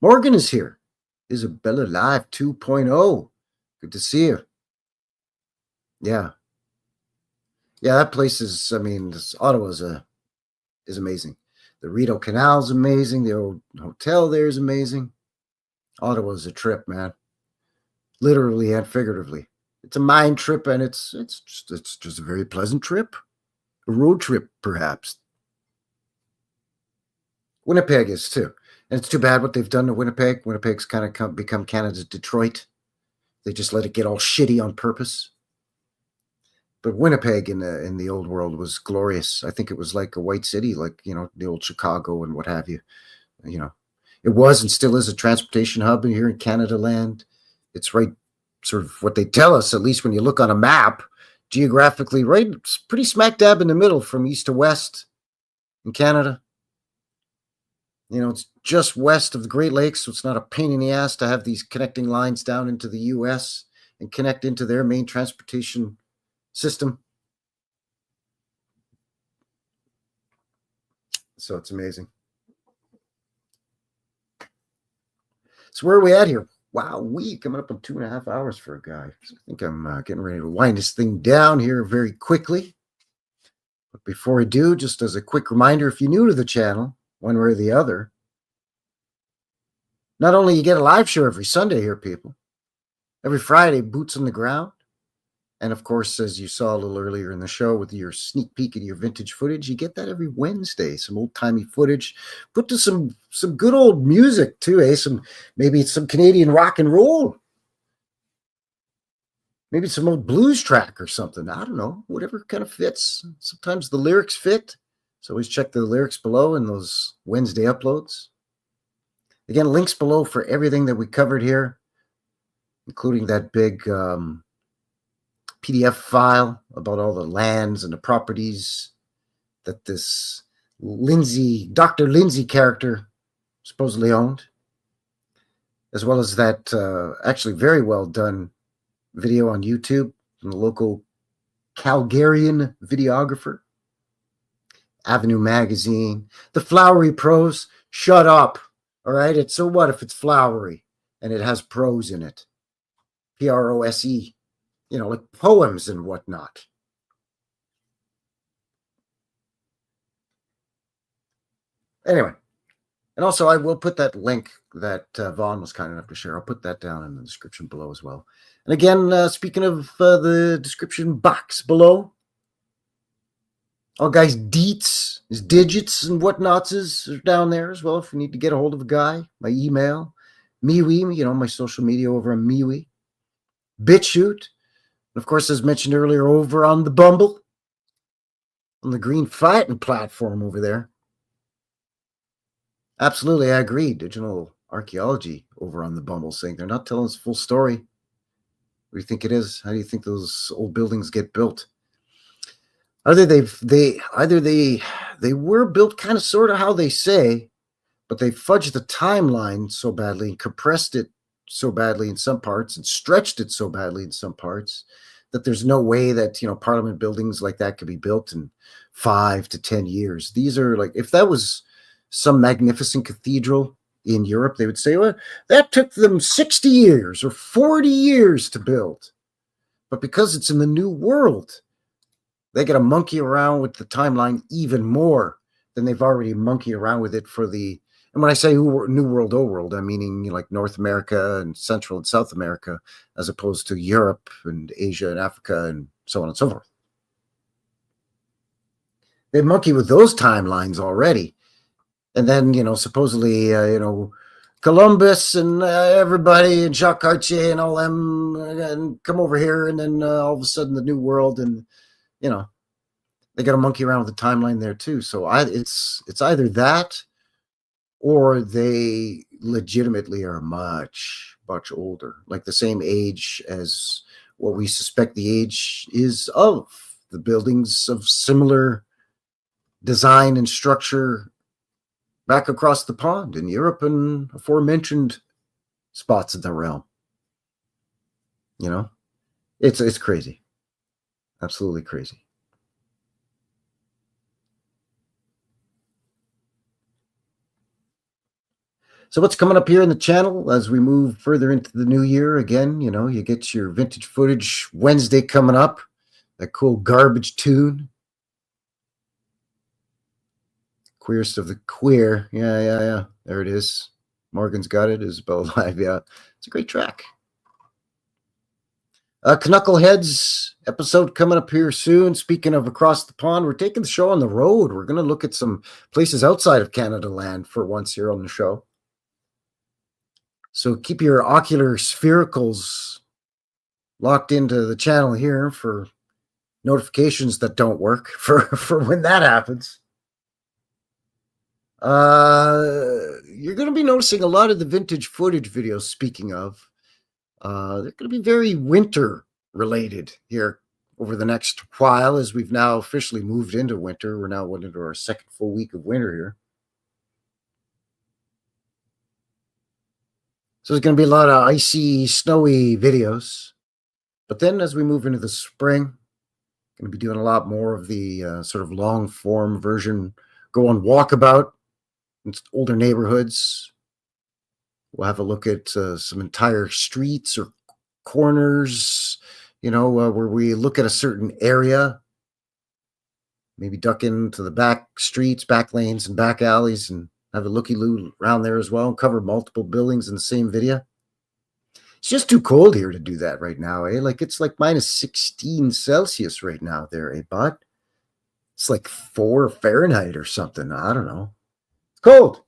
Morgan is here. Isabella Live 2.0. Good to see you. Yeah. Yeah, that place is, Ottawa is amazing. The Rideau Canal is amazing. The old hotel there is amazing. Ottawa is a trip, man. Literally and figuratively. It's a mind trip, and it's just a very pleasant trip. A road trip, perhaps. Winnipeg is too. And it's too bad what they've done to Winnipeg. Winnipeg's kind of become Canada's Detroit. They just let it get all shitty on purpose. But Winnipeg in the old world was glorious. I think it was like a white city, like, the old Chicago and what have you. It was and still is a transportation hub here in Canada land. It's right, sort of what they tell us, at least when you look on a map, geographically, right, it's pretty smack dab in the middle from east to west in Canada. It's just west of the Great Lakes, so it's not a pain in the ass to have these connecting lines down into the U.S. and connect into their main transportation system. So it's amazing. So where are we at here? Wow, we coming up on 2.5 hours for a guy. So I think I'm getting ready to wind this thing down here very quickly. But before I do, just as a quick reminder, if you're new to the channel, one way or the other, not only you get a live show every Sunday here, people, every Friday, boots on the ground. And of course, as you saw a little earlier in the show with your sneak peek at your vintage footage, you get that every Wednesday, some old-timey footage, put to some good old music too, maybe it's some Canadian rock and roll. Maybe some old blues track or something. I don't know, whatever kind of fits. Sometimes the lyrics fit. So always check the lyrics below in those Wednesday uploads. Again, links below for everything that we covered here, including that big PDF file about all the lands and the properties that this Lindsay, Dr. Lindsay character supposedly owned, as well as that actually very well done video on YouTube from the local Calgarian videographer, Avenue Magazine, the Flowery Prose. Shut up. All right. So what if it's flowery and it has prose in it. Prose, like poems and whatnot. Anyway, and also I will put that link that Vaughn was kind enough to share. I'll put that down in the description below as well. And again, speaking of the description box below, all guys' deets, his digits and whatnots is down there as well. If you need to get a hold of a guy, my email, MeWe, my social media over on MeWe, BitChute, and of course, as mentioned earlier, over on the Bumble, on the Green Fighting platform over there. Absolutely, I agree. Digital archaeology over on the Bumble saying they're not telling us the full story. What do you think it is? How do you think those old buildings get built? Either they were built kind of sort of how they say, but they fudged the timeline so badly and compressed it so badly in some parts and stretched it so badly in some parts that there's no way that Parliament buildings like that could be built in 5 to 10 years. These are like, if that was some magnificent cathedral in Europe, they would say, well, that took them 60 years or 40 years to build. But because it's in the New World, they got to monkey around with the timeline even more than they've already monkeyed around with it for the, and when I say New World, Old World, I'm meaning like North America and Central and South America, as opposed to Europe and Asia and Africa and so on and so forth. They monkey with those timelines already. And then, supposedly, Columbus and everybody and Jacques Cartier and all them and come over here. And then all of a sudden the New World and, they got to monkey around with the timeline there too. So it's either that or they legitimately are much, much older, like the same age as what we suspect the age is of the buildings of similar design and structure back across the pond in Europe and aforementioned spots in the realm. It's crazy. Absolutely crazy. So what's coming up here in the channel as we move further into the new year? Again, you get your vintage footage Wednesday coming up. That cool garbage tune. Queerest of the queer. Yeah. There it is. Morgan's got it. Isabel Live. Yeah. It's a great track. Knuckleheads episode coming up here soon. Speaking of across the pond, we're taking the show on the road. We're going to look at some places outside of Canada land for once here on the show. So keep your ocular sphericals locked into the channel here for notifications that don't work for when that happens. You're going to be noticing a lot of the vintage footage videos, speaking of. They're going to be very winter related here over the next while, as we've now officially moved into winter. We're now into our second full week of winter here. So there's going to be a lot of icy, snowy videos. But then as we move into the spring, going to be doing a lot more of the sort of long form version, go on walkabout in older neighborhoods. We'll have a look at some entire streets or corners, where we look at a certain area, maybe duck into the back streets, back lanes, and back alleys, and have a looky-loo around there as well, and cover multiple buildings in the same video. It's just too cold here to do that right now, eh? Like, it's like minus 16 Celsius right now there, eh, bud? It's like 4 Fahrenheit or something. I don't know. It's cold.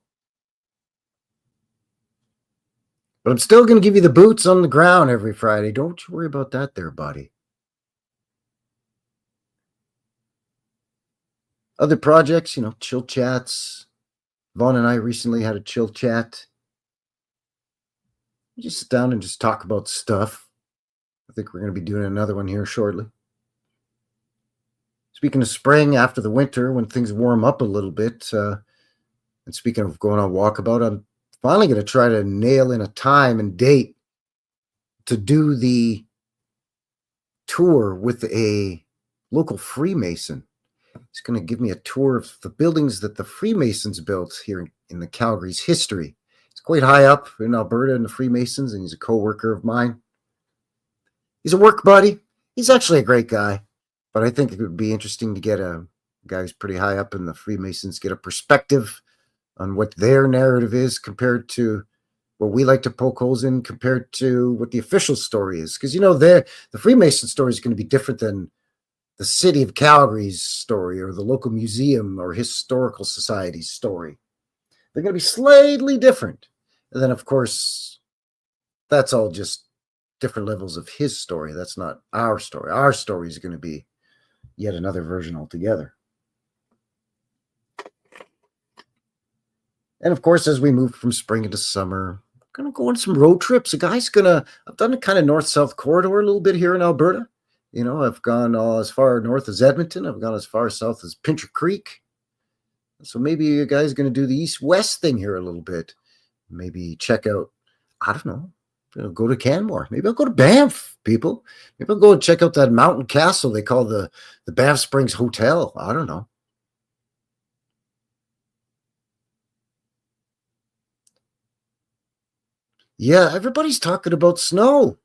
But I'm still going to give you the boots on the ground every Friday. Don't you worry about that there, buddy. Other projects, chill chats. Vaughn and I recently had a chill chat. We just sit down and just talk about stuff. I think we're going to be doing another one here shortly. Speaking of spring, after the winter, when things warm up a little bit, and speaking of going on walkabout, I'm finally going to try to nail in a time and date to do the tour with a local Freemason. He's going to give me a tour of the buildings that the Freemasons built here in the Calgary's history. He's quite high up in Alberta in the Freemasons, and he's a co-worker of mine. He's a work buddy. He's actually a great guy, but I think it would be interesting to get a guy who's pretty high up in the Freemasons, get a perspective on what their narrative is compared to what we like to poke holes in, compared to what the official story is. Because, the Freemason story is going to be different than the city of Calgary's story or the local museum or historical society's story. They're going to be slightly different. And then, of course, that's all just different levels of his story. That's not our story. Our story is going to be yet another version altogether. And of course, as we move from spring into summer, I'm going to go on some road trips. I've done a kind of north-south corridor a little bit here in Alberta. I've gone as far north as Edmonton. I've gone as far south as Pincher Creek. So maybe you guys are going to do the east-west thing here a little bit. Maybe check out, I don't know, go to Canmore. Maybe I'll go to Banff, people. Maybe I'll go and check out that mountain castle they call the Banff Springs Hotel. I don't know. Yeah, everybody's talking about snow.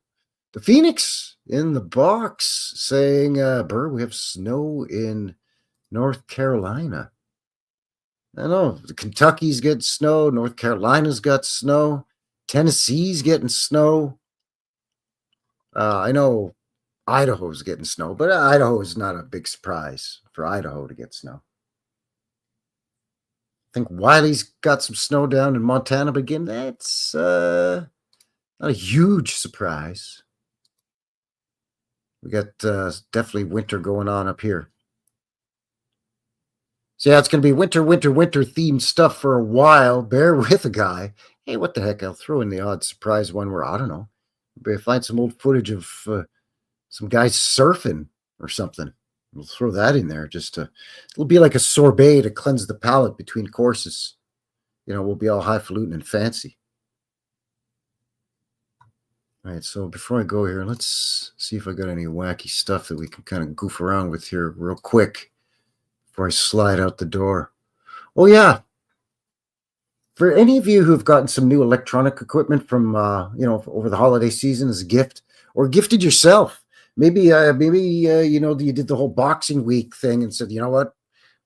The Phoenix in the box saying, Burr, we have snow in North Carolina. I know. Kentucky's getting snow. North Carolina's got snow. Tennessee's getting snow. I know Idaho's getting snow, but Idaho is not a big surprise for Idaho to get snow. I think Wiley's got some snow down in Montana, but again, that's not a huge surprise. We got definitely winter going on up here. So yeah, it's going to be winter themed stuff for a while. Bear with a guy. Hey, what the heck? I'll throw in the odd surprise one where, I don't know, maybe I find some old footage of some guys surfing or something. We'll throw that in there it'll be like a sorbet to cleanse the palate between courses. We'll be all highfalutin and fancy. All right, so before I go here, let's see if I got any wacky stuff that we can kind of goof around with here real quick before I slide out the door. Oh, yeah. For any of you who have gotten some new electronic equipment from, over the holiday season as a gift, or gifted yourself, maybe you did the whole Boxing Week thing and said, you know what,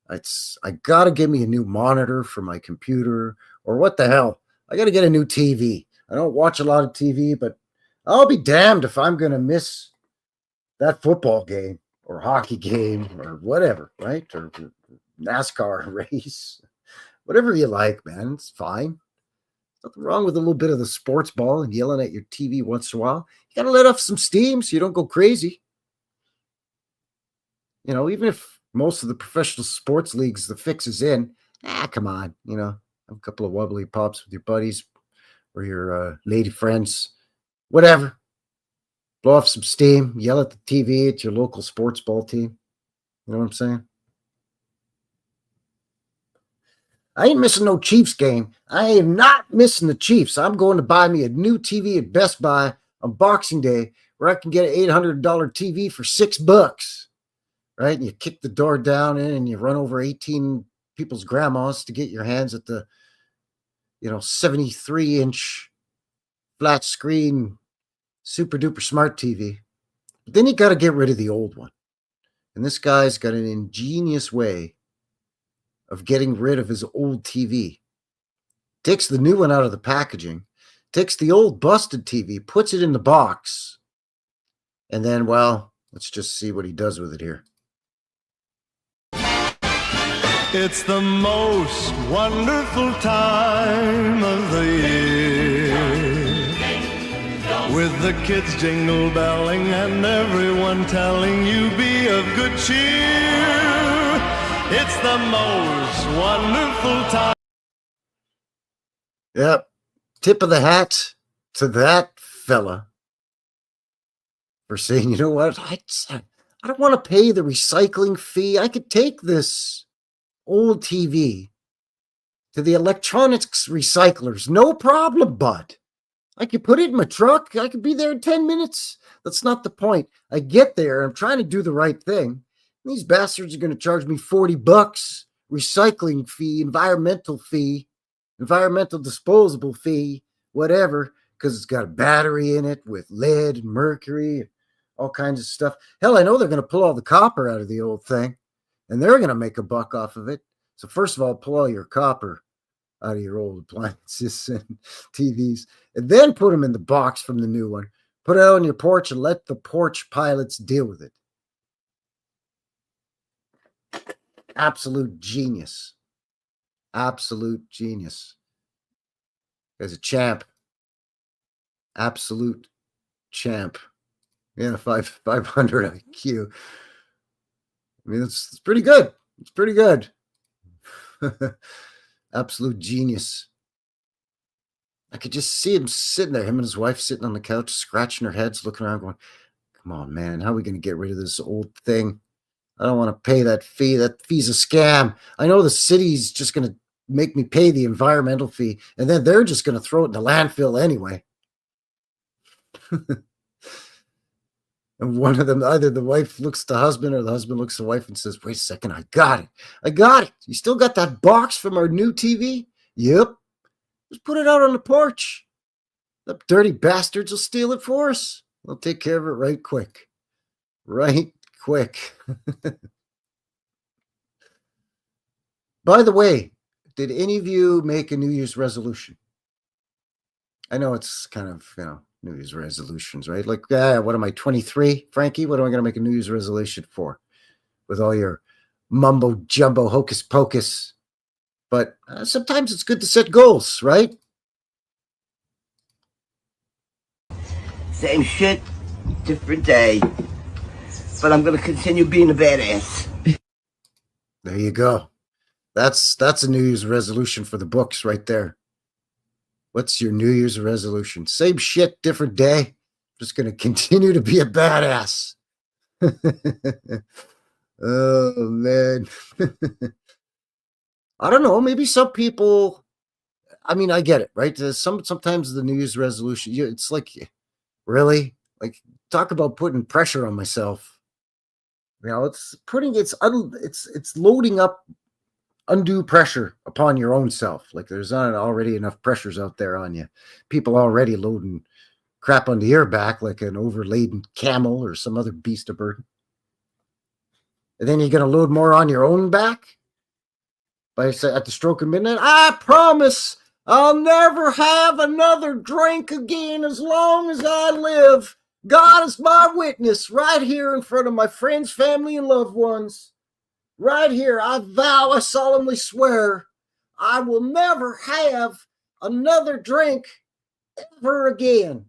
I got to get me a new monitor for my computer, or what the hell, I got to get a new TV. I don't watch a lot of TV, but I'll be damned if I'm going to miss that football game or hockey game or whatever, right? Or NASCAR race, whatever you like, man. It's fine. Nothing wrong with a little bit of the sports ball and yelling at your TV once in a while. You got to let off some steam so you don't go crazy. Even if most of the professional sports leagues, the fix is in, come on, have a couple of wobbly pops with your buddies or your lady friends, whatever. Blow off some steam, yell at the TV at your local sports ball team. You know what I'm saying? I ain't missing no Chiefs game. I am not missing the Chiefs. I'm going to buy me a new TV at Best Buy on Boxing Day where I can get an $800 TV for $6, right? And you kick the door down in and you run over 18 people's grandmas to get your hands at the, 73-inch flat screen, super duper smart TV. But then you got to get rid of the old one. And this guy's got an ingenious way of getting rid of his old TV. Takes the new one out of the packaging, takes the old busted TV, puts it in the box, and then, well, let's just see what he does with it here. It's the most wonderful time of the year, with the kids jingle belling and everyone telling you be of good cheer. It's the most wonderful time. Yep. Tip of the hat to that fella for saying, you know what? I don't want to pay the recycling fee. I could take this old TV to the electronics recyclers. No problem, bud. I could put it in my truck. I could be there in 10 minutes. That's not the point. I get there. I'm trying to do the right thing. These bastards are going to charge me $40 recycling fee, environmental fee. environmental disposable fee, whatever, because it's got a battery in it with lead and mercury, all kinds of stuff. Hell, I know they're going to pull all the copper out of the old thing, and they're going to make a buck off of it. So first of all, pull all your copper out of your old appliances and TVs, and then put them in the box from the new one. Put it out on your porch and let the porch pilots deal with it. Absolute genius. Absolute genius. As a champ. Absolute champ. Yeah, 500 IQ. I mean, it's pretty good. It's pretty good. Absolute genius. I could just see him sitting there, him and his wife sitting on the couch, scratching their heads, looking around, going, come on, man, how are we going to get rid of this old thing? I don't want to pay that fee. That fee's a scam. I know the city's just going to make me pay the environmental fee, and then they're just going to throw it in the landfill anyway. And one of them, either the wife looks to the husband or the husband looks to the wife and says, wait a second, I got it. I got it. You still got that box from our new TV? Yep. Just put it out on the porch. The dirty bastards will steal it for us. We'll take care of it right quick. Right quick. By the way, did any of you make a New Year's resolution? I know it's kind of, New Year's resolutions, right? Like, what am I, 23, Frankie? What am I going to make a New Year's resolution for? With all your mumbo jumbo hocus pocus. But sometimes it's good to set goals, right? Same shit, different day. But I'm going to continue being a badass. There you go. That's a New Year's resolution for the books right there. What's your New Year's resolution? Same shit, different day. Just going to continue to be a badass. Oh, man. I don't know. Maybe some people, I mean, I get it, right? Sometimes the New Year's resolution, it's like, really? Like, talk about putting pressure on myself. It's loading up undue pressure upon your own self. Like there's not already enough pressures out there on you. People already loading crap onto your back like an overladen camel or some other beast of burden. And then you're going to load more on your own back by at the stroke of midnight. I promise I'll never have another drink again as long as I live. God is my witness right here in front of my friends, family, and loved ones. Right here, I vow, I solemnly swear, I will never have another drink ever again.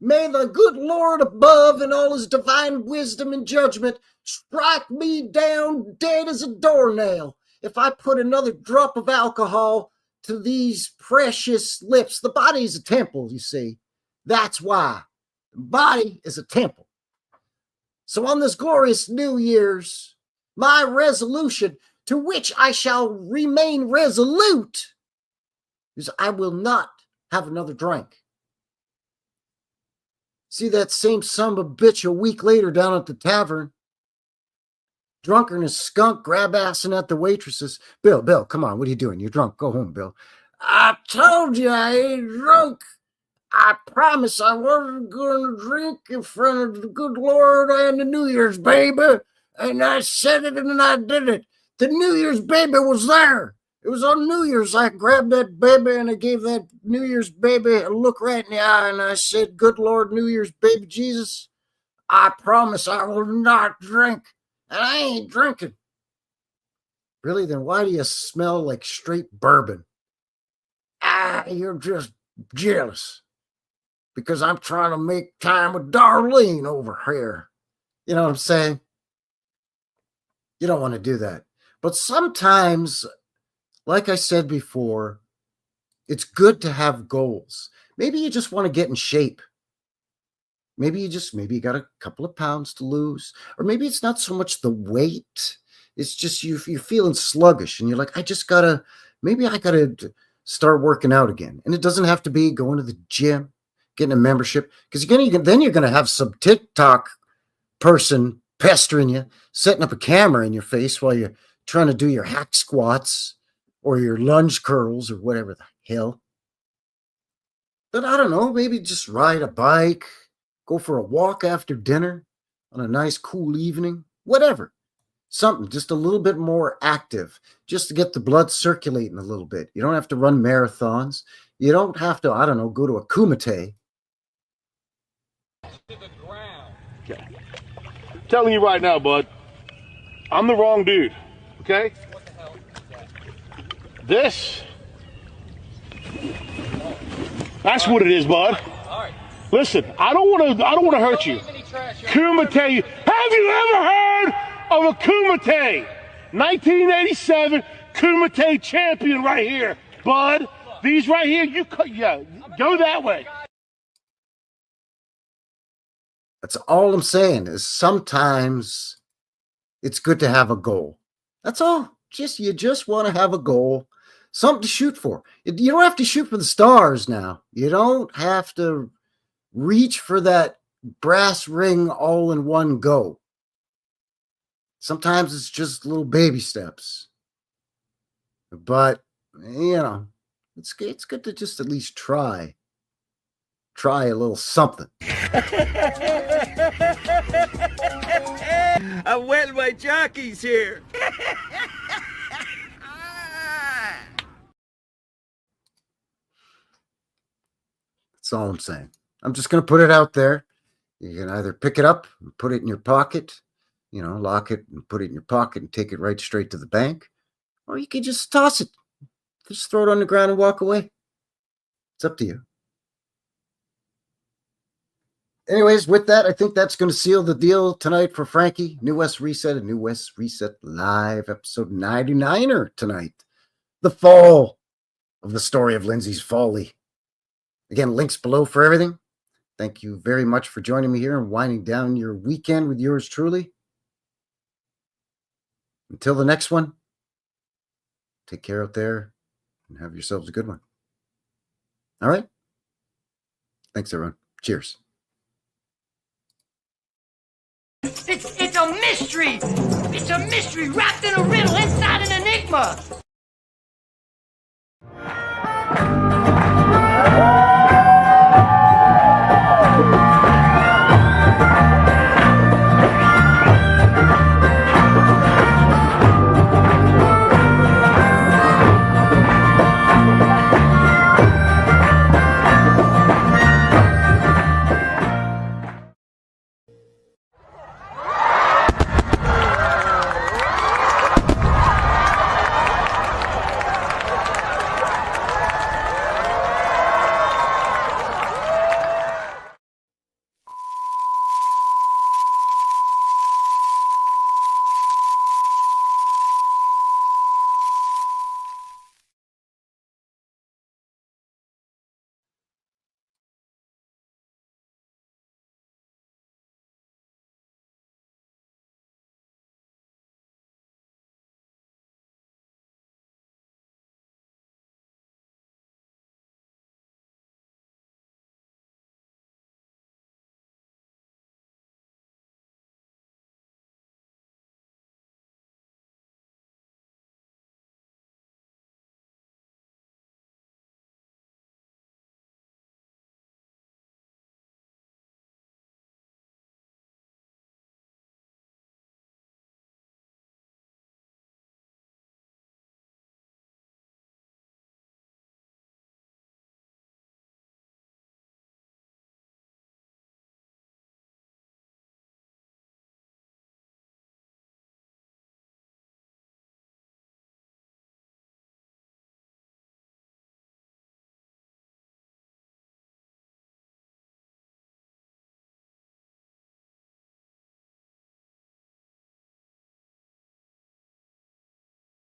May the good Lord above in all his divine wisdom and judgment strike me down dead as a doornail if I put another drop of alcohol to these precious lips. The body is a temple, you see. That's why. The body is a temple. So on this glorious New Year's, my resolution, to which I shall remain resolute, is I will not have another drink. See that same son of a bitch a week later down at the tavern, drunker than a skunk, grab-assing at the waitresses. Bill, come on, what are you doing? You're drunk. Go home, Bill. I told you I ain't drunk. I promise I wasn't going to drink in front of the good Lord and the New Year's baby. And I said it and I did it. The New Year's baby was there. It was on New Year's. I grabbed that baby and I gave that New Year's baby a look right in the eye. And I said, good Lord, New Year's baby Jesus, I promise I will not drink. And I ain't drinking. Really? Then why do you smell like straight bourbon? You're just jealous. Because I'm trying to make time with Darlene over here. You know what I'm saying? You don't want to do that. But sometimes, like I said before, it's good to have goals. Maybe you just want to get in shape. Maybe you got a couple of pounds to lose. Or maybe it's not so much the weight. It's just you're feeling sluggish. And you're like, I gotta start working out again. And it doesn't have to be going to the gym, getting a membership. Because then you're going to have some TikTok person pestering you, setting up a camera in your face while you're trying to do your hack squats or your lunge curls or whatever the hell. But I don't know, maybe just ride a bike, go for a walk after dinner on a nice cool evening, whatever. Something just a little bit more active, just to get the blood circulating a little bit. You don't have to run marathons. You don't have to, I don't know, go to a kumite. Telling you right now, bud, I'm the wrong dude, okay? This, that's what it is, bud. Listen, I don't want to hurt you. Kumite, have you ever heard of a kumite? 1987 kumite champion right here, bud. These right here, go that way. That's all I'm saying is sometimes it's good to have a goal. That's all. You just want to have a goal, something to shoot for. You don't have to shoot for the stars now. You don't have to reach for that brass ring all in one go. Sometimes it's just little baby steps. But, it's good to just at least try a little something. I wet my jockeys here. That's all I'm saying. I'm just going to put it out there. You can either pick it up and put it in your pocket, lock it and put it in your pocket and take it right straight to the bank. Or you can just toss it. Just throw it on the ground and walk away. It's up to you. Anyways, with that, I think that's going to seal the deal tonight for Frankie. New West Reset and New West Reset Live, episode 99er tonight. The fall of the story of Lindsay's Folly. Again, links below for everything. Thank you very much for joining me here and winding down your weekend with yours truly. Until the next one, take care out there and have yourselves a good one. All right? Thanks, everyone. Cheers. It's a mystery! It's a mystery wrapped in a riddle inside an enigma!